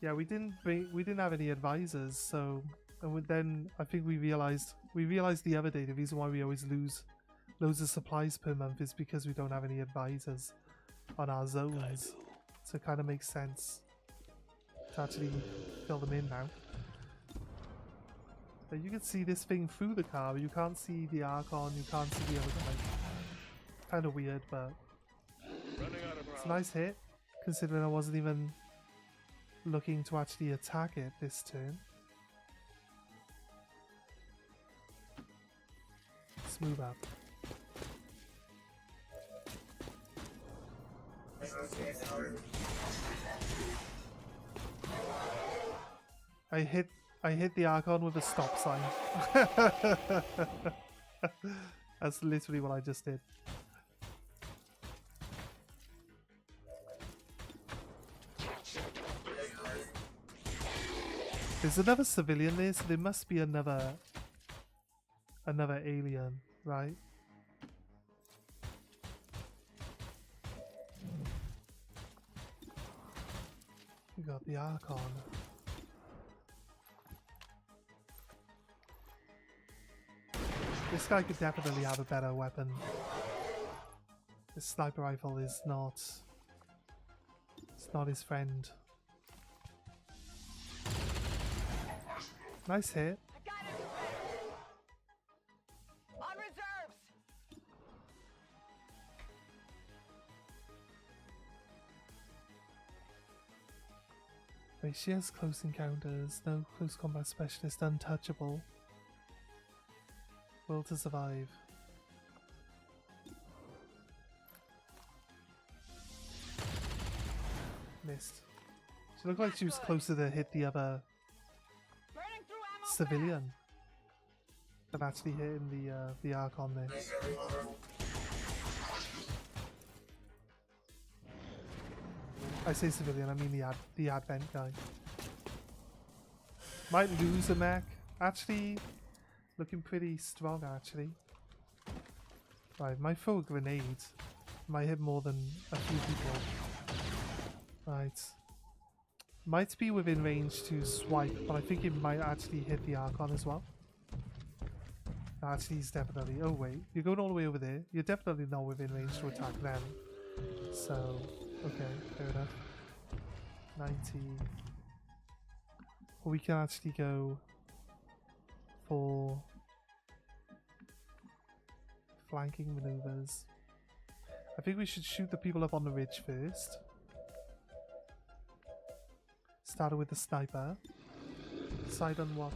Yeah, we didn't have any advisors, so then I think we realized the other day the reason why we always lose loads of supplies per month is because we don't have any advisors on our zones. So it kind of makes sense to actually fill them in now. But you can see this thing through the car, but you can't see the Archon, you can't see the other guy. Kind of weird, but it's a nice hit, considering I wasn't even looking to actually attack it this turn. Let's move up. I hit I hit the Archon with a stop sign. That's literally what I just did. There's another civilian there, so there must be another alien, right? We got the Archon. This guy could definitely have a better weapon. This sniper rifle is not... It's not his friend. Nice hit. On reserves. Wait, she has close encounters. No close combat specialist. Untouchable. Will to survive. Missed. She looked like she was closer to hit the other civilian than actually hitting the Archon there. I say civilian, I mean the Advent guy. Might lose a mech. Actually, looking pretty strong actually. Right, might throw a grenade. Might hit more than a few people. Right. Might be within range to swipe, but I think it might actually hit the Archon as well. Actually, he's definitely... Oh wait, you're going all the way over there. You're definitely not within range to attack them. So, okay, fair enough. 90. Or we can actually go for flanking maneuvers. I think we should shoot the people up on the ridge first. Started with the sniper. Decide on what.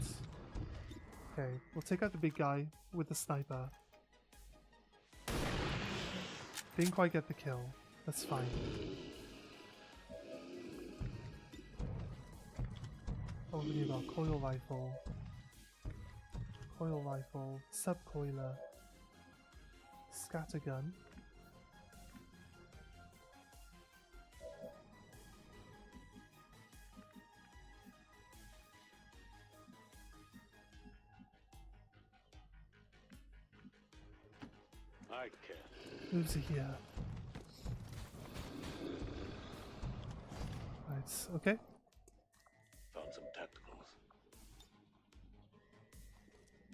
Okay, we'll take out the big guy with the sniper. Didn't quite get the kill. That's fine. What have we got? Coil rifle. Coil rifle. Subcoiler. Scattergun. I can't. Moves here. Right, okay. Found some tacticals.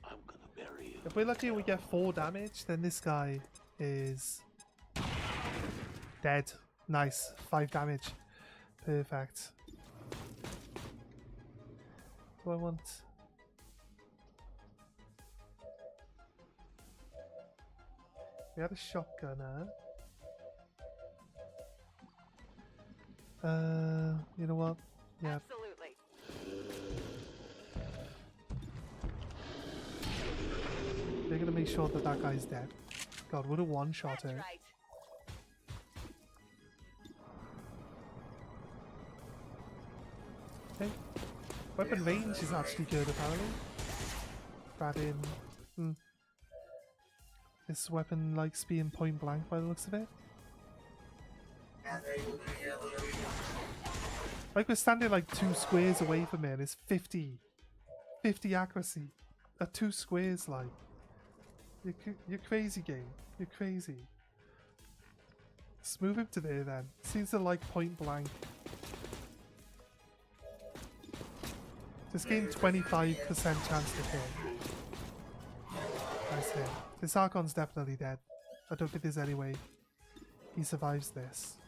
I'm gonna bury you. If we're lucky and we get 4 damage, then this guy is dead. Nice. 5 damage. Perfect. Do I want... We had a shotgunner. You know what? Yeah. Absolutely. They're gonna make sure that that guy's dead. God, what a one-shot it. Right. Okay. Weapon range is actually good apparently. Bad in... This weapon likes being point blank by the looks of it. Like we're standing like 2 squares away from it and it's 50 accuracy at 2 squares. Like you're crazy, game. You're crazy. Let's move him to there then. Seems to like point blank. Just gain 25% chance to hit. Nice hit. This Archon's definitely dead. I don't think there's any way he survives this.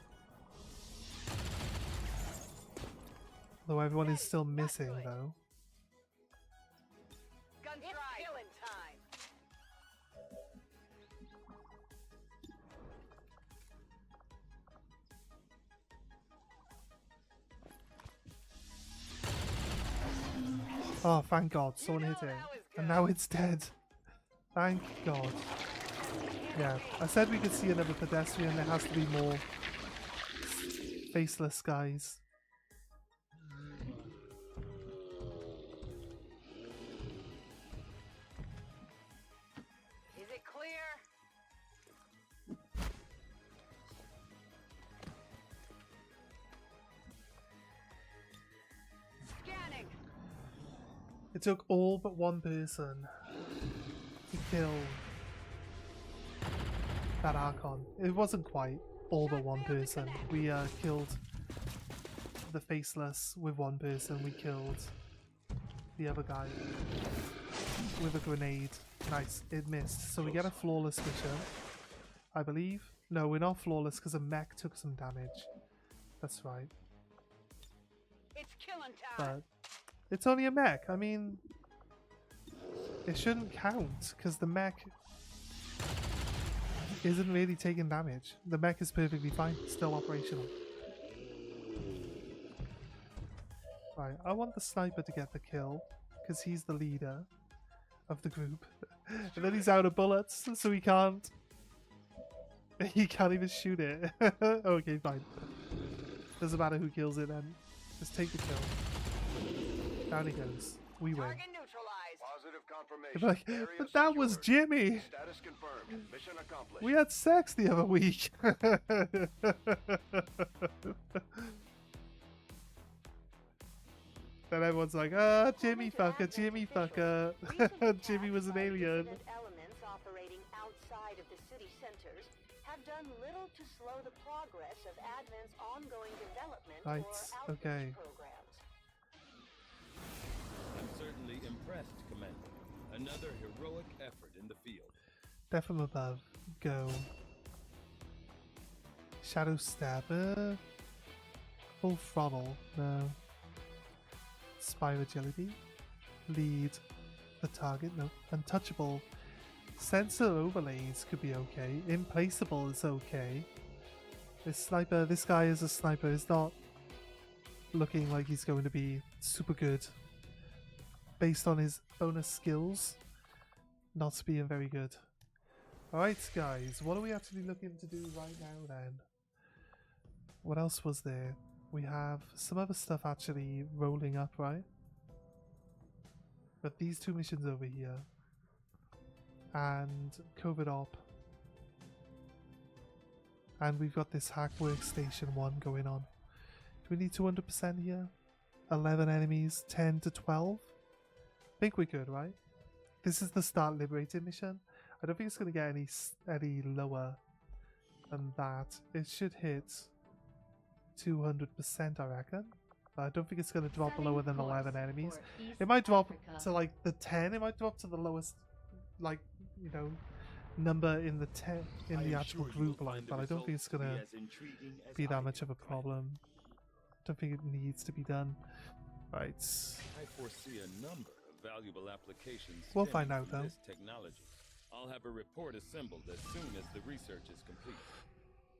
Though everyone is still missing though. Gun try. Killing time. Oh, thank God, someone hit it. And now it's dead. Thank God. Yeah, I said we could see another pedestrian. There has to be more faceless guys. It took all but one person to kill that Archon. It wasn't quite all but one person. We killed the Faceless with one person. We killed the other guy with a grenade. Nice, it missed. So we get a flawless mission, I believe. No, we're not flawless because a mech took some damage. That's right. It's killing time. But it's only a mech. I mean, it shouldn't count because the mech isn't really taking damage. The mech is perfectly fine, still operational. Right, I want the sniper to get the kill because he's the leader of the group. And then he's out of bullets, so he can't even shoot it. Okay, fine. Doesn't matter who kills it then. Just take the kill. Down he goes. We win. Target neutralized. Positive They'd confirmation. be like, Area but that was secured. Jimmy. Status confirmed. Mission accomplished. We had sex the other week. Then everyone's like, ah, Jimmy fucker, Jimmy fucker. Jimmy was an alien. Elements operating outside of the city centers have done little to slow the progress of Advent's ongoing development Right, or outreach okay. programs. I'm certainly impressed, Commander. Another heroic effort in the field. Death from above. Go. Shadow stabber. Full throttle. No. Spy agility. Lead the target. No. Untouchable. Sensor overlays could be okay. Implaceable is okay. This guy is a sniper. Is not looking like he's going to be super good. Based on his bonus skills, not being very good. Alright guys, what are we actually looking to do right now then? What else was there? We have some other stuff actually rolling up, right? But these two missions over here. And COVID op. And we've got this hack workstation one going on. Do we need 200% here? 11 enemies, 10 to 12? I think we could, right? This is the start liberated mission. I don't think it's going to get any lower than that. It should hit 200%, I reckon. But I don't think it's going to drop lower than 11 enemies. It might drop to like the 10. It might drop to the lowest, like, you know, number in the 10 in the actual group line. But I don't think it's going to be that much of a problem. I don't think it needs to be done. Right. I foresee a number of valuable applications. We'll find out, though. This technology. I'll have a report assembled as soon as the research is complete.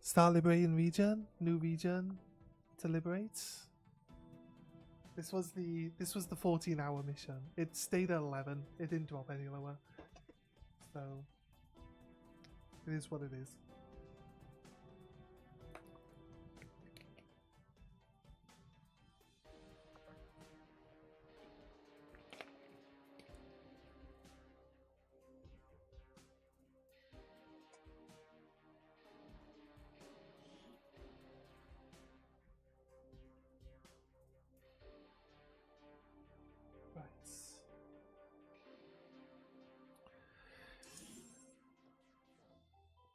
Start liberating region, new region to liberate. This was the 14-hour mission. It stayed at 11. It didn't drop any lower. So it is what it is.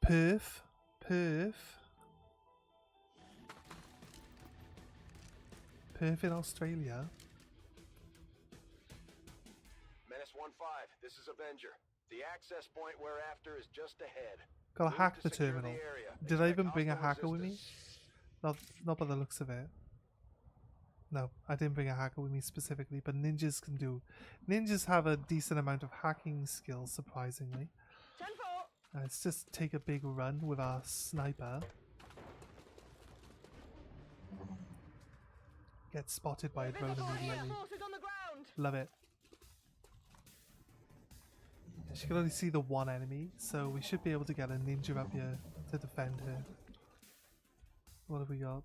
Perth in Australia. Menace 1-5, this is Avenger. The access point we're after is just ahead. Gotta Move hack to the secure terminal. area. Did I Expect even bring a hostile hacker with me? Not by the looks of it. No, I didn't bring a hacker with me specifically, but ninjas can do. Ninjas have a decent amount of hacking skills, surprisingly. Let's just take a big run with our sniper. Get spotted by a drone immediately. Love it. She can only see the one enemy, so we should be able to get a ninja up here to defend her. What have we got?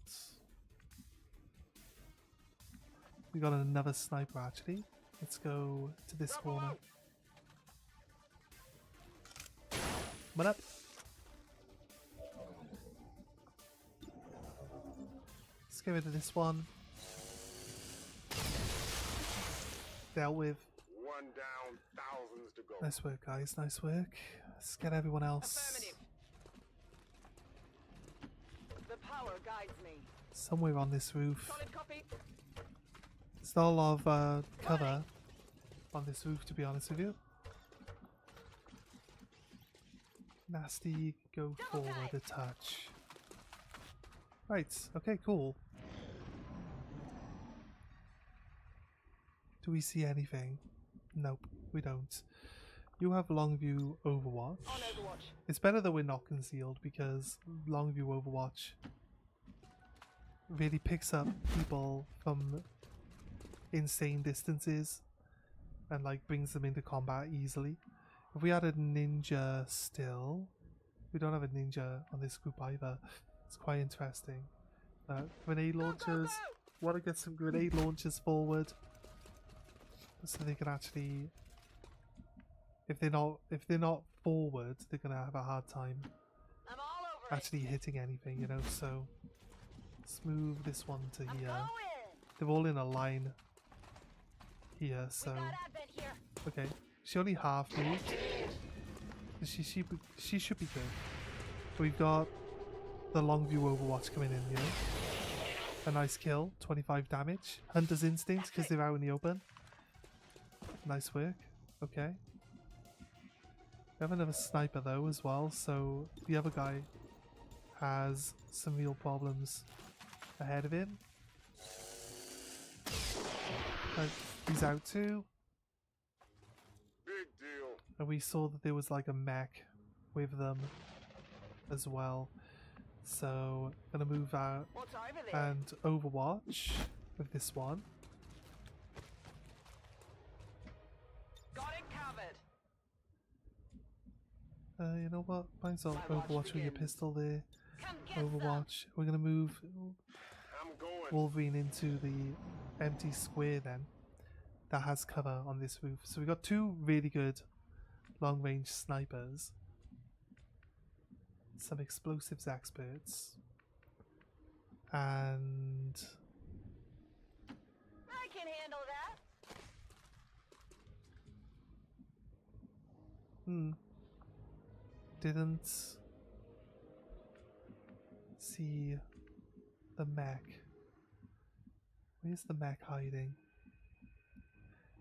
We got another sniper actually. Let's go to this corner. Come on up. Let's get rid of this one. Dealt with. Nice work, guys. Nice work. Let's get everyone else The power guides me. somewhere on this roof. Solid copy. There's not a lot of cover on this roof, to be honest with you. Nasty, go forward a touch. Right, okay, cool. Do we see anything? Nope, we don't. You have long view Overwatch. On Overwatch. It's better that we're not concealed because long view Overwatch really picks up people from insane distances and like brings them into combat easily. If we had a ninja still, we don't have a ninja on this group either. It's quite interesting. Grenade launchers. Want to get some grenade launchers forward so they can actually. If they're not forward, they're gonna have a hard time actually hitting anything, you know. So let's move this one to here. They're all in a line here, so okay. She only half moved. She should be good. We've got the long view Overwatch coming in here. A nice kill, 25 damage. Hunter's instinct because they're out in the open. Nice work. Okay. We have another sniper though as well, so the other guy has some real problems ahead of him. But he's out too. Big deal. And we saw that there was like a mech with them as well. So gonna move out and Overwatch with this one. Got it covered. You know what? Might as well Overwatch with your pistol there. Overwatch. We're gonna move Wolverine into the empty square then. That has cover on this roof. So we got two really good long range snipers. Some explosives experts. And I can handle that. Didn't see the mech. Where's the mech hiding?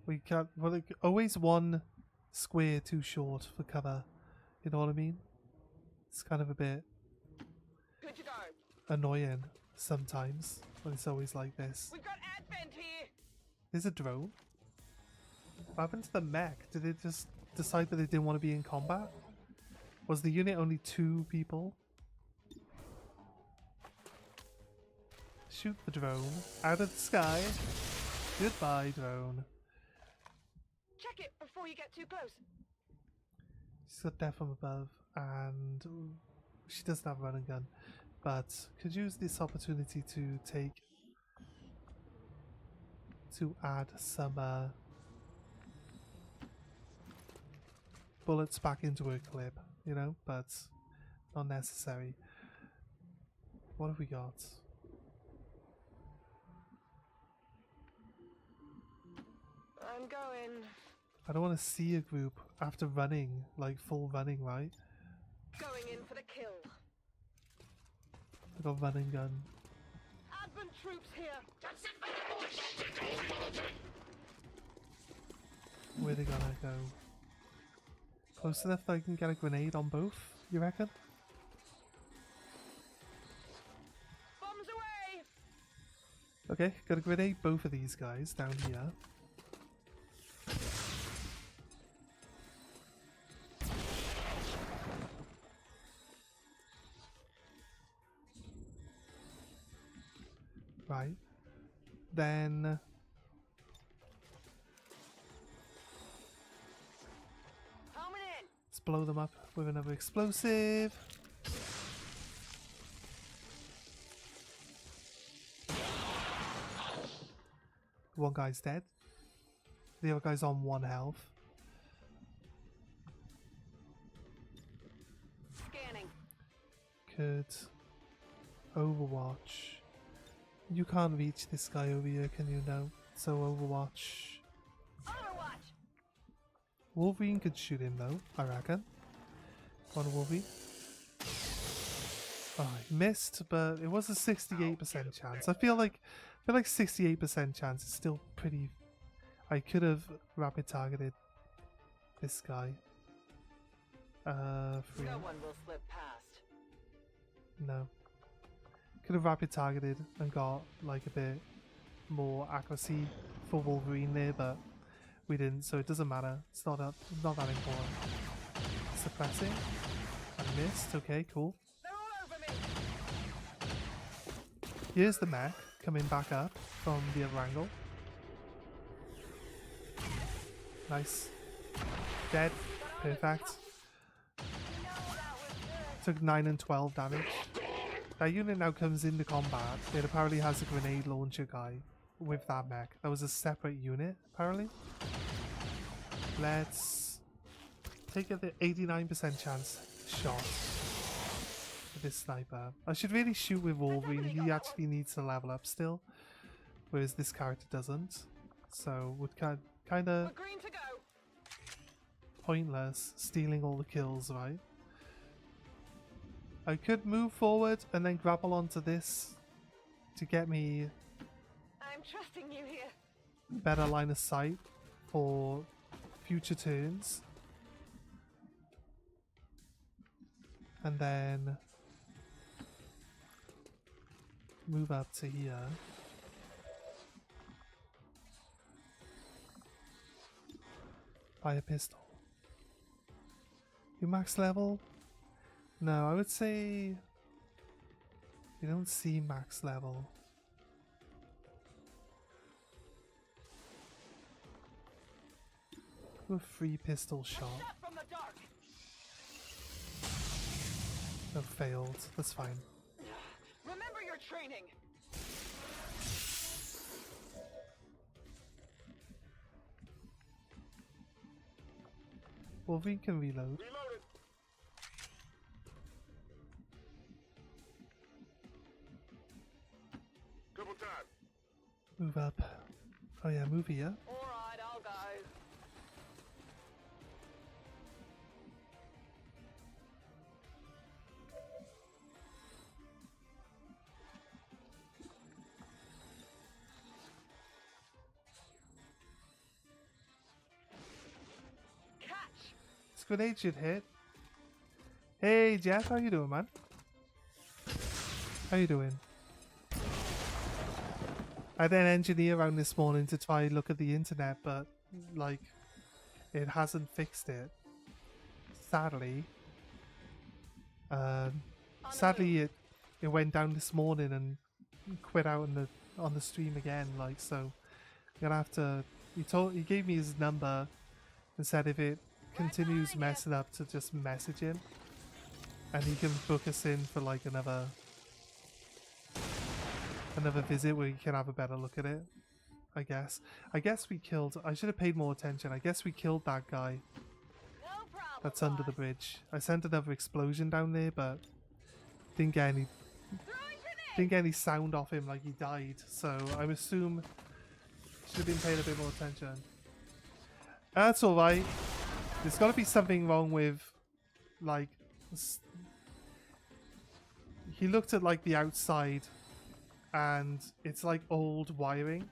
We can't. Well, like, always one square too short for cover. You know what I mean? It's kind of a bit Good to go. annoying sometimes when it's always like this. We've got advent here. There's a drone. What happened to the mech? Did it just decide that they didn't want to be in combat? Was the unit only 2 people? Shoot the drone out of the sky. Goodbye, drone. Check it before you get too close. She's got death from above, and she doesn't have a running gun, but could use this opportunity to add some bullets back into her clip, you know, but not necessary. What have we got? I'm going. I don't want to see a group after running, like full running, right? Going in for the kill. I got a running gun. Advent troops here. Where they gonna go? Close enough that I can get a grenade on both, you reckon? Bombs away. Okay, gotta grenade both of these guys down here. Right. Then let's blow them up with another explosive. One guy's dead. The other guy's on 1 health. Scanning. Could Overwatch. You can't reach this guy over here, can you know? So Overwatch. Overwatch. Wolverine could shoot him though, I reckon. On Wolverine. Oh, he missed, but it was a 68% chance. I feel like 68% chance is still pretty. I could have rapid targeted this guy. Free. No one will slip past. No. Could have rapid targeted and got like a bit more accuracy for Wolverine there, but we didn't, so it doesn't matter. It's not that important. Suppressing. I missed. Okay, cool. They're all over me. Here's the mech coming back up from the other angle. Nice. Dead. Perfect. Took 9 and 12 damage. That unit now comes into combat. It apparently has a grenade launcher guy with that mech. That was a separate unit, apparently. Let's take the 89% chance shot with this sniper. I should really shoot with Wolverine. He actually needs to level up still, whereas this character doesn't. So would kind of pointless stealing all the kills, right? I could move forward and then grapple onto this to get me I'm trusting you here. better line of sight for future turns. And then move up to here. Buy a pistol. You max level? No, I would say you don't see max level. Do a free pistol shot. No, failed. That's fine. Remember your training. Wolverine can reload. Move up. Oh yeah, move here. Alright, I'll go. Catch! This grenade should hit. Hey Jeff, how you doing, man? How you doing? I then engineer around this morning to try and look at the internet, but like it hasn't fixed it. Sadly. Sadly it went down this morning and quit out on the stream again, like, so I'm gonna have to he gave me his number and said if it continues messing up to just message him and he can book us in for like another visit where you can have a better look at it. I guess we killed. I should have paid more attention. I guess we killed that guy that's under the bridge. I sent another explosion down there, but didn't get any sound off him like he died. So I assume should have been paying a bit more attention. That's all right. There's got to be something wrong with like. He looked at like the outside. And it's like old wiring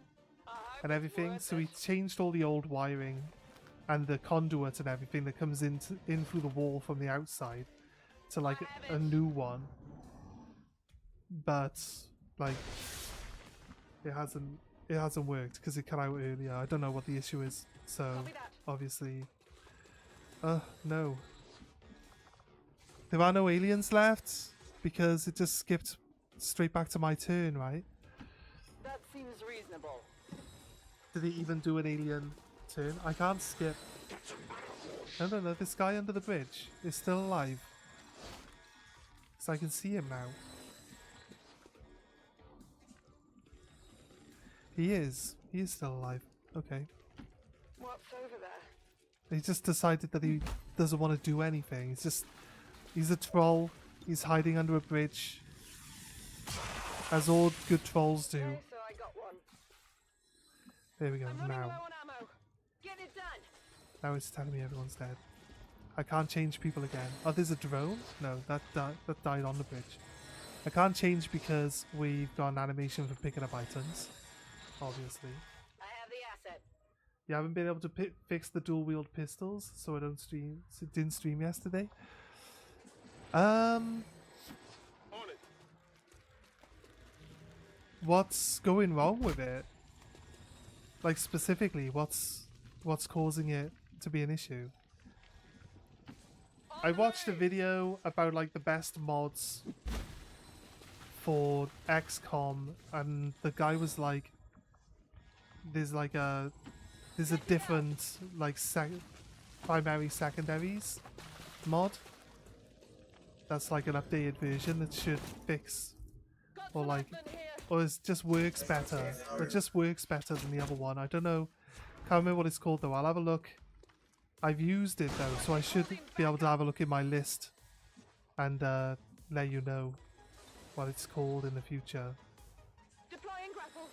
and everything, so he changed all the old wiring and the conduit and everything that comes in through the wall from the outside to like a new one, but like it hasn't worked because it cut out earlier. I don't know what the issue is, so obviously no, there are no aliens left because it just skipped straight back to my turn, right? That seems reasonable. Did he even do an alien turn? I can't skip. No, this guy under the bridge is still alive. So I can see him now. He is still alive. Okay. What's over there? He just decided that he doesn't want to do anything. He's a troll. He's hiding under a bridge. As all good trolls do. Okay, so I got one. There we go. I'm running Now low on ammo. Get it done. Now it's telling me everyone's dead. I can't change people again. Oh, there's a drone? No, that died on the bridge. I can't change because we've got an animation for picking up items, obviously. I have the asset. You haven't been able to fix the dual-wield pistols, so I didn't stream yesterday. What's going wrong with it? Like specifically, what's causing it to be an issue? I watched a video about like the best mods for XCOM, and the guy was like, there's a different like primary secondaries mod. That's like an updated version that should fix, or like, or it just works better. It just works better than the other one. I don't know. Can't remember what it's called though. I'll have a look. I've used it though, so I should be able to have a look in my list and let you know what it's called in the future. Deploying grapple.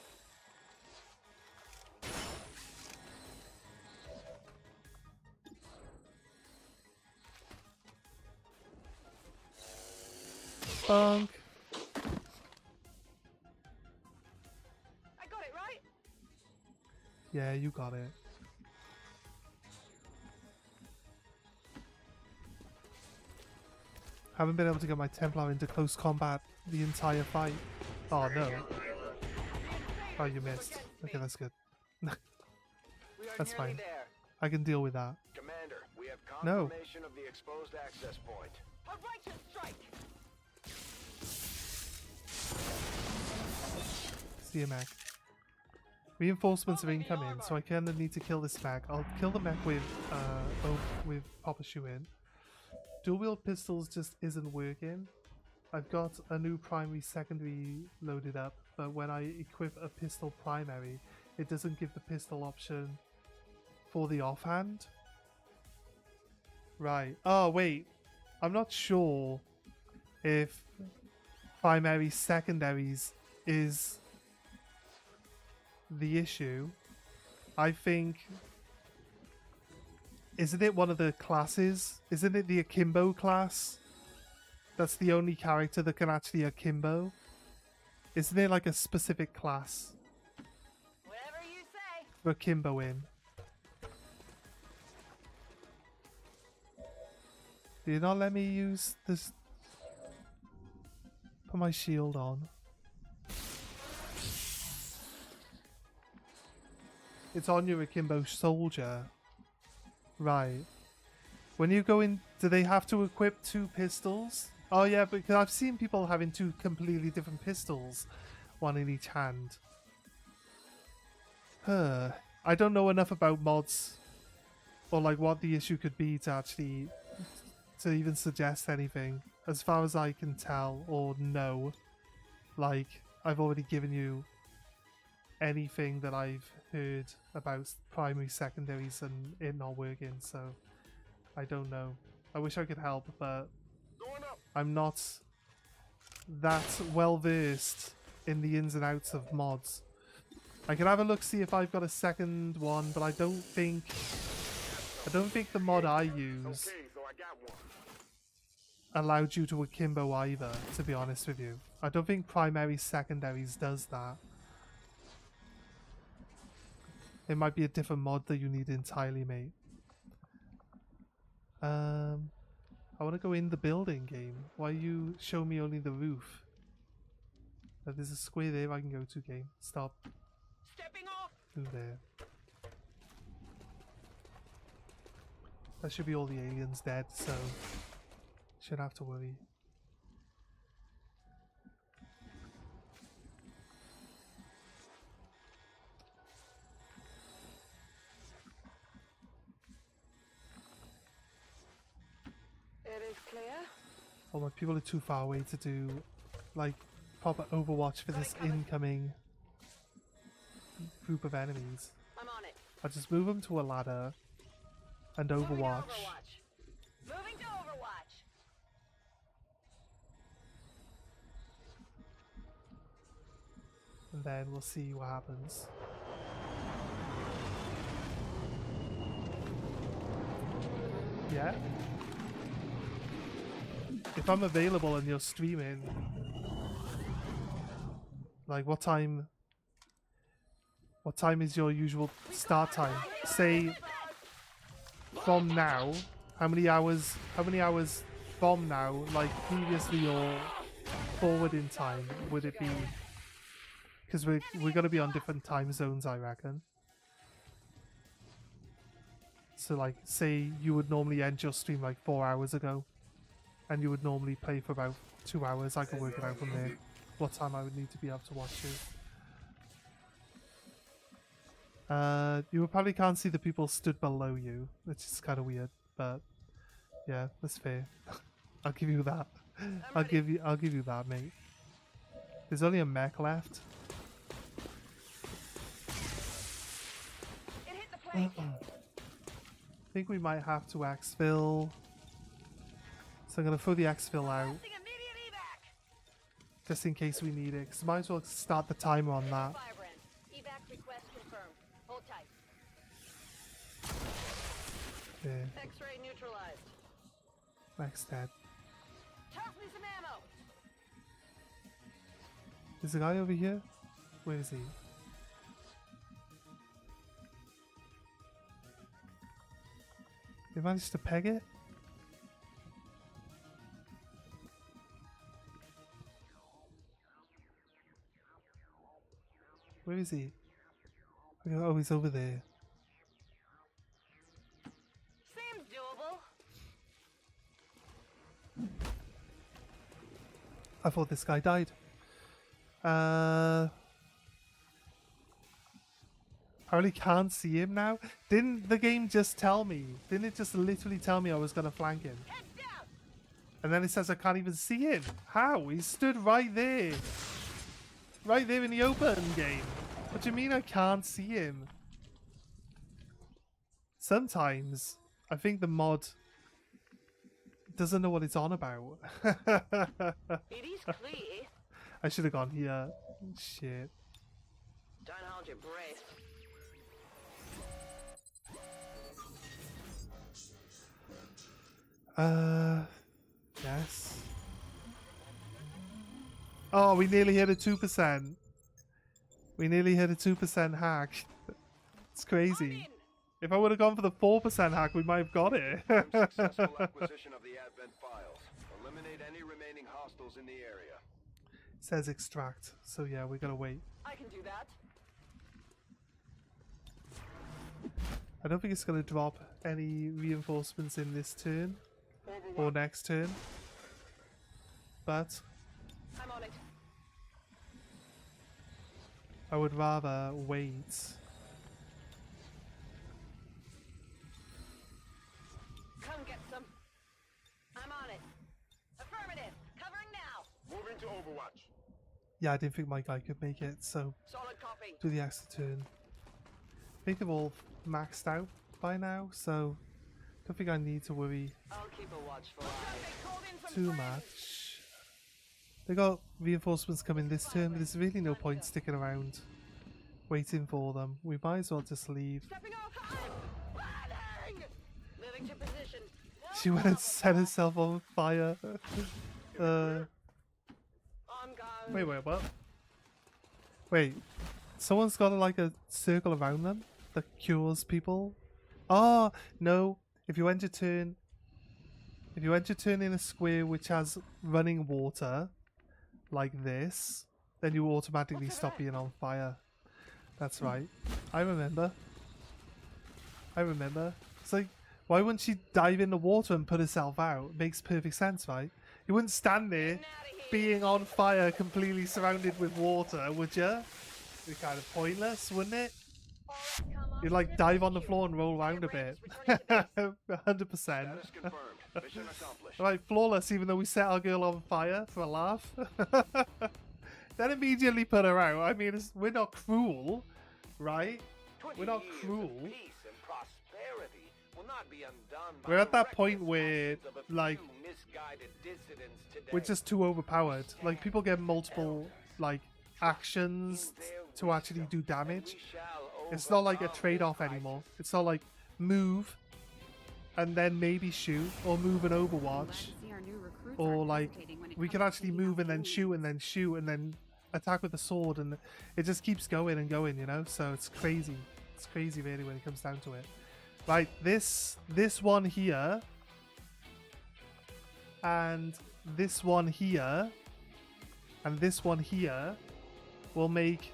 Bonk. I got it right. Yeah, you got it. Haven't been able to get my Templar into close combat the entire fight. Oh no. Oh, you missed. Okay, that's good. That's fine. I can deal with that. Commander, we have No. confirmation of the exposed access point. A righteous strike. See you, mech. Reinforcements are incoming, so I kind of need to kill this mech. I'll kill the mech with Papa Shoe in. Dual wield pistols just isn't working. I've got a new primary secondary loaded up, but when I equip a pistol primary, it doesn't give the pistol option for the offhand. Right. Oh wait, I'm not sure if primary secondaries is the issue. I think, isn't it one of the classes? Isn't it the akimbo class? That's the only character that can actually akimbo. Isn't it like a specific class Whatever you say. for akimbo in? Did you not let me use this? Put my shield on. It's on your akimbo soldier. Right. When you go in, do they have to equip 2 pistols? Oh yeah, because I've seen people having 2 completely different pistols, one in each hand. I don't know enough about mods, or like what the issue could be to actually, to even suggest anything. As far as I can tell, or know, like, I've already given you anything that I've heard about primary secondaries and it not working, so I don't know. I wish I could help, but I'm not that well versed in the ins and outs of mods. I can have a look, see if I've got a second one, but I don't think the mod I use allowed you to akimbo either, to be honest with you. I don't think primary secondaries does that. It might be a different mod that you need entirely, mate. I want to go in the building game. Why you show me only the roof? There's a square there I can go to, game. Stop. Stepping off. Move there. That should be all the aliens dead, so shouldn't have to worry. It is clear. Oh, my people are too far away to do like proper Overwatch for this incoming group of enemies. I'm on it. I'll just move them to a ladder and Overwatch. Moving to Overwatch. And then we'll see what happens. Yeah. If I'm available and you're streaming, like what time is your usual start time? Say from now, how many hours from now, like previously or forward in time would it be? Because we're gonna be on different time zones, I reckon. So like, say you would normally end your stream like 4 hours ago, and you would normally play for about 2 hours. I could work it out from there. What time I would need to be able to watch it. You probably can't see the people stood below you, which is kind of weird, but yeah, that's fair. I'll give you that. I'll give you that, mate. There's only a mech left. It hit the plate. I think we might have to exfil. So I'm gonna throw the exfil out, just in case we need it. Cause might as well start the timer on that. Evac request confirmed. Hold tight. Yeah. X-ray neutralized. Mech's dead. Toss me some ammo. Is the guy over here? Where is he? They managed to peg it? Where is he? Oh, he's over there. Seems doable. I thought this guy died. I really can't see him now. Didn't the game just tell me? Didn't it just literally tell me I was going to flank him? And then it says I can't even see him. How? He stood right there. Right there in the open game. What do you mean I can't see him? Sometimes I think the mod doesn't know what it's on about. It is clear. I should have gone here. Shit. Don't hold your breath. Yes. Oh, we nearly hit a 2%. We nearly hit a 2% hack. It's crazy. If I would have gone for the 4% hack, we might have got it. Successful acquisition of the Advent files. Eliminate any remaining hostiles in the area. It says extract, so yeah, we gotta wait. I can do that. I don't think it's gonna drop any reinforcements in this turn or next turn, but I'm on it. I would rather wait. Come get some. I'm on it. Affirmative. Covering now. Moving to Overwatch. Yeah, I didn't think my guy could make it, so Solid copy. do the extra turn. I think they've all maxed out by now, so don't think I need to worry I'll keep a watchful eye. too much. They got reinforcements coming this turn, but there's really no point sticking around waiting for them. We might as well just leave. Stepping off high. Moving to position. She went and set herself on fire. On guard. Wait, what? Wait, someone's got like a circle around them that cures people? Oh, no. If you end your turn in a square which has running water, like this, then you automatically stop being on fire. That's right. I remember. It's like, why wouldn't she dive in the water and put herself out? It makes perfect sense, right? You wouldn't stand there being on fire, completely surrounded with water, would you? It'd be kind of pointless, wouldn't it? You'd like dive on the floor and roll around a bit. 100%. Right, flawless, even though we set our girl on fire for a laugh. Then immediately put her out. I mean, we're not cruel, right? We're not cruel. We're at that point where, like, we're just too overpowered. Like, people get multiple, like, actions to actually do damage. It's not like a trade-off anymore. It's not like move, and then maybe shoot, or move an I'm Overwatch, glad to see our new recruits or aren't like hesitating when it we comes could to actually taking out move and then bullies. shoot and then shoot and then attack with the sword, and it just keeps going and going, you know. So it's crazy. It's crazy, really, when it comes down to it. Right, this one here, and this one here, and this one here will make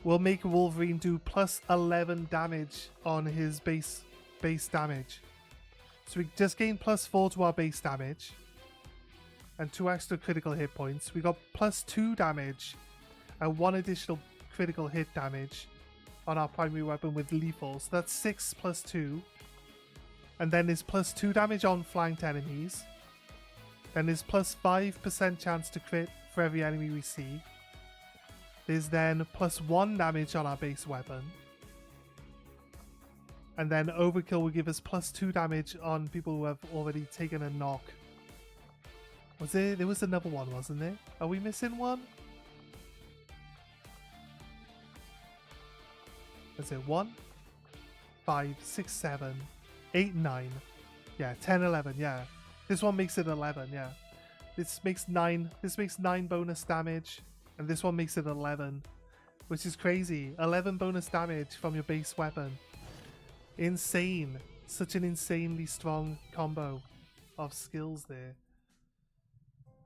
Wolverine do plus 11 damage on his base damage. So we just gained plus 4 to our base damage and 2 extra critical hit points. We got plus 2 damage and 1 additional critical hit damage on our primary weapon with lethal. So that's 6 plus 2. And then there's plus 2 damage on flanked enemies. Then there's plus 5% chance to crit for every enemy we see. There's then plus 1 damage on our base weapon. And then Overkill will give us plus 2 damage on people who have already taken a knock. There was another one, wasn't there? Are we missing one? Is it 1, 5, 6, 7, 8, 9? Yeah, 10, 11, yeah. This one makes it 11, yeah. This makes 9 bonus damage. And this one makes it 11, which is crazy. 11 bonus damage from your base weapon. Insane. Such an insanely strong combo of skills there.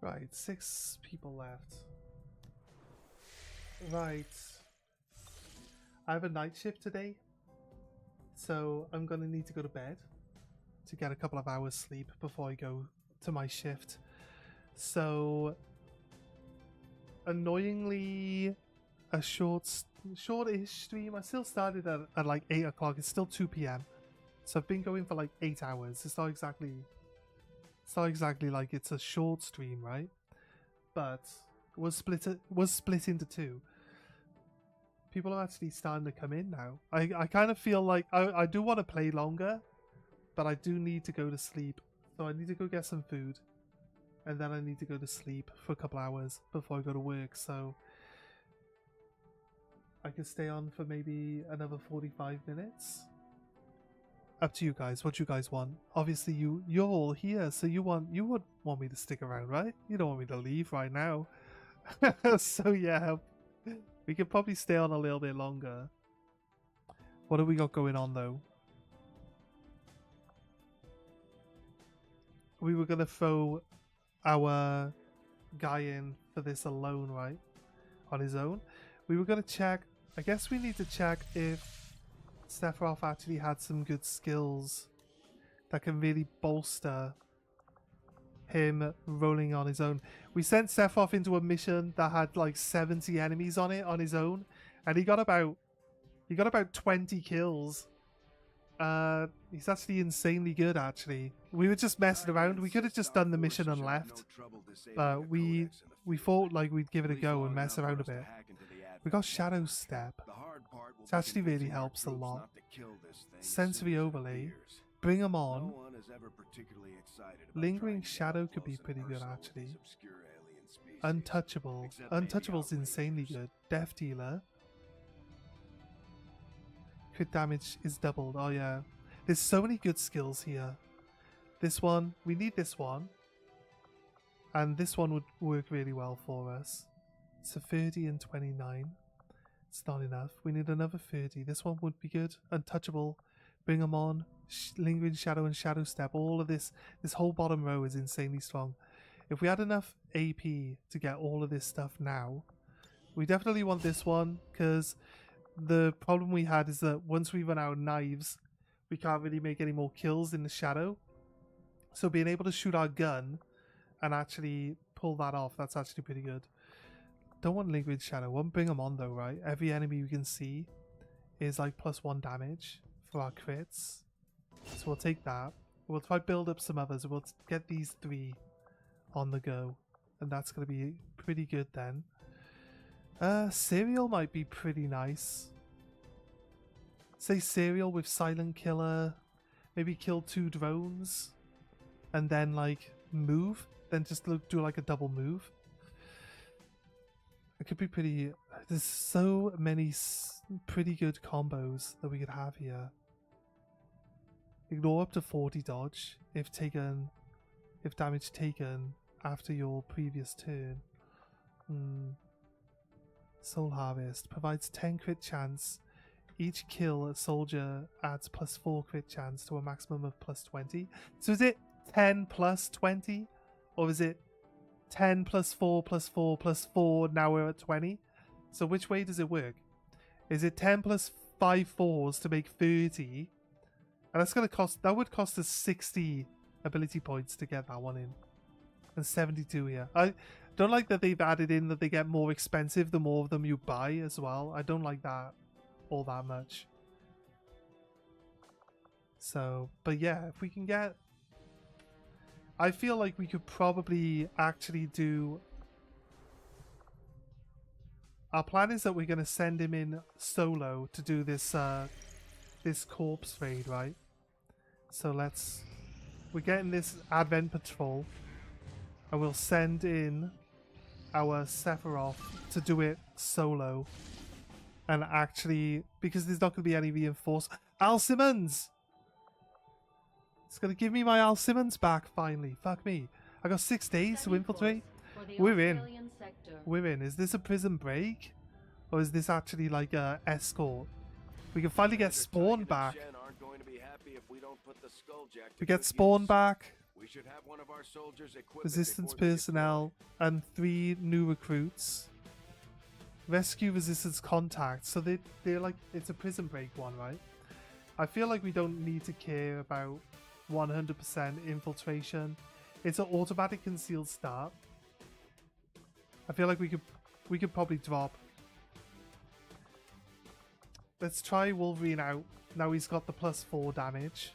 Right, 6 people left. Right. I have a night shift today, so I'm going to need to go to bed to get a couple of hours sleep before I go to my shift. So annoyingly, a short-ish stream. I still started at like 8 o'clock. It's still 2 p.m. So I've been going for like 8 hours. It's not exactly like it's a short stream, right? But it was split into 2. People are actually starting to come in now. I kind of feel like I do want to play longer, but I do need to go to sleep. So I need to go get some food. And then I need to go to sleep for a couple hours before I go to work, so I can stay on for maybe another 45 minutes. Up to you guys. What you guys want? Obviously, you're all here, so you would want me to stick around, right? You don't want me to leave right now. So yeah, we could probably stay on a little bit longer. What have we got going on though? We were gonna throw our guy in for this alone, right? On his own. We were going to check. I guess we need to check if Sephiroth actually had some good skills that can really bolster him rolling on his own. We sent Sephiroth into a mission that had like 70 enemies on it on his own, and he got about 20 kills. He's actually insanely good, actually. We were just messing around. We could have just done the mission and left. But we thought like we'd give it a go and mess around a bit. We got Shadow Step. It actually really helps a lot. Sensory Overlay. Bring him on. Lingering Shadow could be pretty good, actually. Untouchable. Untouchable's insanely good. Death Dealer. Crit damage is doubled. Oh yeah. There's so many good skills here. This one. We need this one. And this one would work really well for us. So 30 and 29. It's not enough. We need another 30. This one would be good. Untouchable. Bring them on. Lingering Shadow and Shadow Step. All of this whole bottom row is insanely strong. If we had enough AP to get all of this stuff now, we definitely want this one, because the problem we had is that once we run out of knives, we can't really make any more kills in the shadow. So being able to shoot our gun and actually pull that off, that's actually pretty good. Don't want Lingering Shadow. Won't bring them on though, right? Every enemy we can see is like +1 damage for our crits. So we'll take that. We'll try build up some others. We'll get these 3 on the go. And that's going to be pretty good then. Serial might be pretty nice. Say Serial with Silent Killer. Maybe kill 2 drones. And then like move. Then just do like a double move. It could be pretty... There's so many pretty good combos that we could have here. Ignore up to 40 dodge if damage taken after your previous turn. Soul Harvest provides 10 crit chance. Each kill a soldier adds +4 crit chance to a maximum of +20. So is it 10 plus 20? Or is it 10 plus 4 plus 4 plus 4, now we're at 20? So which way does it work? Is it 10 plus 5 fours to make 30? And that's gonna cost, that would cost us 60 ability points to get that one in. And 72 here. I don't like that they've added in that they get more expensive the more of them you buy as well. I don't like that all that much. So, but yeah, if we can get... I feel like we could probably actually do... Our plan is that we're going to send him in solo to do this this corpse raid, right? So let's... We're getting this Advent Patrol. And we'll send in our Sephiroth to do it solo. And actually, because there's not going to be any reinforced... Al Simmons! It's going to give me my Al Simmons back, finally. Fuck me. I got 6 days to infiltrate. We're in. We're in. Is this a prison break? Or is this actually like a escort? We can finally get Spawn back. We get Spawn back. We should have one of our soldiers equipped Resistance personnel and 3 new recruits. Rescue resistance contacts. So they're like, it's a prison break one, right? I feel like we don't need to care about 100% infiltration. It's an automatic concealed start. I feel like we could probably drop. Let's try Wolverine out. Now he's got the +4 damage.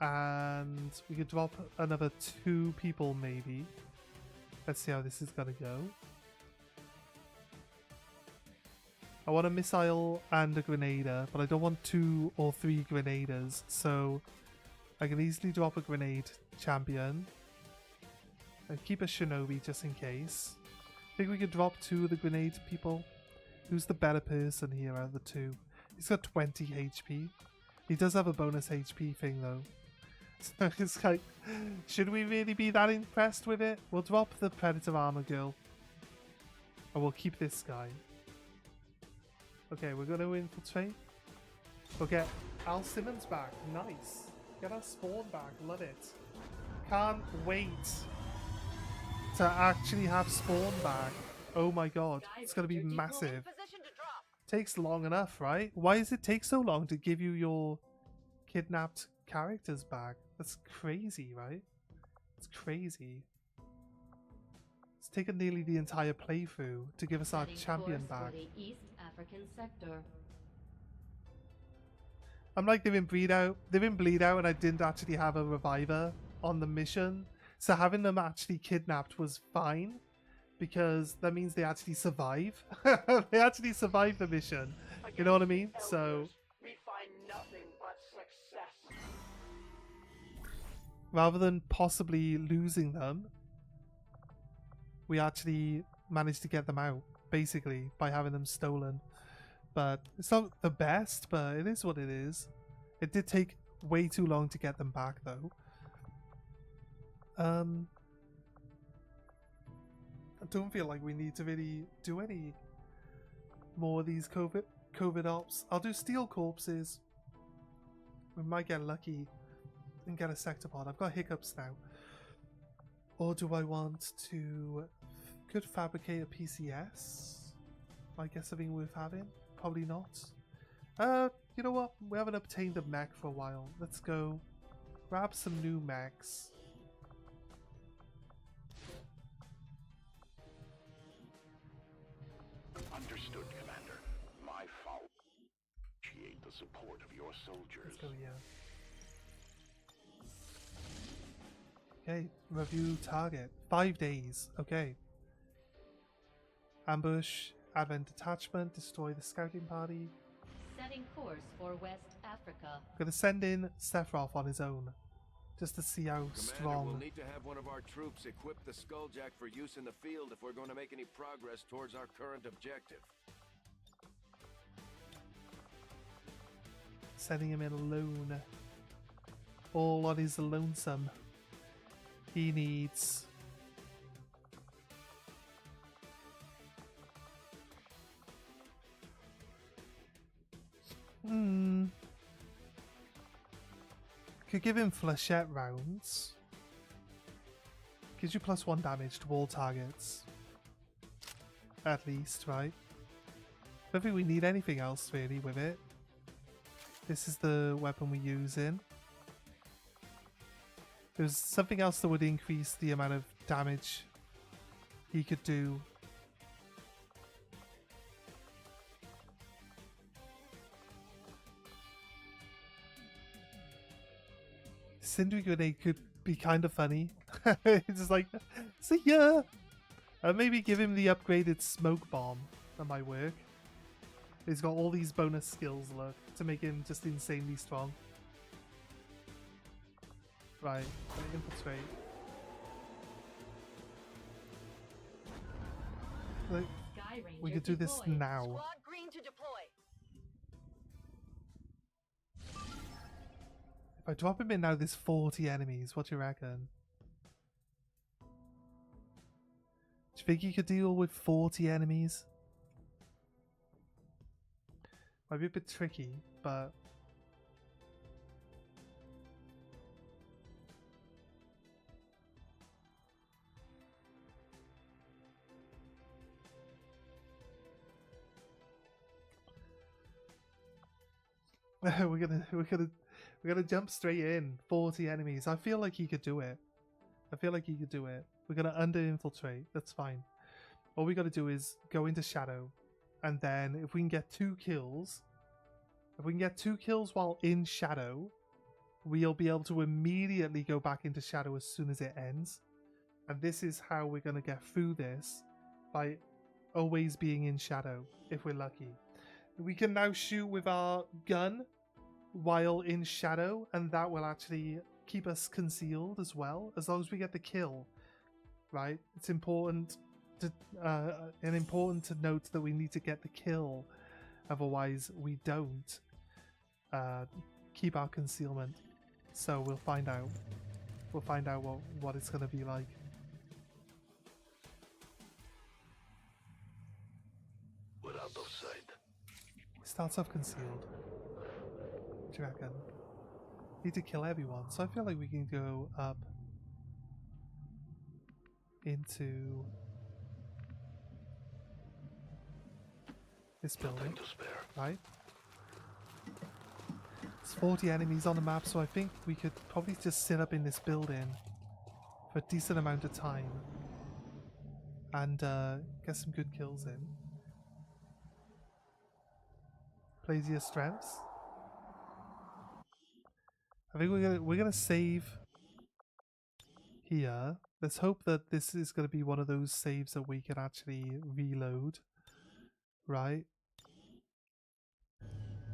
And we could drop another 2 people maybe. Let's see how this is gonna go. I want a missile and a grenader, but I don't want 2 or 3 grenaders, so I can easily drop a grenade champion. And keep a shinobi just in case. I think we could drop 2 of the grenade people. Who's the better person here out of the 2? He's got 20 HP. He does have a bonus HP thing though. So it's like, should we really be that impressed with it? We'll drop the Predator Armor Girl. And we'll keep this guy. Okay, we're going to infiltrate. We'll get Al Simmons back. Nice. Get our Spawn back. Love it. Can't wait to actually have Spawn back. Oh my god. It's going to be massive. Takes long enough, right? Why does it take so long to give you your kidnapped characters back? That's crazy, right? It's crazy. It's taken nearly the entire playthrough to give us our champion back. I'm like, they've been bleed out, and I didn't actually have a reviver on the mission. So having them actually kidnapped was fine, because that means they actually survive. They actually survive the mission. You know what I mean? So We find nothing but success. rather than possibly losing them, we actually managed to get them out, basically, by having them stolen. But it's not the best, but it is what it is. It did take way too long to get them back, though. I don't feel like we need to really do any more of these COVID ops. I'll do steel corpses. We might get lucky and get a sector pod. I've got hiccups now. Or do I want to... Could fabricate a PCS? I guess something worth having? Probably not. You know what? We haven't obtained a mech for a while. Let's go grab some new mechs. Understood, Commander. My fault. Appreciate the support of your soldiers. Let's go, yeah. Okay, review target. 5 days. Okay. Ambush, Advent Detachment, destroy the scouting party. Setting course for West Africa. Gonna send in Sephiroth on his own, just to see how strong. We'll need to have one of our troops equip the Skulljack for use in the field if we're going to make any progress towards our current objective. Sending him in alone. All on his lonesome. He needs... Could give him flechette rounds. Gives you +1 damage to all targets. At least, right? Don't think we need anything else really with it. This is the weapon we're using. There's something else that would increase the amount of damage he could do. Sindri Grenade could be kind of funny. It's just like, see ya! Maybe give him the upgraded Smoke Bomb. That might work. He's got all these bonus skills, look, to make him just insanely strong. Right, infiltrate. Like, we could do this now. Squad green to deploy. If I drop him in now, there's 40 enemies. What do you reckon? Do you think he could deal with 40 enemies? Might be a bit tricky, but... we're gonna jump straight in. 40 enemies. I feel like he could do it. We're gonna under infiltrate. That's fine. All we gotta do is go into shadow, and then if we can get 2 kills, while in shadow, we'll be able to immediately go back into shadow as soon as it ends. And this is how we're gonna get through this, by always being in shadow if we're lucky. We can now shoot with our gun while in shadow, and that will actually keep us concealed as well, as long as we get the kill, right? It's important to note that we need to get the kill, otherwise we don't keep our concealment. So we'll find out what it's going to be like. We're out of sight. Starts off concealed. What do you reckon? Need to kill everyone, so I feel like we can go up into this building, right? There's 40 enemies on the map, so I think we could probably just sit up in this building for a decent amount of time and get some good kills in. Plays your strengths. I think we're gonna save here. Let's hope that this is gonna be one of those saves that we can actually reload. Right?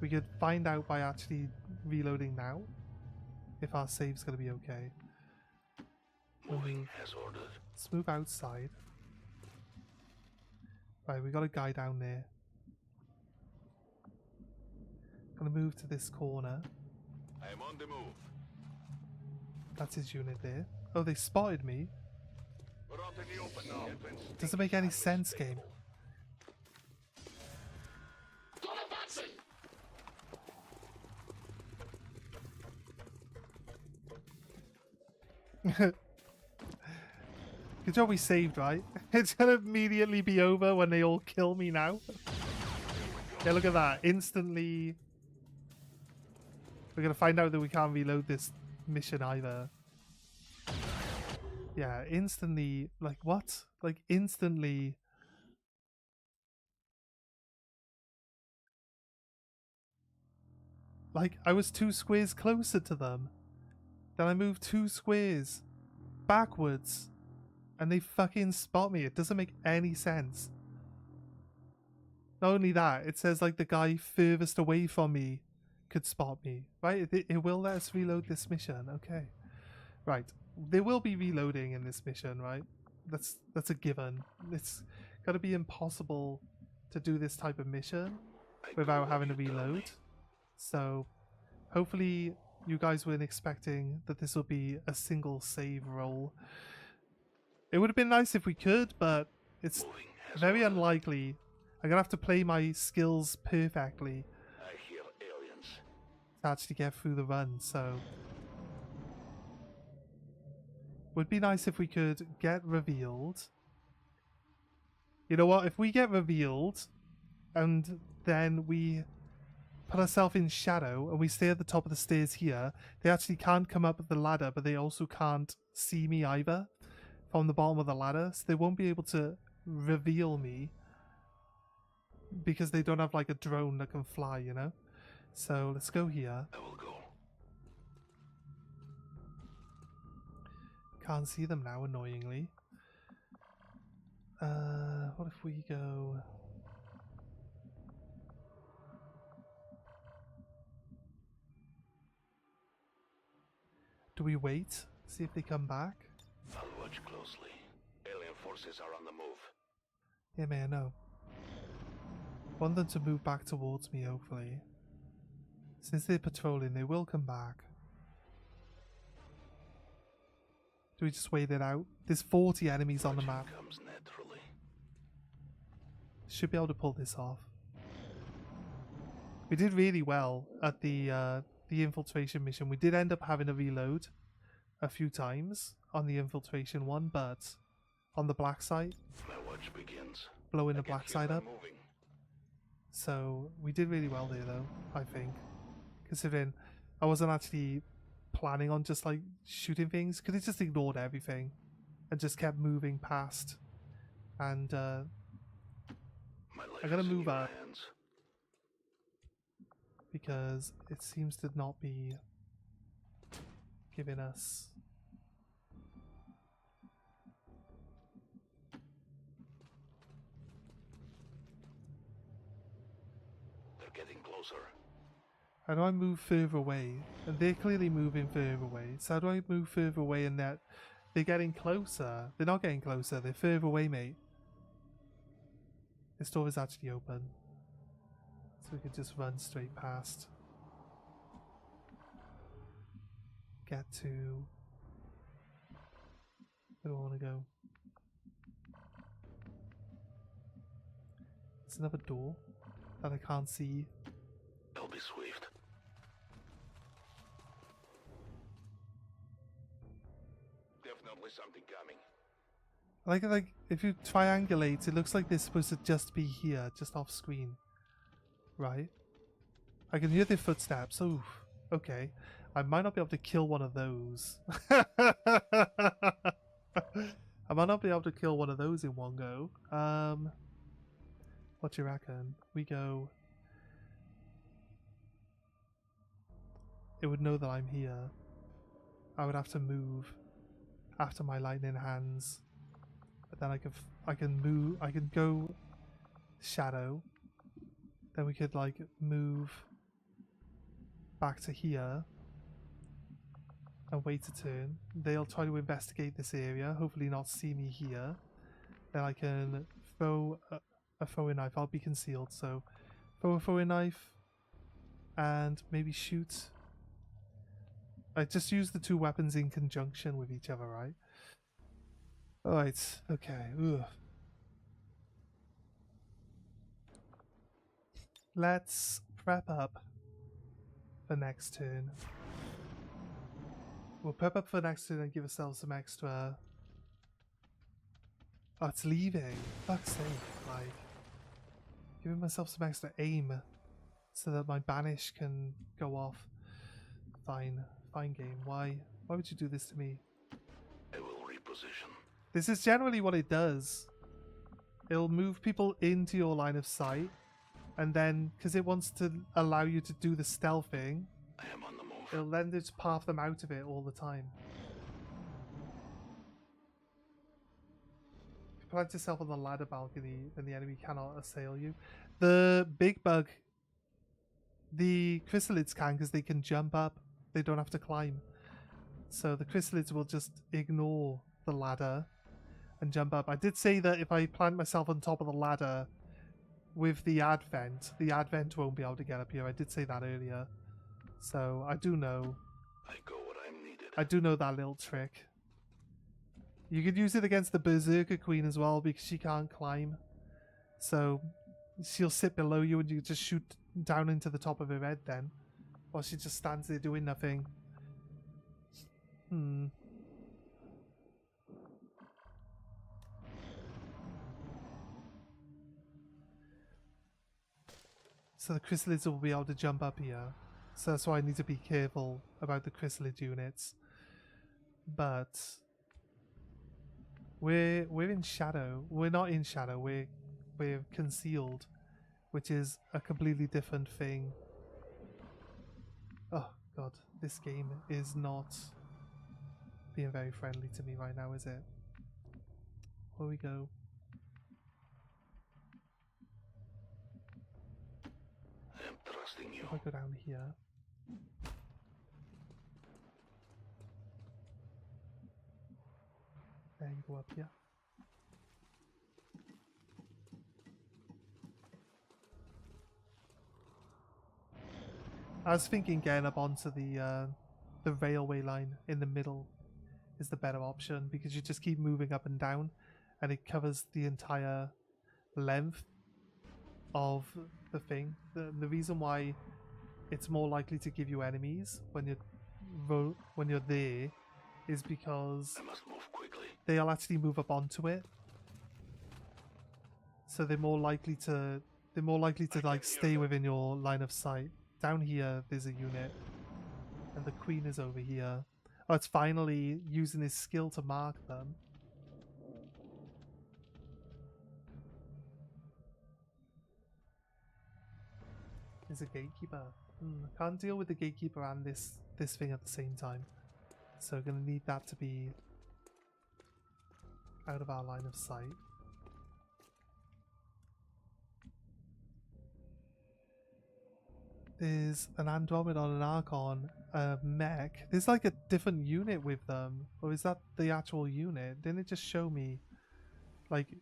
We could find out by actually reloading now if our save's gonna be okay. Moving as ordered. Let's move outside. Right, we got a guy down there. Gonna move to this corner. I am on the move. That's his unit there. Oh, they spotted me. We're out in the open now. Doesn't make any sense, game. Good job we saved, right? It's gonna immediately be over when they all kill me now. Yeah, look at that. Instantly. We're gonna find out that we can't reload this mission either. Yeah, instantly. Like, what? Like, instantly. Like, I was 2 squares closer to them. Then I moved 2 squares backwards. And they fucking spot me. It doesn't make any sense. Not only that, it says like the guy furthest away from me could spot me. Right? It will let us reload this mission. Okay. Right. There will be reloading in this mission, right? That's a given. It's gotta be impossible to do this type of mission without having to reload. So Hopefully you guys weren't expecting that this will be a single save roll. It would have been nice if we could, but it's very unlikely. I'm gonna have to play my skills perfectly I hear aliens. to actually get through the run, so would be nice if we could get revealed. You know what, if we get revealed and then we put ourselves in shadow and we stay at the top of the stairs here, they actually can't come up the ladder, but they also can't see me either from the bottom of the ladder, so they won't be able to reveal me because they don't have like a drone that can fly, you know? So let's go here. I will go. Can't see them now, annoyingly. What if we go... Do we wait? See if they come back? I'll watch closely. Alien forces are on the move. Yeah, man, I know. Want them to move back towards me, hopefully. Since they're patrolling, they will come back. Do we just wait it out? There's 40 enemies on the map. Comes naturally. Should be able to pull this off. We did really well at the infiltration mission. We did end up having to reload a few times on the infiltration one, but on the black site, My watch begins. blowing the black side up. Moving. So we did really well there, though, I think. Considering I wasn't actually planning on just like shooting things, because it just ignored everything and just kept moving past. And I gotta move up because it seems to not be giving us. They're getting closer. How do I move further away? And they're clearly moving further away. So how do I move further away and that they're getting closer? They're not getting closer, they're further away, mate. This door is actually open. So we could just run straight past. Get to... Where do I want to go? There's another door that I can't see. I'll be swift. Definitely something coming. Like if you triangulate, it looks like they're supposed to just be here, just off screen. Right? I can hear their footsteps. Oof. Okay. I might not be able to kill one of those. I might not be able to kill one of those in one go. What do you reckon? We go... It would know that I'm here. I would have to move after my lightning hands. But then I can move, I can go shadow. Then we could like move back to here and wait a turn. They'll try to investigate this area, hopefully not see me here. Then I can throw a throwing knife. I'll be concealed, so throw a throwing knife and maybe shoot. I just use the two weapons in conjunction with each other, right? Alright, okay. Ugh. Let's prep up for next turn. We'll prep up for next turn and give ourselves some extra... Oh, it's leaving. Fuck's sake. Like, giving myself some extra aim so that my banish can go off. Fine. Fine game. Why would you do this to me? I will reposition. This is generally what it does. It'll move people into your line of sight, and then, because it wants to allow you to do the stealthing, I am on the move. it'll then just path them out of it all the time. If you plant yourself on the ladder balcony, then the enemy cannot assail you. The big bug, the chrysalids can, because they can jump up. They don't have to climb. So the chrysalids will just ignore the ladder and jump up. I did say that if I plant myself on top of the ladder with the advent won't be able to get up here. I did say that earlier. So I do know. I go when I'm needed. I do know that little trick. You could use it against the Berserker Queen as well because she can't climb. So she'll sit below you and you just shoot down into the top of her head then. Or she just stands there doing nothing. So the chrysalids will be able to jump up here. So that's why I need to be careful about the chrysalid units. But we're in shadow. We're not in shadow. We're concealed, which is a completely different thing. Oh god, this game is not being very friendly to me right now, is it? Where we go? I am trusting you. If I go down here. There you go up here. I was thinking getting up onto the railway line in the middle is the better option because you just keep moving up and down and it covers the entire length of the thing. The reason why it's more likely to give you enemies when you're there is because I must move quickly. they'll actually move up onto it. So they're more likely to like stay within your line of sight. Down here there's a unit and the queen is over here. Oh, it's finally using his skill to mark them. There's a gatekeeper. I can't deal with the gatekeeper and this thing at the same time. So gonna need that to be out of our line of sight. There's an Andromedon, an Archon, a mech. There's like a different unit with them. Or is that the actual unit? Didn't it just show me like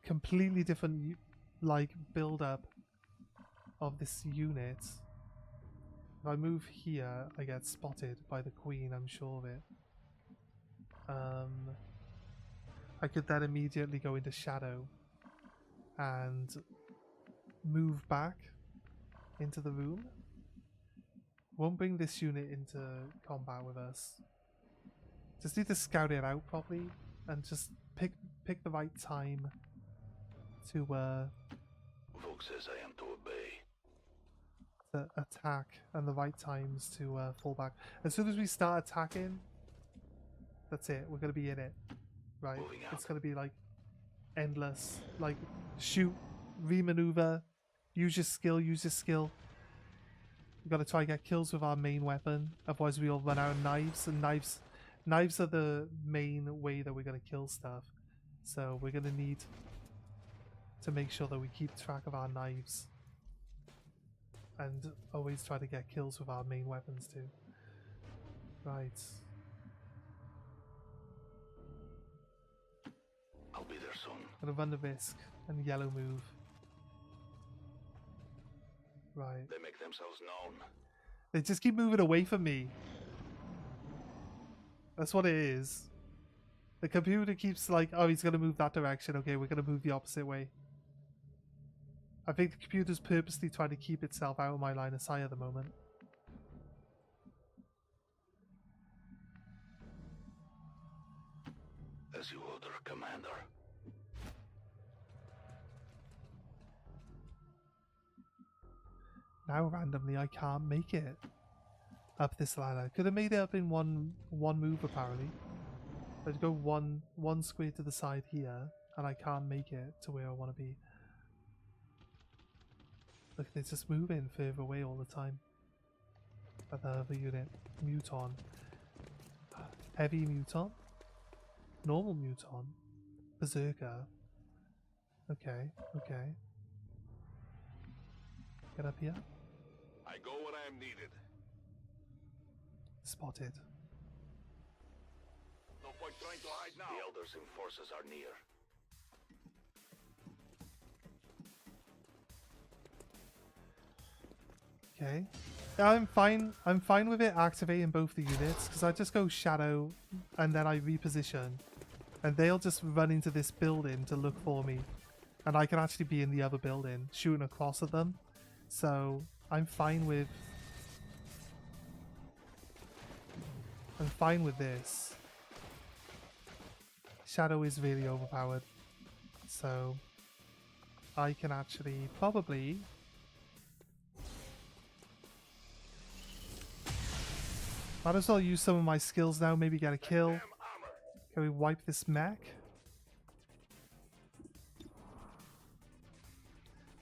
completely different like build up of this unit? If I move here, I get spotted by the queen, I'm sure of it. I could then immediately go into shadow and move back into the room. Won't bring this unit into combat with us. Just need to scout it out properly and just pick the right time to Volk says I am to obey. attack and the right times to fall back. As soon as we start attacking, that's it. We're gonna be in it, right? It's gonna be like endless. Like shoot, remaneuver, use your skill. We've got to try and get kills with our main weapon, otherwise we all run out of knives, and knives are the main way that we're going to kill stuff. So we're going to need to make sure that we keep track of our knives and always try to get kills with our main weapons too. Right. I'll be there soon. Gonna run the risk and yellow move. Right. They make themselves known. They just keep moving away from me. That's what it is. The computer keeps like, oh, he's gonna move that direction. Okay, we're gonna move the opposite way. I think the computer's purposely trying to keep itself out of my line of sight at the moment. As you order, Commander. Now randomly I can't make it up this ladder. Could have made it up in one move apparently. I'd go one square to the side here and I can't make it to where I want to be. Look, it's just moving further away all the time. Another unit. Muton. Heavy Muton. Normal Muton. Berserker. Okay. Get up here. I go when I am needed. Spotted. No point trying to hide now. The Elders and forces are near. Okay. Yeah, I'm fine. I'm fine with it activating both the units because I just go shadow and then I reposition, and they'll just run into this building to look for me, and I can actually be in the other building shooting across at them. So I'm fine with this. Shadow is really overpowered, so I can actually probably might as well use some of my skills now, maybe get a kill. Can we wipe this mech?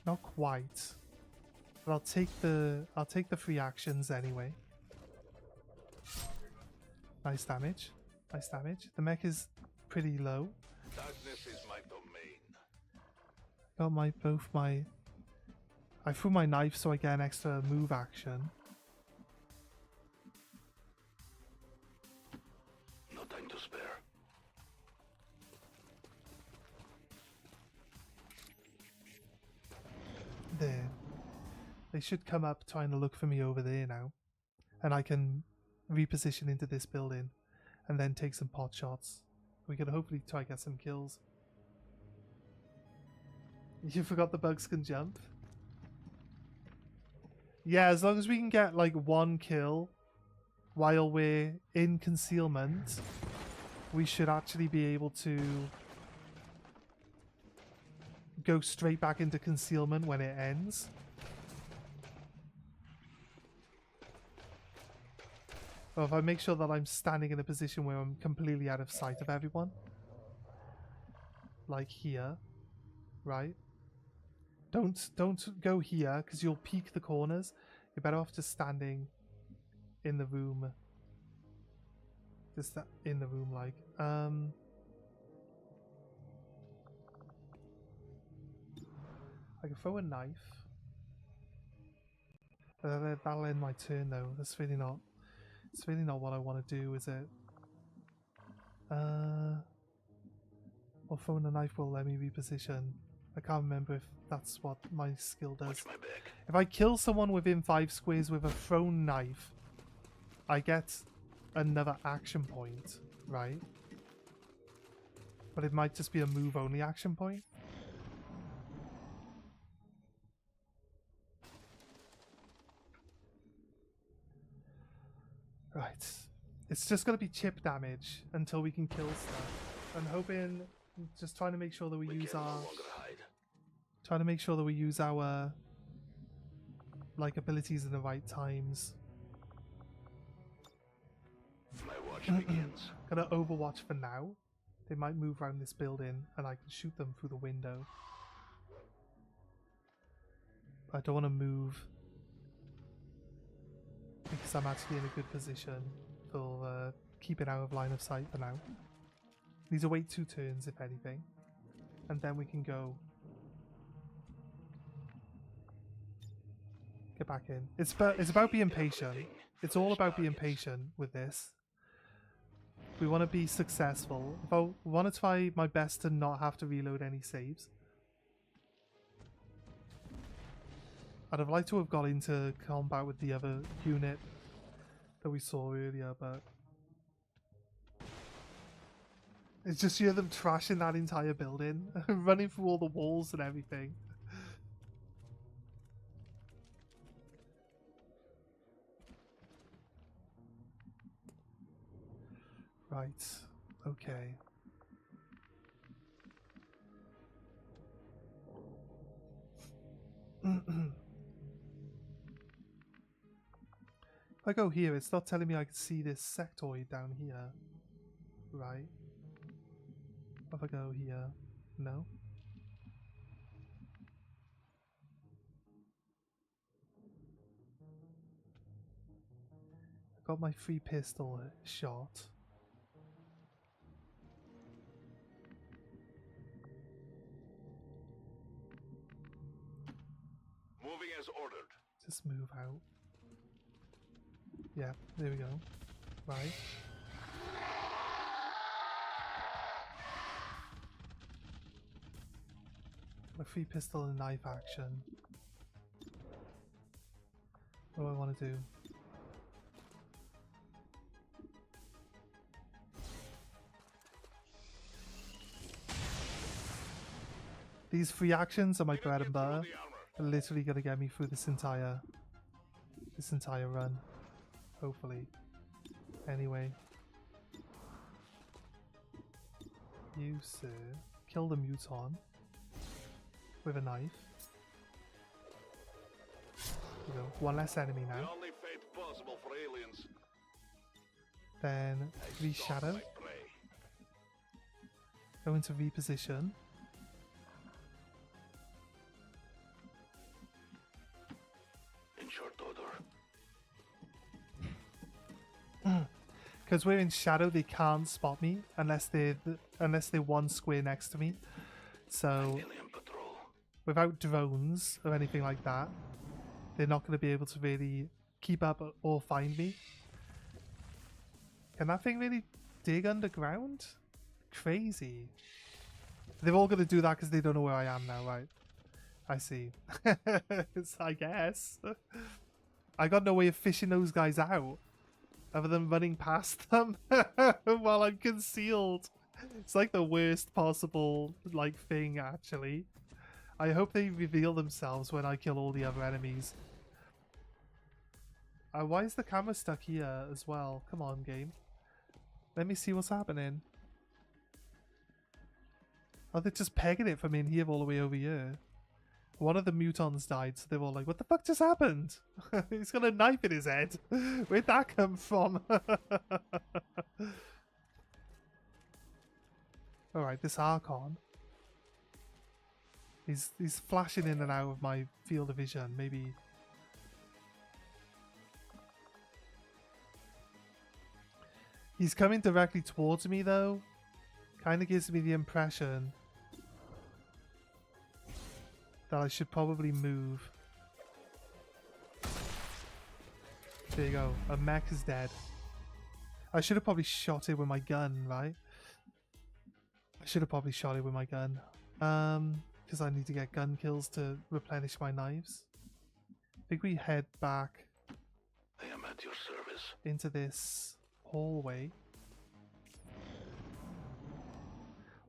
Not quite. But I'll take the free actions anyway. Nice damage. Nice damage. The mech is pretty low. Darkness is my domain. Got I threw my knife so I get an extra move action. No time to spare. There. They should come up trying to look for me over there now. And I can reposition into this building and then take some pot shots. We can hopefully try to get some kills. You forgot the bugs can jump? Yeah, as long as we can get like one kill while we're in concealment, we should actually be able to go straight back into concealment when it ends. Or if I make sure that I'm standing in a position where I'm completely out of sight of everyone. Like here. Right? Don't go here, because you'll peek the corners. You're better off just standing in the room. Just in the room, like. I can throw a knife. That'll end my turn, though. That's really not. It's really not what I want to do, is it? Or throwing a knife will let me reposition. I can't remember if that's what my skill does. If I kill someone within 5 squares with a thrown knife, I get another action point, right? But it might just be a move-only action point. Right. It's just going to be chip damage until we can kill stuff. I'm hoping, just trying to make sure that we use our... Trying to make sure that we use our like abilities in the right times. My watch begins. Gonna overwatch for now. They might move around this building and I can shoot them through the window. I don't want to move because I'm actually in a good position for keeping out of line of sight for now. Need to wait 2 turns if anything, and then we can go. Get back in. It's about being patient. It's all about being patient with this. We want to be successful. If I want to try my best to not have to reload any saves. I'd have liked to have got into combat with the other unit that we saw earlier, but it's just you hear them trashing that entire building, running through all the walls and everything. Right, okay. If I go here, it's not telling me I can see this sectoid down here, right? If I go here, no. I got my free pistol shot. Moving as ordered. Just move out. Yeah, there we go. Right. A free pistol and knife action. What do I want to do? These free actions are my bread and butter. They're literally gonna get me through this entire run. Hopefully. Anyway. You, sir, kill the muton with a knife. You know, one less enemy now. The only fate possible for aliens. Then reshadow. Go into reposition. In short order. Because we're in shadow, they can't spot me unless they're one square next to me. So without drones or anything like that, they're not going to be able to really keep up or find me. Can that thing really dig underground? Crazy. They're all going to do that because they don't know where I am now, right? I see. I guess. I got no way of fishing those guys out other than running past them while I'm concealed. It's like the worst possible thing, actually. I hope they reveal themselves when I kill all the other enemies. Why is the camera stuck here as well? Come on, game. Let me see what's happening. Oh, they're just pegging it from in here all the way over here. One of the mutons died, so they're all like, what the fuck just happened? He's got a knife in his head. Where'd that come from? Alright, this Archon. He's flashing in and out of my field of vision. Maybe... He's coming directly towards me, though. Kind of gives me the impression that I should probably move. There you go. A mech is dead. I should have probably shot it with my gun, right? I should have probably shot it with my gun. Because I need to get gun kills to replenish my knives. I think we head back I am at your service. into this hallway.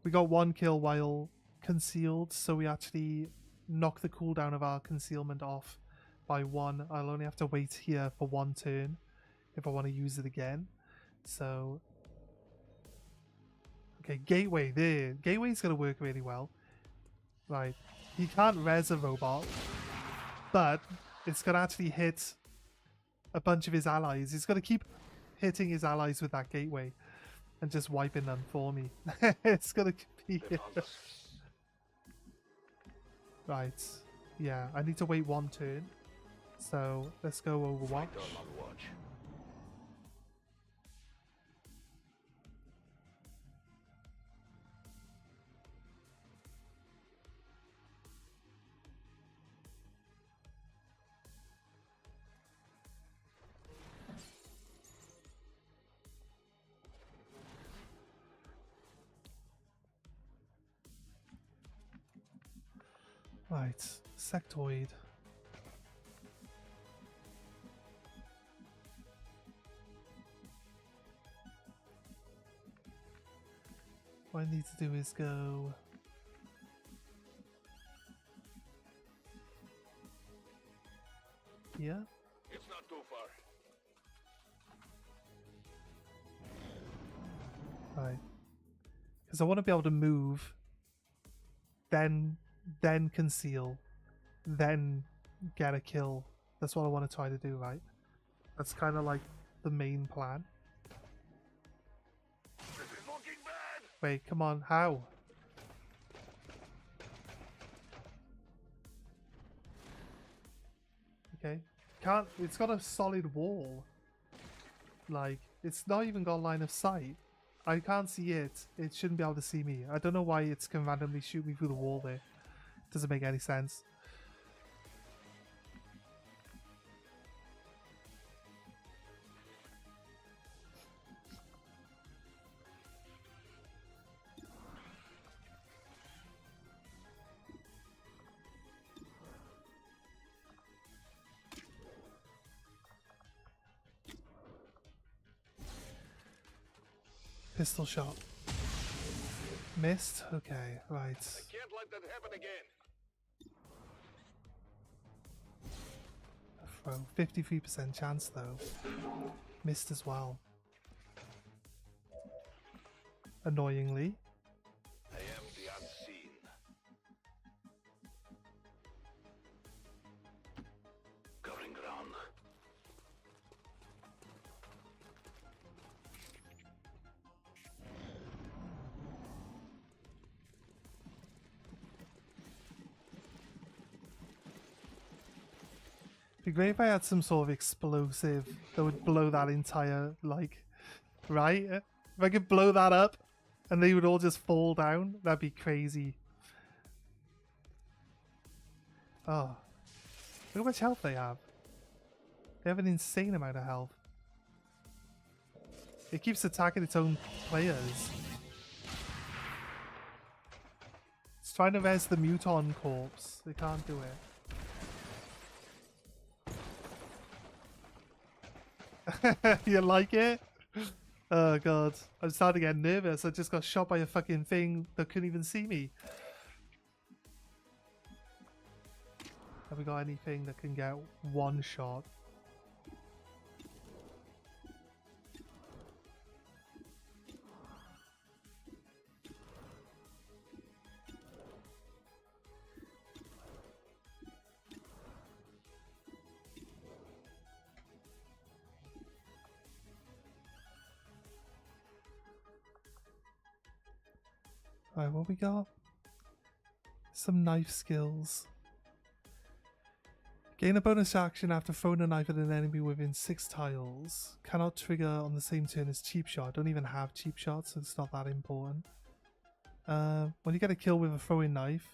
We got one kill while concealed, so we actually knock the cooldown of our concealment off by 1. I'll only have to wait here for 1 turn if I want to use it again. So, okay, gateway there. Gateway's going to work really well. Right, he can't res a robot, but it's going to actually hit a bunch of his allies. He's going to keep hitting his allies with that gateway and just wiping them for me. It's going to be... Right, yeah, I need to wait 1 turn. So let's go Overwatch. Right, sectoid. What I need to do is go... here? It's not too far. Right. Because I want to be able to move, then conceal, then get a kill. That's what I want to try to do, right? That's kind of like the main plan. This is looking bad. Wait, come on, how? Okay. Can't, it's got a solid wall. Like, it's not even got line of sight. I can't see it. It shouldn't be able to see me. I don't know why it can randomly shoot me through the wall there. Doesn't make any sense. Pistol shot. Missed? Okay, right. Can't let that happen again. A throw. 53% chance though. Missed as well. Annoyingly. I am the unseen. Covering ground. It'd be great if I had some sort of explosive that would blow that entire, like, right? If I could blow that up and they would all just fall down, that'd be crazy. Oh. Look how much health they have. They have an insane amount of health. It keeps attacking its own players. It's trying to res the Muton corpse. They can't do it. You like it? Oh god. I'm starting to get nervous. I just got shot by a fucking thing that couldn't even see me. Have we got anything that can get one shot? Alright, what we got? Some knife skills. Gain a bonus action after throwing a knife at an enemy within 6 tiles. Cannot trigger on the same turn as cheap shot. Don't even have cheap shots, so it's not that important. When you get a kill with a throwing knife,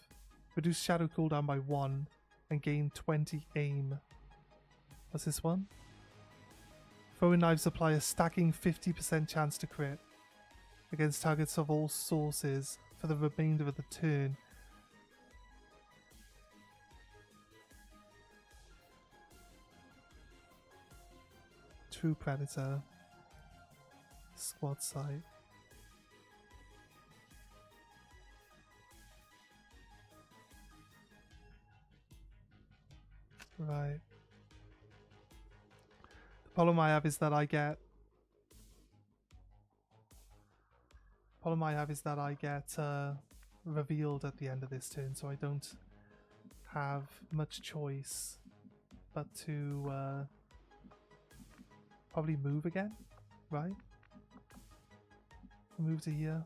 reduce shadow cooldown by 1 and gain 20 aim. What's this one? Throwing knives apply a stacking 50% chance to crit against targets of all sources for the remainder of the turn. True Predator. Squad sight. Right. The problem I have is that I get revealed at the end of this turn, so I don't have much choice but to probably move again, right? Move to here.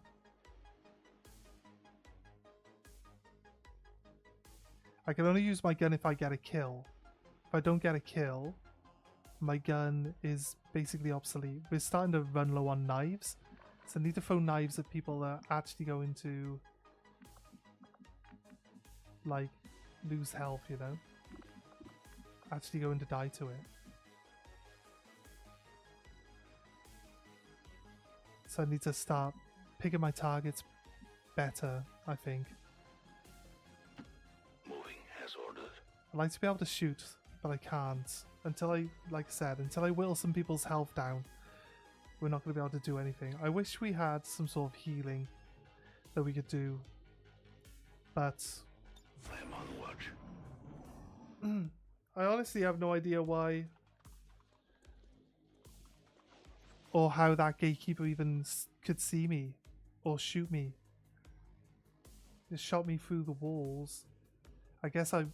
I can only use my gun if I get a kill. If I don't get a kill, my gun is basically obsolete. We're starting to run low on knives, so I need to throw knives at people that are actually going to, like, lose health, you know? Actually going to die to it. So I need to start picking my targets better, I think. Moving as ordered. I'd like to be able to shoot, but I can't. Until I, like I said, until I whittle some people's health down, we're not going to be able to do anything. I wish we had some sort of healing that we could do, but I am on watch. I honestly have no idea why or how that gatekeeper even could see me or shoot me. Just shot me through the walls. I guess I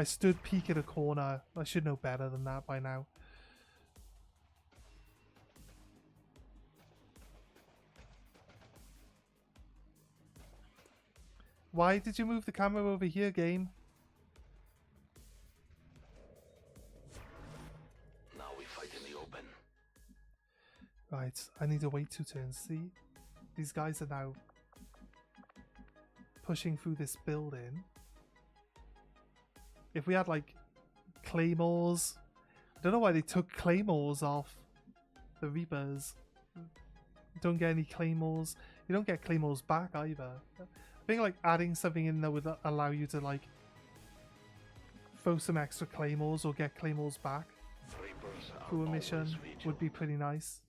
stood peek at a corner. I should know better than that by now. Why did you move the camera over here, game? Now we fight in the open. Right, I need to wait 2 turns. See? These guys are now pushing through this building. If we had, like, claymores... I don't know why they took claymores off the Reapers. Don't get any claymores. You don't get claymores back either. I think, like, adding something in there would allow you to, like, throw some extra claymores or get claymores back through a mission would be pretty nice.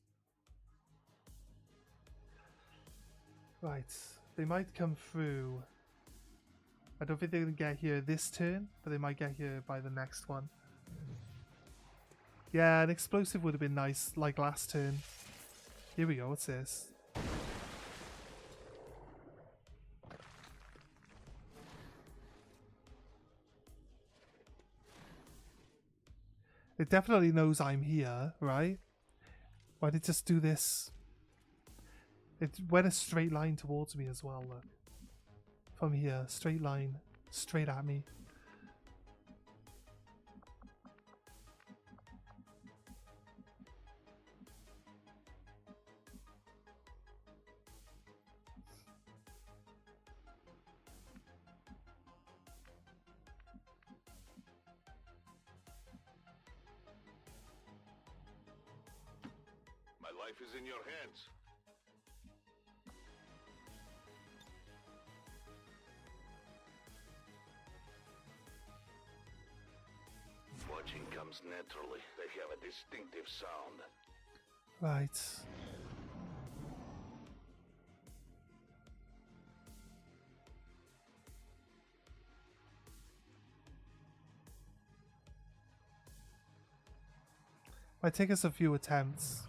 Right, they might come through. I don't think they're going to get here this turn, but they might get here by the next one. Yeah, an explosive would have been nice, like last turn. Here we go, what's this? It definitely knows I'm here, right? Why did it just do this? It went a straight line towards me as well, look. From here, straight line, straight at me. My life is in your hands. Watching comes naturally. They have a distinctive sound. Right. Might take us a few attempts.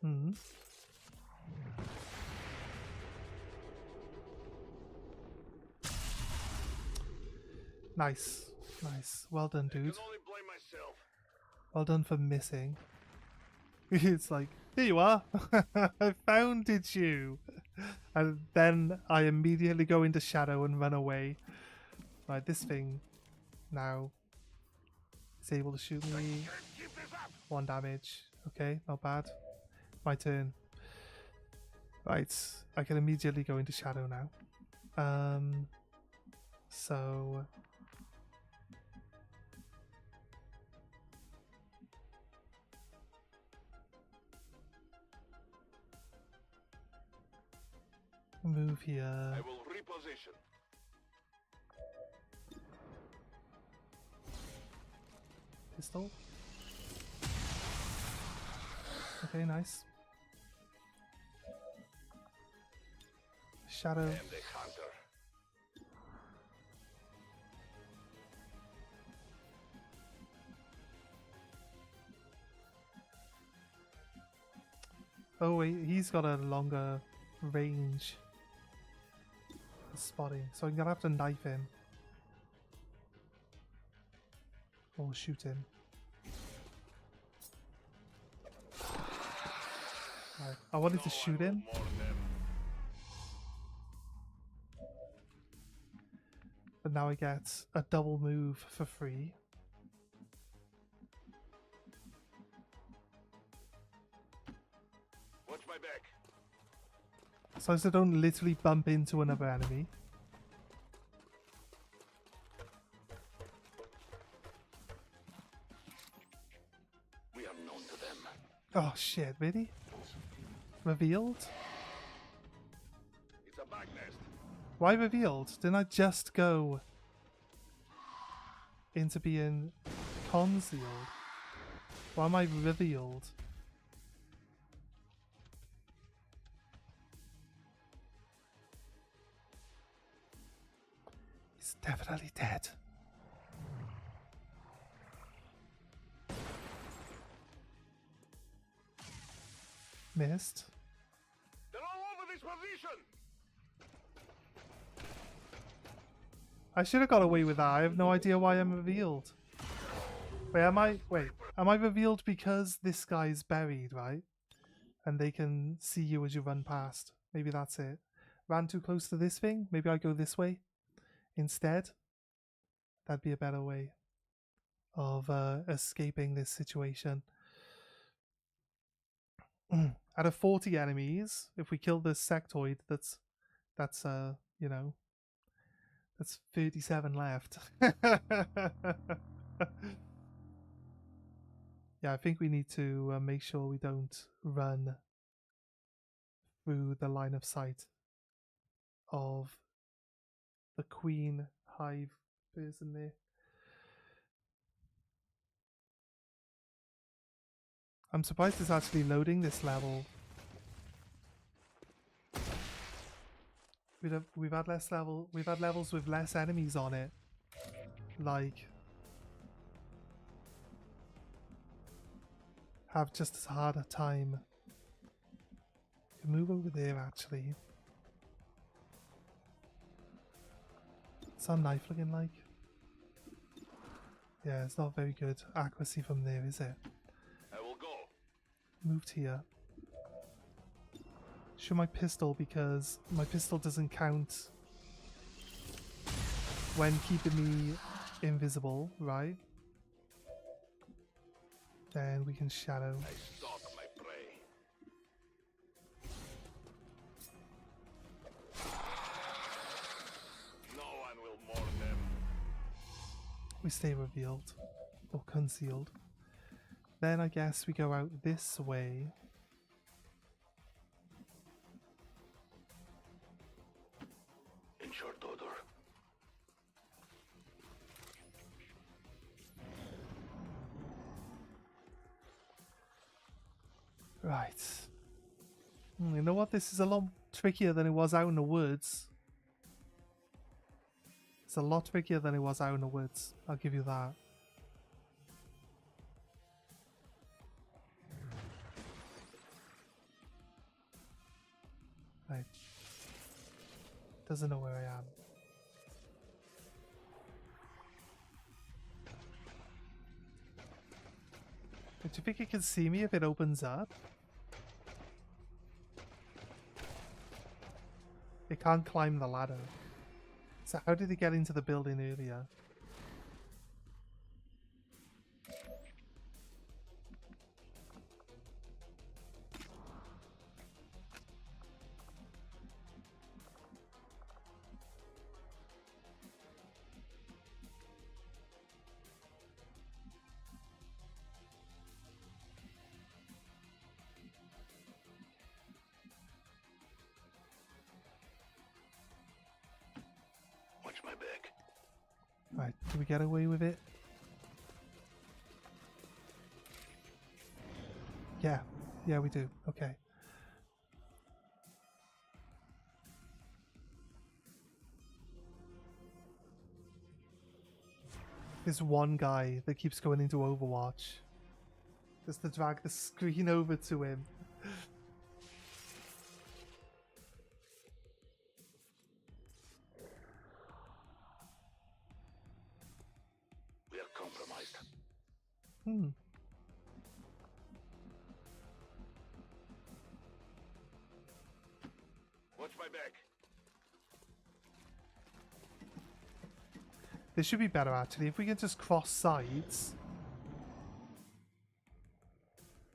Hmm. Nice. Nice. Well done, dude. I can only blame myself. Well done for missing. It's like, here you are. I founded you. And then I immediately go into shadow and run away. Right, this thing now is able to shoot me. 1 damage. Okay, not bad. My turn. Right, I can immediately go into shadow now. So move here. I will reposition. Pistol. Okay, nice. Shadow. I am the hunter. Oh wait, he's got a longer range for spotting, so I'm gonna have to knife him. Or shoot him. Right. I wanted to shoot him. But now I get a double move for free. Watch my back. So I don't literally bump into another enemy. We are known to them. Oh shit, really? Revealed? It's a bag nest. Why revealed? Didn't I just go into being concealed? Why am I revealed? He's definitely dead. Missed. They're all over this position. I should have got away with that. I have no idea why I'm revealed. Wait, am I revealed because this guy's buried, right? And they can see you as you run past. Maybe that's it. Ran too close to this thing? Maybe I go this way instead? That'd be a better way of escaping this situation. Out of 40 enemies, if we kill this sectoid, that's you know, that's 37 left. Yeah, I think we need to make sure we don't run through the line of sight of the queen hive person there. I'm surprised it's actually loading this level. We've had levels with less enemies on it. Like, have just as hard a time. Can move over there actually. What's our knife looking like? Yeah, it's not very good accuracy from there, is it? I will go. Moved here. Show my pistol because my pistol doesn't count when keeping me invisible, right? Then we can shadow. I stalk my prey. No one will mourn them. We stay revealed or concealed. Then I guess we go out this way. In short order. Right. You know what? This is a lot trickier than it was out in the woods. It's a lot trickier than it was out in the woods. I'll give you that. Right. Doesn't know where I am. Do you think it can see me if it opens up? It can't climb the ladder. So how did it get into the building earlier? Watch my back. Right, do we get away with it? Yeah. Yeah, we do. Okay. There's one guy that keeps going into Overwatch. Just to drag the screen over to him. We are compromised. Watch my back. This should be better actually. If we can just cross sides,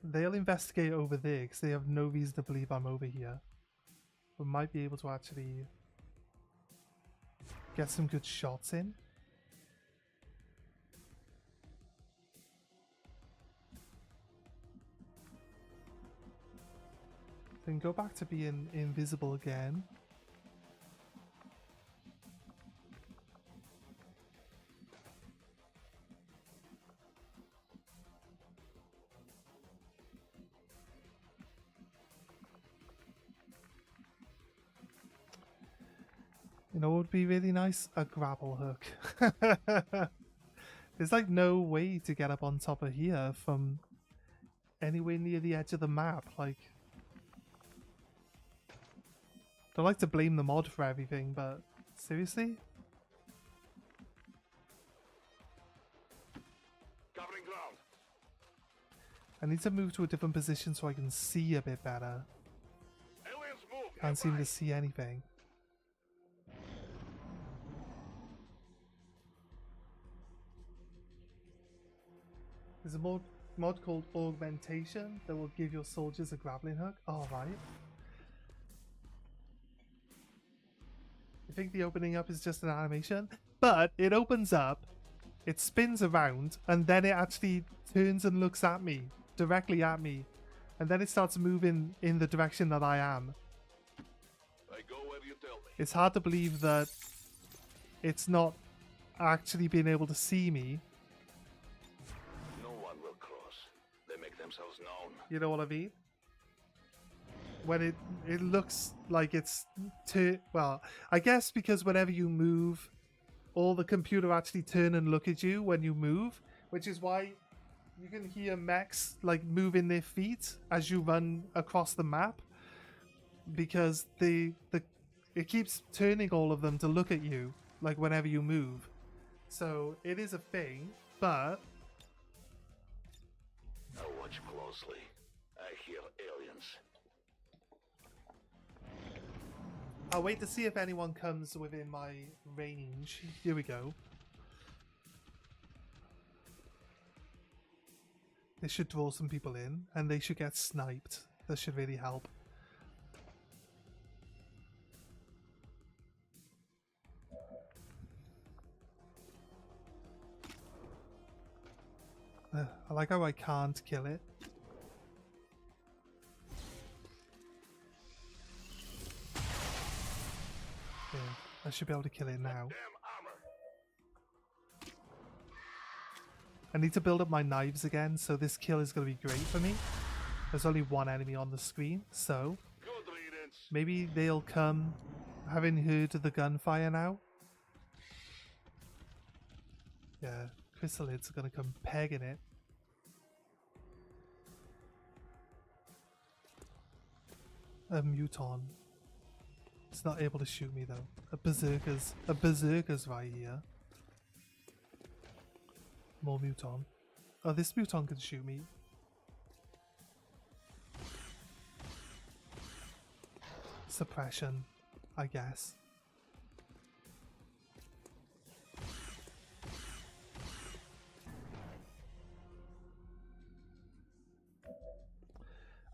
they'll investigate over there because they have no reason to believe I'm over here. We might be able to actually get some good shots in. Then go back to being invisible again. You know what would be really nice? A grapple hook. There's like no way to get up on top of here from anywhere near the edge of the map. Like, I like to blame the mod for everything, but seriously? Covering ground. I need to move to a different position so I can see a bit better. Aliens move. Can't seem to see anything. There's a mod called Augmentation that will give your soldiers a grappling hook. Oh, right. You think the opening up is just an animation? But it opens up, it spins around, and then it actually turns and looks at me, directly at me. And then it starts moving in the direction that I am. I go where you tell me. It's hard to believe that it's not actually being able to see me. No one will cross. They make themselves known. You know what I mean? When it looks like it's well, I guess because whenever you move, all the computer actually turn and look at you when you move, which is why you can hear mechs like moving their feet as you run across the map, because it keeps turning all of them to look at you like whenever you move. So it is a thing, but Now watch closely. I hear aliens. I'll wait to see if anyone comes within my range. Here we go. This should draw some people in, and they should get sniped. That should really help. I like how I can't kill it. Yeah, I should be able to kill it now. I need to build up my knives again, so this kill is going to be great for me. There's only one enemy on the screen, so maybe they'll come having heard the gunfire now. Yeah, chrysalids are going to come pegging it. A muton. It's not able to shoot me though. A berserker's right here. More muton. Oh, this muton can shoot me. Suppression, I guess.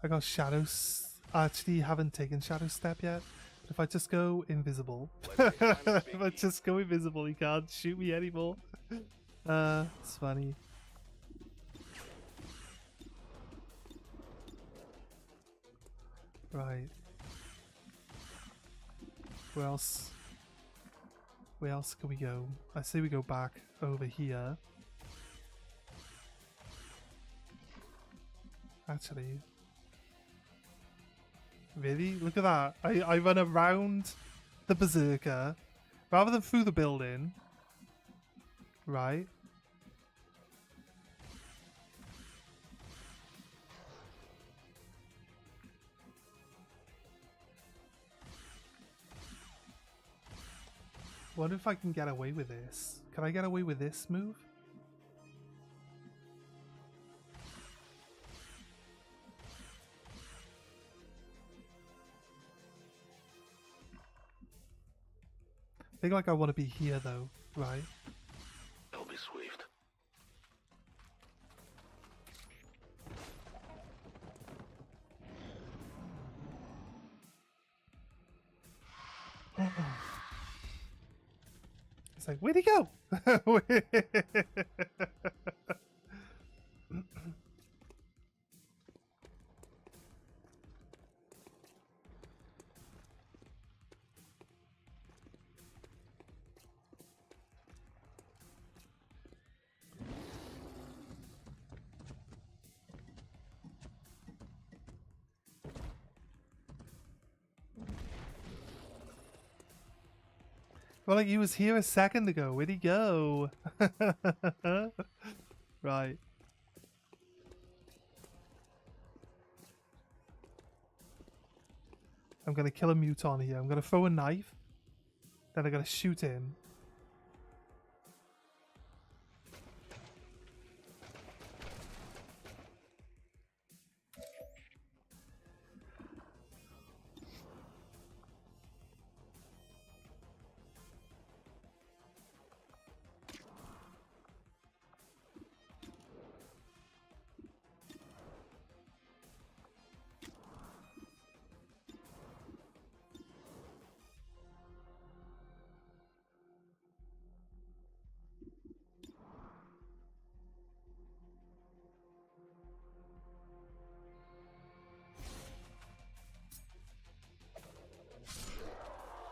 I got shadows. I actually haven't taken shadow step yet. But if I just go invisible, if I just go invisible, he can't shoot me anymore. It's funny. Right. Where else? Where else can we go? I say we go back over here. Actually. Really? Look at that. I run around the berserker rather than through the building. Right. Wonder if I can get away with this. Can I get away with this move? I think like I want to be here though, right? I'll be swift. It's like, where'd he go? Well, like he was here a second ago. Where'd he go? Right. I'm gonna kill a muton here. I'm gonna throw a knife. Then I'm gonna shoot in.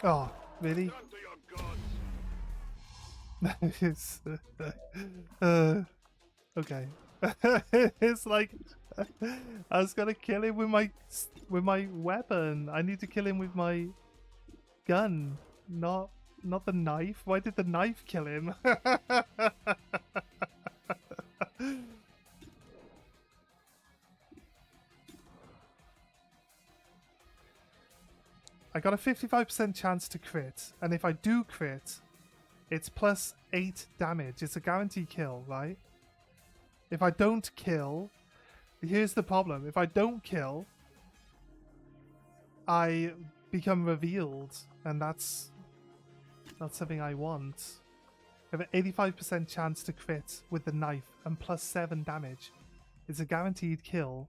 Oh, really? Okay. It's like I was gonna kill him with my weapon. I need to kill him with my gun, not the knife. Why did the knife kill him? I got a 55% chance to crit, and if I do crit, it's plus 8 damage. It's a guaranteed kill, right? If I don't kill, here's the problem. If I don't kill, I become revealed, and that's not something I want. I have an 85% chance to crit with the knife and plus 7 damage. It's a guaranteed kill.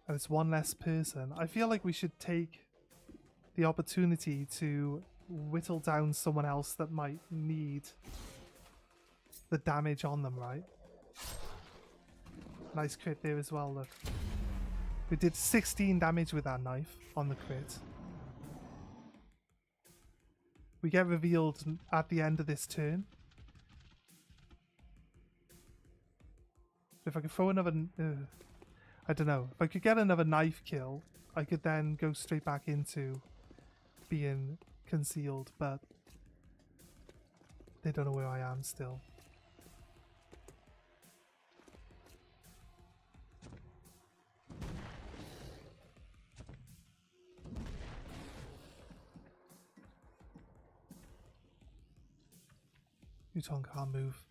And it's one less person. I feel like we should take the opportunity to whittle down someone else that might need the damage on them, right? Nice crit there as well, look. We did 16 damage with that knife on the crit. We get revealed at the end of this turn. If I could throw another... I don't know. If I could get another knife kill, I could then go straight back into being concealed, but they don't know where I am still. Muton can't move.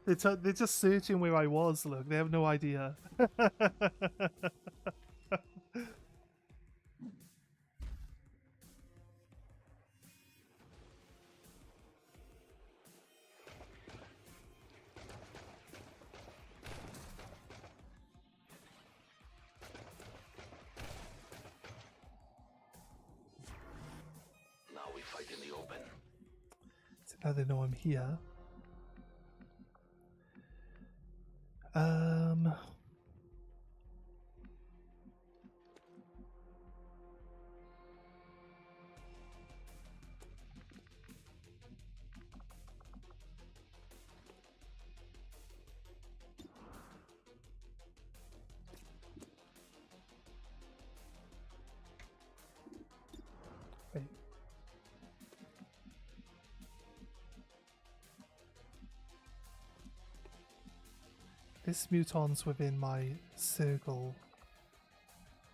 They're just searching where I was, look. They have no idea. Now we fight in the open. So now they know I'm here. Wait. This muton's within my circle,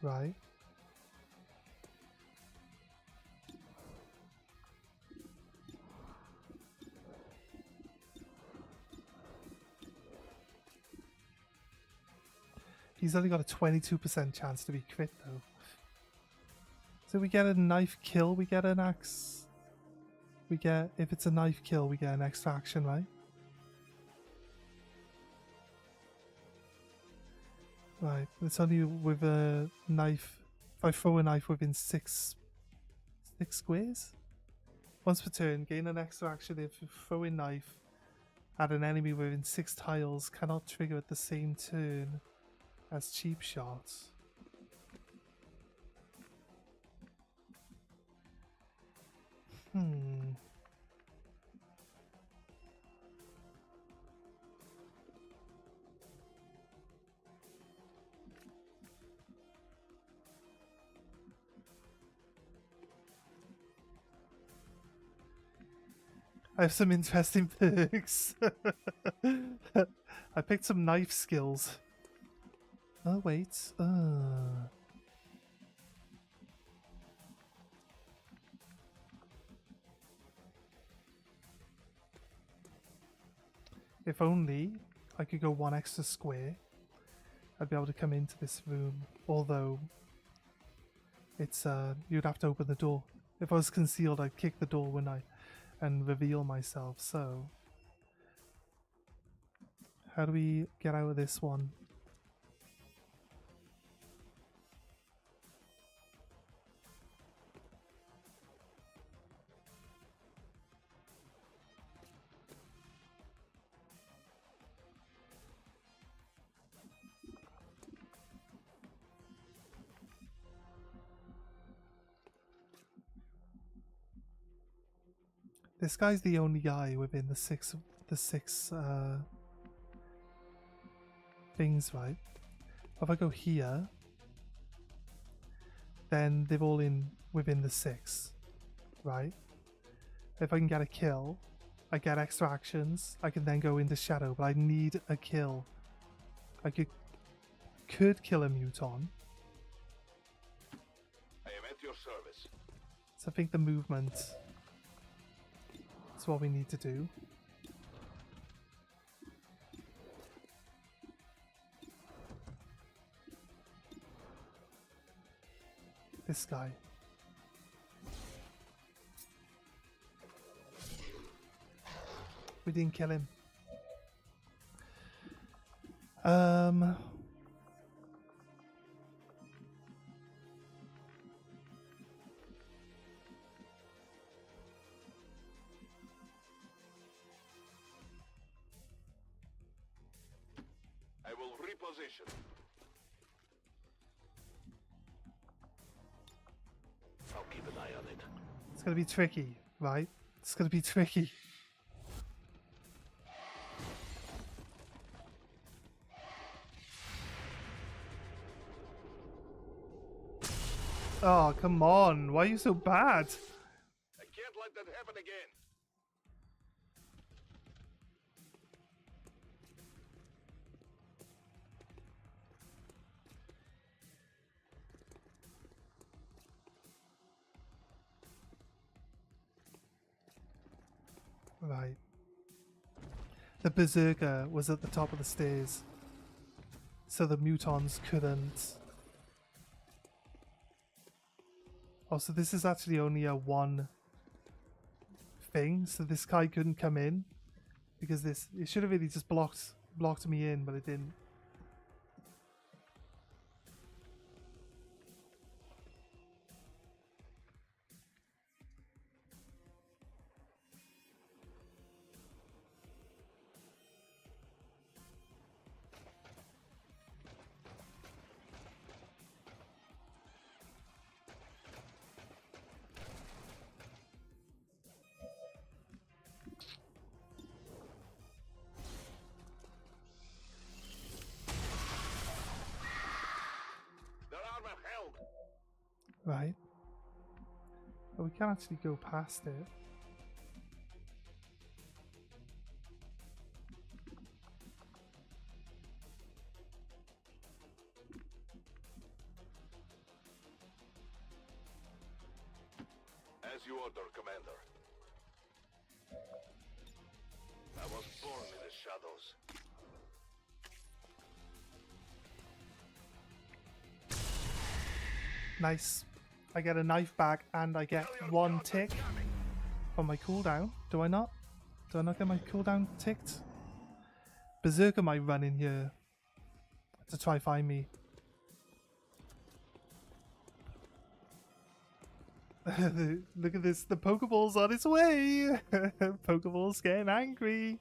right? He's only got a 22% chance to be crit though. So we get a knife kill, we get an axe. We get, if it's a knife kill, we get an extra action, right? Right, it's only with a knife. If I throw a knife within six squares? Once per turn, gain an extra action if throwing knife at an enemy within 6 tiles cannot trigger at the same turn as cheap shots. I have some interesting perks. I picked some knife skills. Oh wait. If only I could go 1 extra square, I'd be able to come into this room. Although it's you'd have to open the door. If I was concealed, I'd kick the door, wouldn't I? And reveal myself. So how do we get out of this one? This guy's the only guy within the six things, right? If I go here, then they're all within the 6, right? If I can get a kill, I get extra actions. I can then go into shadow, but I need a kill. I could kill a muton. I am at your service. So I think the movement is what we need to do. This guy. We didn't kill him. I will reposition. I'll keep an eye on it. It's gonna be tricky, right? It's gonna be tricky. Oh, come on. Why are you so bad? I can't let that happen again. Right. The Berserker was at the top of the stairs, so the mutons couldn't. Oh, so this is actually only a one thing, so this guy couldn't come in because it should have really just blocked me in, but it didn't. Right. But we can actually go past it. As you order, Commander. I was born in the shadows. Nice. I get a knife back and I get 1 tick on my cooldown. Do I not? Do I not get my cooldown ticked? Berserker might run in here to try find me. Look at this. The Pokeball's on its way. Pokeball's getting angry.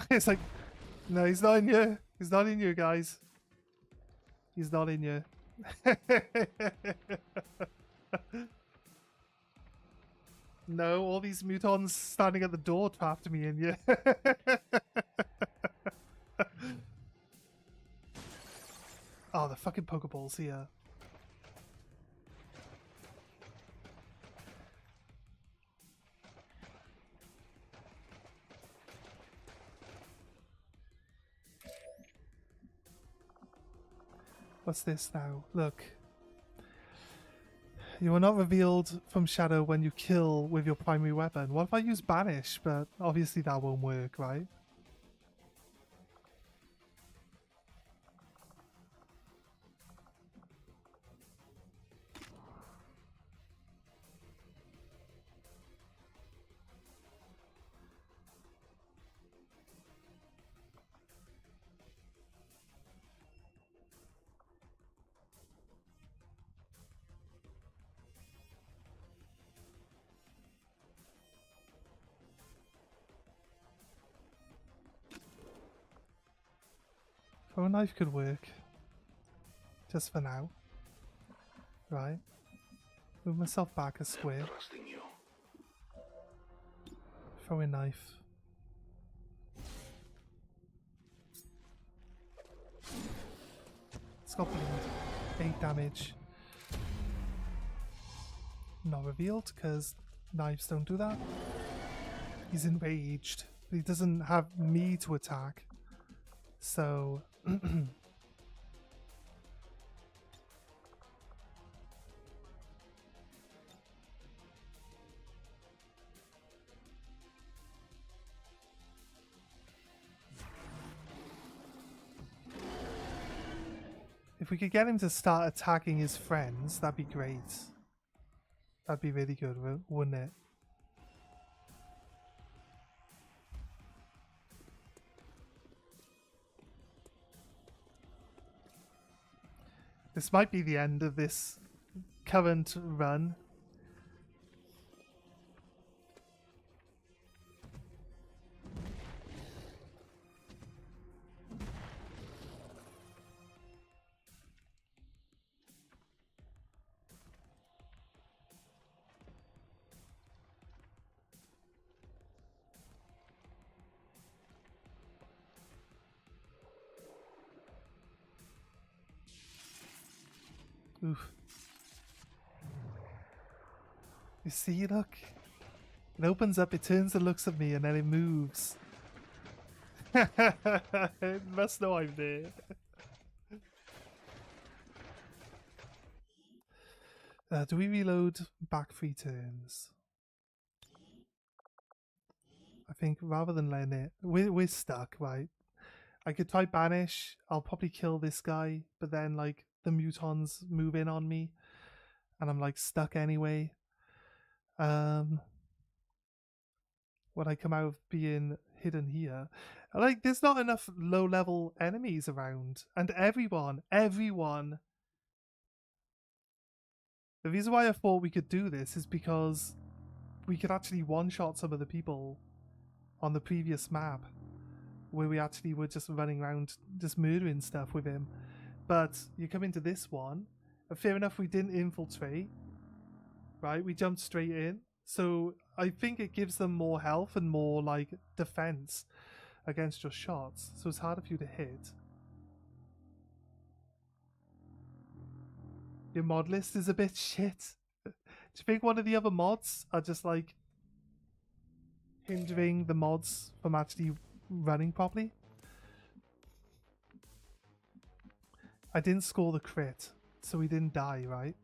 It's like, no, he's not in here. He's not in here, guys. He's not in here. No, all these mutons standing at the door trapped me in here. Oh, the fucking Pokeball's here. What's this now? Look. You are not revealed from shadow when you kill with your primary weapon. What if I use Banish? But obviously that won't work, right? Throw a knife could work. Just for now. Right. Move myself back a square. Trusting you. Throw a knife. It's got bleed. 8 damage. Not revealed because knives don't do that. He's enraged. He doesn't have me to attack. So if we could get him to start attacking his friends, that'd be great. That'd be really good, wouldn't it? This might be the end of this current run. Oof. You see, look. It opens up, it turns and looks at me, and then it moves. It must know I'm there. Do we reload back 3 turns? I think rather than letting it... We're stuck, right? I could try banish. I'll probably kill this guy, but then, like, the mutons move in on me, and I'm, like, stuck anyway. When I come out of being hidden here, like, there's not enough low-level enemies around, and everyone. The reason why I thought we could do this is because we could actually one-shot some of the people on the previous map, where we actually were just running around, just murdering stuff with him. But you come into this one, and fair enough, we didn't infiltrate, right? We jumped straight in. So I think it gives them more health and more, like, defense against your shots. So it's harder for you to hit. Your mod list is a bit shit. Do you think one of the other mods are just, like, hindering the mods from actually running properly? I didn't score the crit, so he didn't die, right?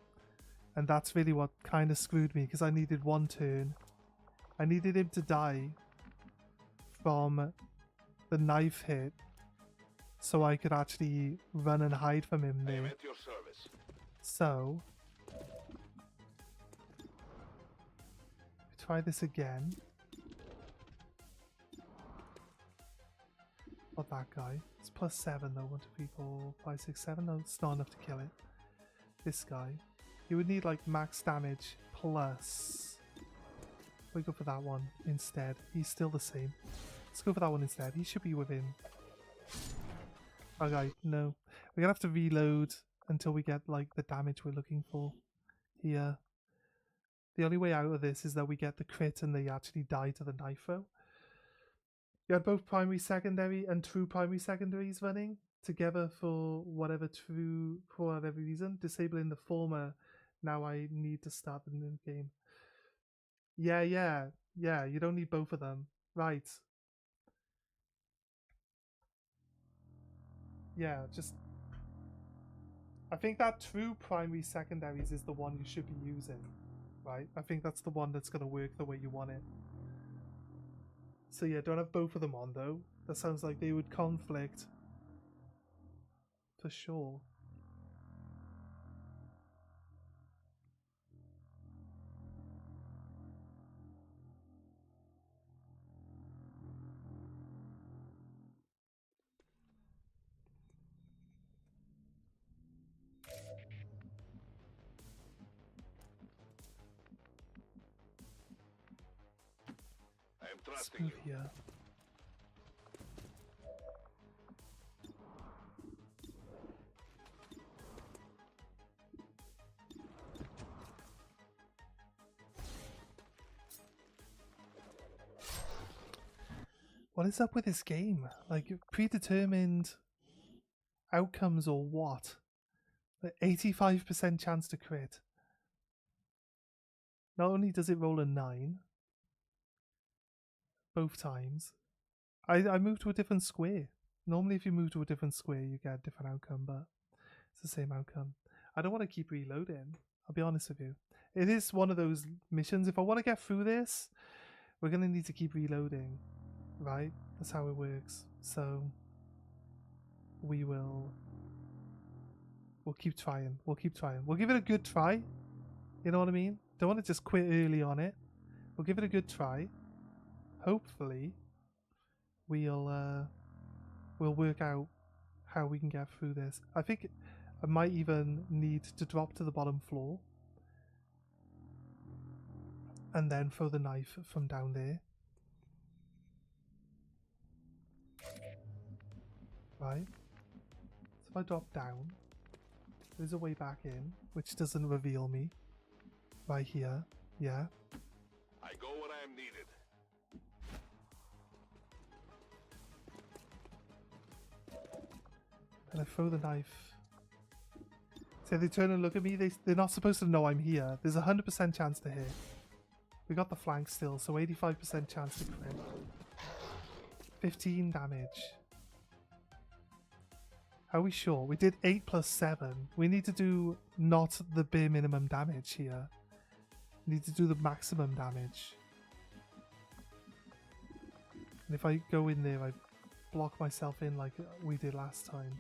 And that's really what kind of screwed me, because I needed 1 turn. I needed him to die from the knife hit, so I could actually run and hide from him there. At your service. So, try this again. Not that guy. It's +7 though. 1, 2, 3, 4, 5, 6, 7. No, it's not enough to kill it. This guy. You would need like max damage plus. We go for that one instead. He's still the same. Let's go for that one instead. He should be within. Okay, no. We're gonna have to reload until we get like the damage we're looking for here. The only way out of this is that we get the crit and they actually die to the knife throw. You had both primary, secondary, and true primary secondaries running together for whatever reason. Disabling the former. Now I need to start the new game. Yeah. You don't need both of them. Right. Yeah, just... I think that true primary secondaries is the one you should be using. Right? I think that's the one that's going to work the way you want it. So yeah, don't have both of them on though. That sounds like they would conflict. For sure. I am trusting you. Here. What is up with this game? Like, predetermined outcomes or what? 85% chance to crit. Not only does it roll a 9 both times, I moved to a different square. Normally if you move to a different square you get a different outcome, but it's the same outcome. I don't want to keep reloading, I'll be honest with you. It is one of those missions, if I want to get through this, we're going to need to keep reloading, right? That's how it works. So we'll keep trying. We'll keep trying. We'll give it a good try. You know what I mean? Don't want to just quit early on it. We'll give it a good try. Hopefully we'll work out how we can get through this. I think I might even need to drop to the bottom floor and then throw the knife from down there. Right? So if I drop down, there's a way back in, which doesn't reveal me. Right here, yeah. I go when I am needed. And I throw the knife. So they turn and look at me, they're not supposed to know I'm here. There's a 100% chance to hit. We got the flank still, so 85% chance to crit. 15 damage. Are we sure? We did 8 plus 7. We need to do not the bare minimum damage here. We need to do the maximum damage. And if I go in there, I block myself in like we did last time.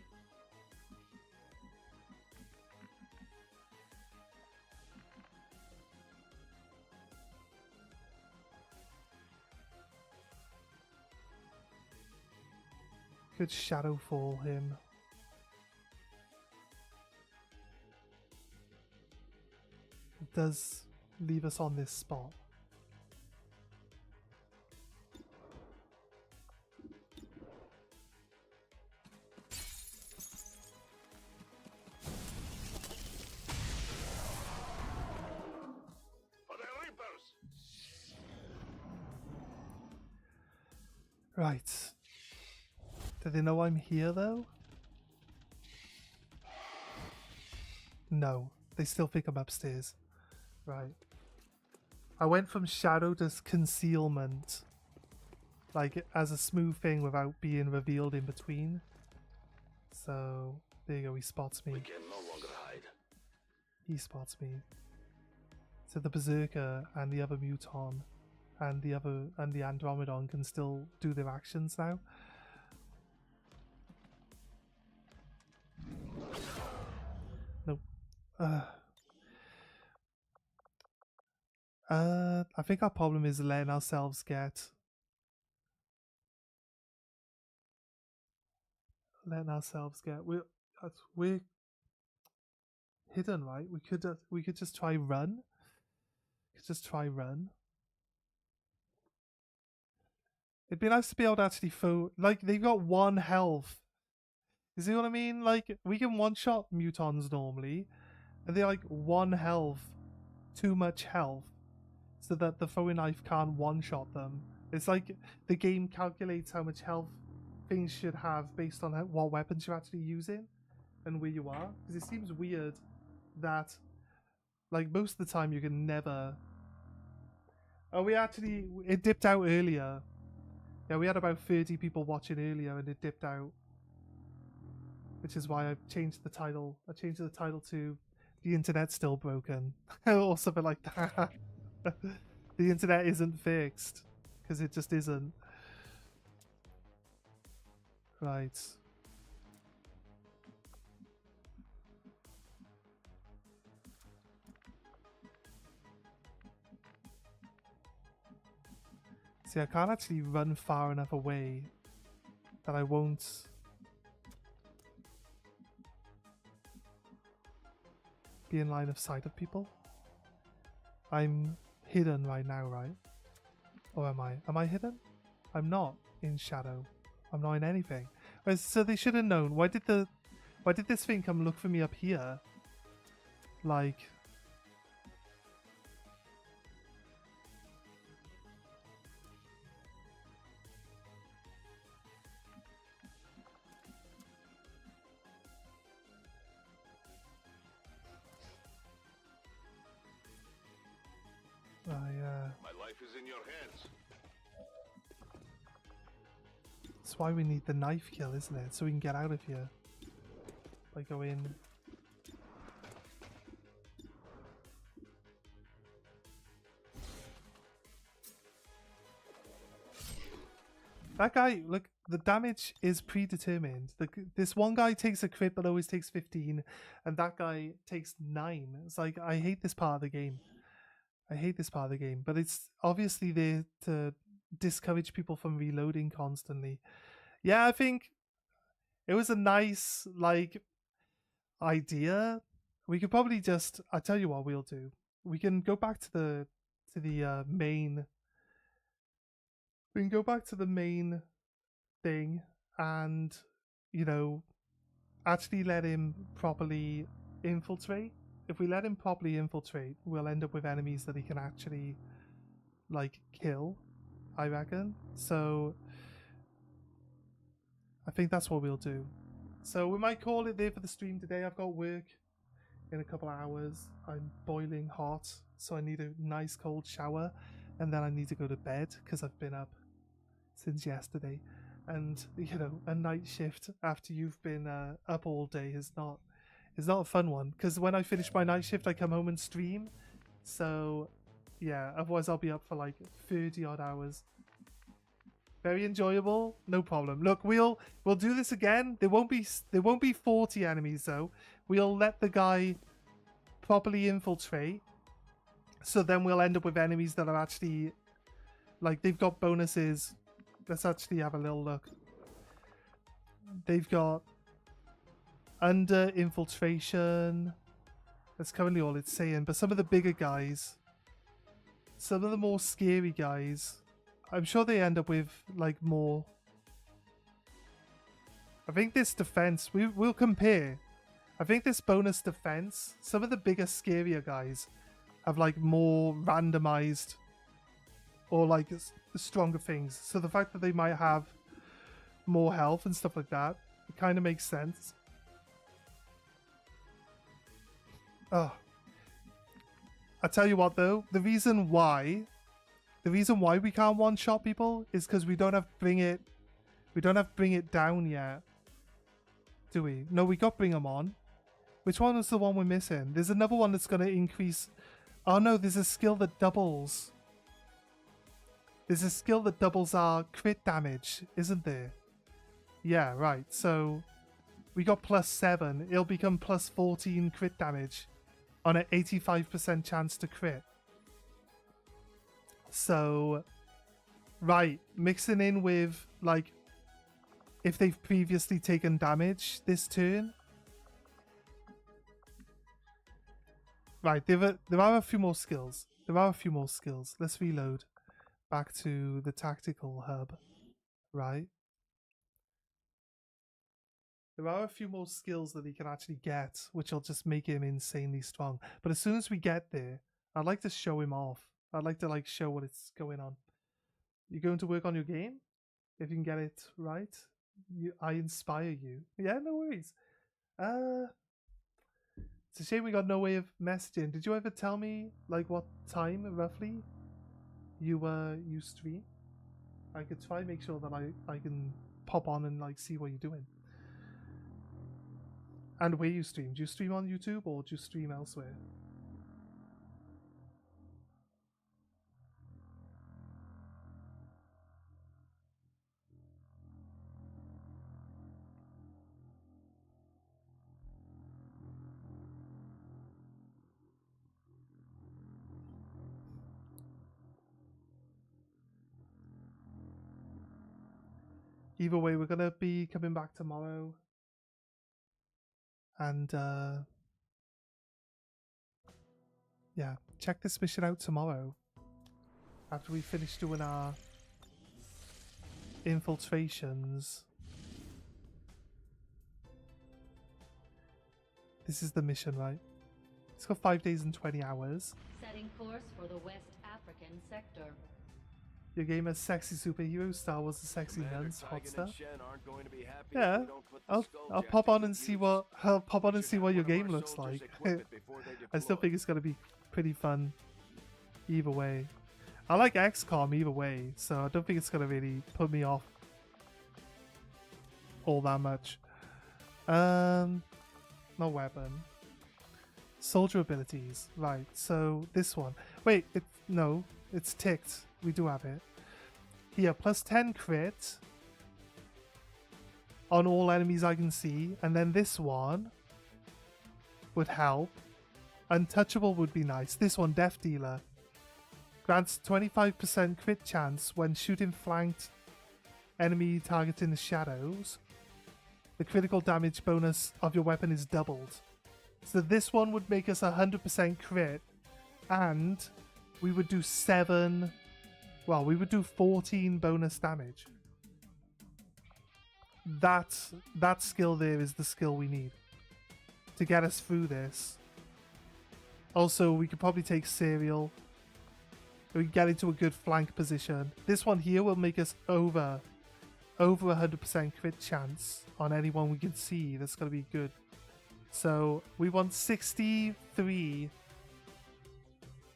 Could shadow fall him. It does leave us on this spot. Right. Do they know I'm here though? No. They still think I'm upstairs. Right. I went from shadow to concealment. Like, as a smooth thing without being revealed in between. So, there you go, he spots me. We can no longer hide. He spots me. So the Berserker and the other Muton and the Andromedon can still do their actions now. Nope. I think our problem is letting ourselves get we're hidden, right? We could just try run. It'd be nice to be able to actually throw, like, they've got 1 health. You see what I mean? Like, we can one-shot Mutons normally, and they're like 1 health, too much health, so that the throwing knife can't one-shot them. It's like the game calculates how much health things should have based on what weapons you're actually using and where you are. Because it seems weird that, like, most of the time you can never... Oh, it dipped out earlier. Yeah, we had about 30 people watching earlier and it dipped out. Which is why I changed the title. I changed the title to The Internet's Still Broken. Or something like that. The internet isn't fixed. Because it just isn't. Right. See, I can't actually run far enough away that I won't be in line of sight of people. I'm hidden right now, right? Or am I? Am I hidden? I'm not in shadow. I'm not in anything. So they should have known. Why did this thing come look for me up here? Like... is in your hands. That's why we need the knife kill, isn't it? So we can get out of here. By going... That guy, look, the damage is predetermined. This one guy takes a crit but always takes 15, and that guy takes 9. It's like, I hate this part of the game. I hate this part of the game, but it's obviously there to discourage people from reloading constantly. Yeah, I think it was a nice, like, idea. We could probably just, I tell you what we'll do. We can go back to the main... We can go back to the main thing and, you know, actually let him properly infiltrate. If we let him properly infiltrate, we'll end up with enemies that he can actually, like, kill, I reckon. So, I think that's what we'll do. So, we might call it there for the stream today. I've got work in a couple of hours. I'm boiling hot, so I need a nice cold shower. And then I need to go to bed because I've been up since yesterday. And, you know, a night shift after you've been up all day is not a fun one. Because when I finish my night shift, I come home and stream. So, yeah, otherwise I'll be up for like 30 odd hours. Very enjoyable, no problem. Look, we'll do this again. There won't be 40 enemies though. We'll let the guy properly infiltrate. So then we'll end up with enemies that are actually, like, they've got bonuses. Let's actually have a little look. They've got under infiltration. That's currently all it's saying. But some of the bigger guys, some of the more scary guys, I'm sure they end up with, like, more. I think this defense, we'll compare. I think this bonus defense, some of the bigger, scarier guys have like more randomized or like stronger things. So the fact that they might have more health and stuff like that, it kind of makes sense. Oh, I tell you what though, the reason why we can't one-shot people is because we don't have bring it down yet, do we? No, we got bring them on. Which one is the one we're missing? There's another one that's going to increase. Oh no, there's a skill that doubles. There's a skill that doubles our crit damage, isn't there? Yeah, right. So we got +7. It'll become +14 crit damage on an 85% chance to crit. So, right, mixing in with, like, if they've previously taken damage this turn. Right, there are a few more skills. Let's reload back to the tactical hub. Right. There are a few more skills that he can actually get, which will just make him insanely strong. But as soon as we get there, I'd like to show him off. I'd like to, like, show what it's going on. You're going to work on your game? If you can get it right, I inspire you. Yeah, no worries. It's a shame we got no way of messaging. Did you ever tell me, like, what time roughly you stream? I could try and make sure that I can pop on and, like, see what you're doing. And where you stream. Do you stream on YouTube or do you stream elsewhere? Either way, we're going to be coming back tomorrow. And, yeah, check this mission out tomorrow. After we finish doing our infiltrations. This is the mission, right? It's got 5 days and 20 hours. Setting course for the West African sector. Your game has sexy superheroes, Star Wars, the sexy nuns, hot stuff. Yeah, I'll pop on and see what your game looks like. I still think it's gonna be pretty fun, either way. I like XCOM either way, so I don't think it's gonna really put me off all that much. No weapon. Soldier abilities. Right, so this one. Wait, no, it's ticked. We do have it. Here, plus 10 crit on all enemies I can see. And then this one would help. Untouchable would be nice. This one, Death Dealer. Grants 25% crit chance when shooting flanked enemy target in the shadows. The critical damage bonus of your weapon is doubled. So this one would make us 100% crit. And we would do 14 bonus damage. That skill there is the skill we need to get us through this. Also, we could probably take Serial. We can get into a good flank position. This one here will make us over 100% crit chance on anyone we can see. That's going to be good. So we want 63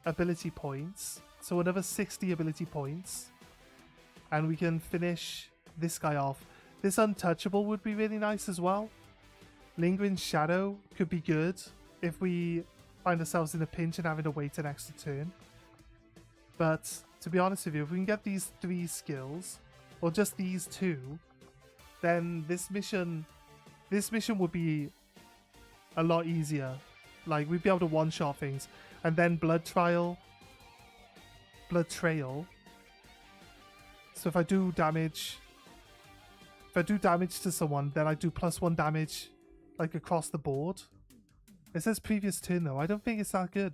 ability points. So another 60 ability points. And we can finish this guy off. This Untouchable would be really nice as well. Lingering Shadow could be good if we find ourselves in a pinch and having to wait an extra turn. But to be honest with you, if we can get these 3 skills, or just these 2, then this mission would be a lot easier. Like, we'd be able to one-shot things. And then Blood Trail. So if I do damage to someone, then I do +1 damage, like, across the board. It says previous turn though. I don't think it's that good.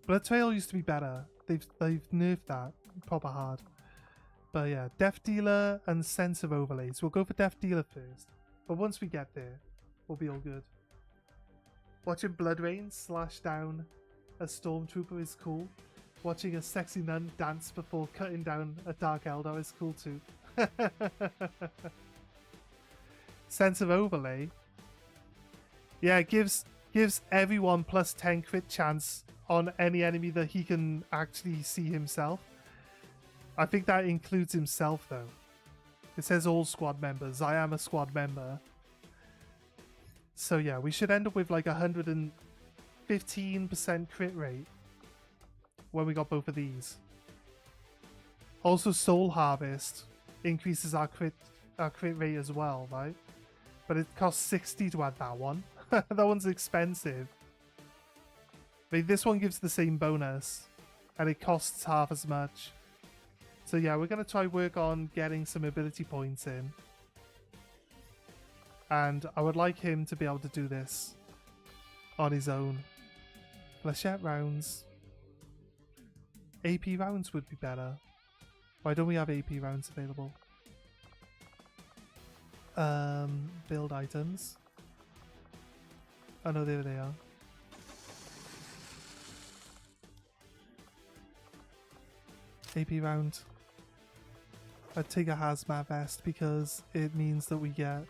Blood Trail used to be better. They've nerfed that proper hard. But yeah, Death Dealer and Sense of Overlays. We'll go for Death Dealer first. But once we get there, we'll be all good. Watching Blood Rain slash down a Stormtrooper is cool. Watching a sexy nun dance before cutting down a Dark Eldar is cool too. Sense of Overlay. Yeah, it gives everyone plus 10 crit chance on any enemy that he can actually see himself. I think that includes himself though. It says all squad members. I am a squad member. So yeah, we should end up with like 115% crit rate when we got both of these. Also, Soul Harvest increases our crit rate as well, right? But it costs 60 to add that one. That one's expensive. But this one gives the same bonus, and it costs half as much. So yeah, we're going to try work on getting some ability points in. And I would like him to be able to do this on his own. Flechette rounds. AP rounds would be better. Why don't we have AP rounds available? Build items. Oh no, there they are. AP round. I'd take a hazmat vest because it means that we get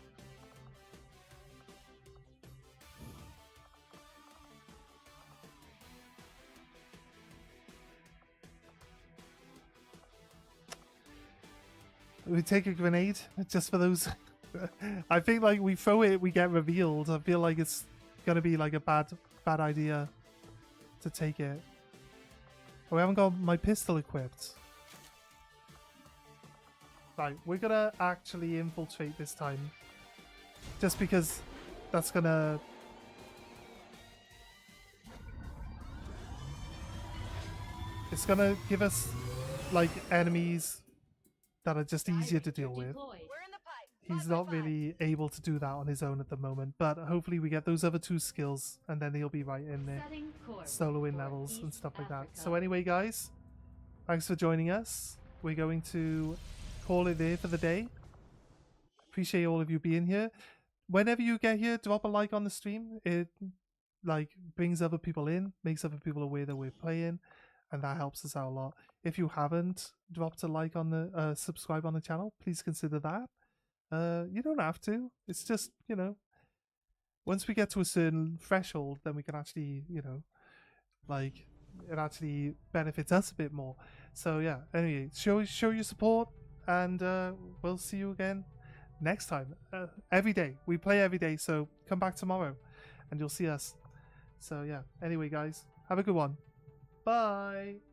we take a grenade just for those. I think like we throw it, we get revealed. I feel like it's gonna be like a bad idea to take it. Oh, we haven't got my pistol equipped. Right, we're gonna actually infiltrate this time. Just because that's gonna... It's gonna give us, like, enemies that are just easier to deal with. He's not really able to do that on his own at the moment, but hopefully we get those other 2 skills and then he'll be right in there. Soloing levels and stuff like that. So anyway, guys, thanks for joining us. We're going to call it there for the day. Appreciate all of you being here. Whenever you get here, drop a like on the stream. It like brings other people in, makes other people aware that we're playing, and that helps us out a lot. If you haven't dropped a like on the subscribe on the channel, please consider that. You don't have to. It's just, you know, once we get to a certain threshold, then we can actually, you know, like it actually benefits us a bit more. So yeah, anyway, show your support, and we'll see you again next time. Every day we play every day, so come back tomorrow and you'll see us. So yeah, anyway guys, have a good one. Bye.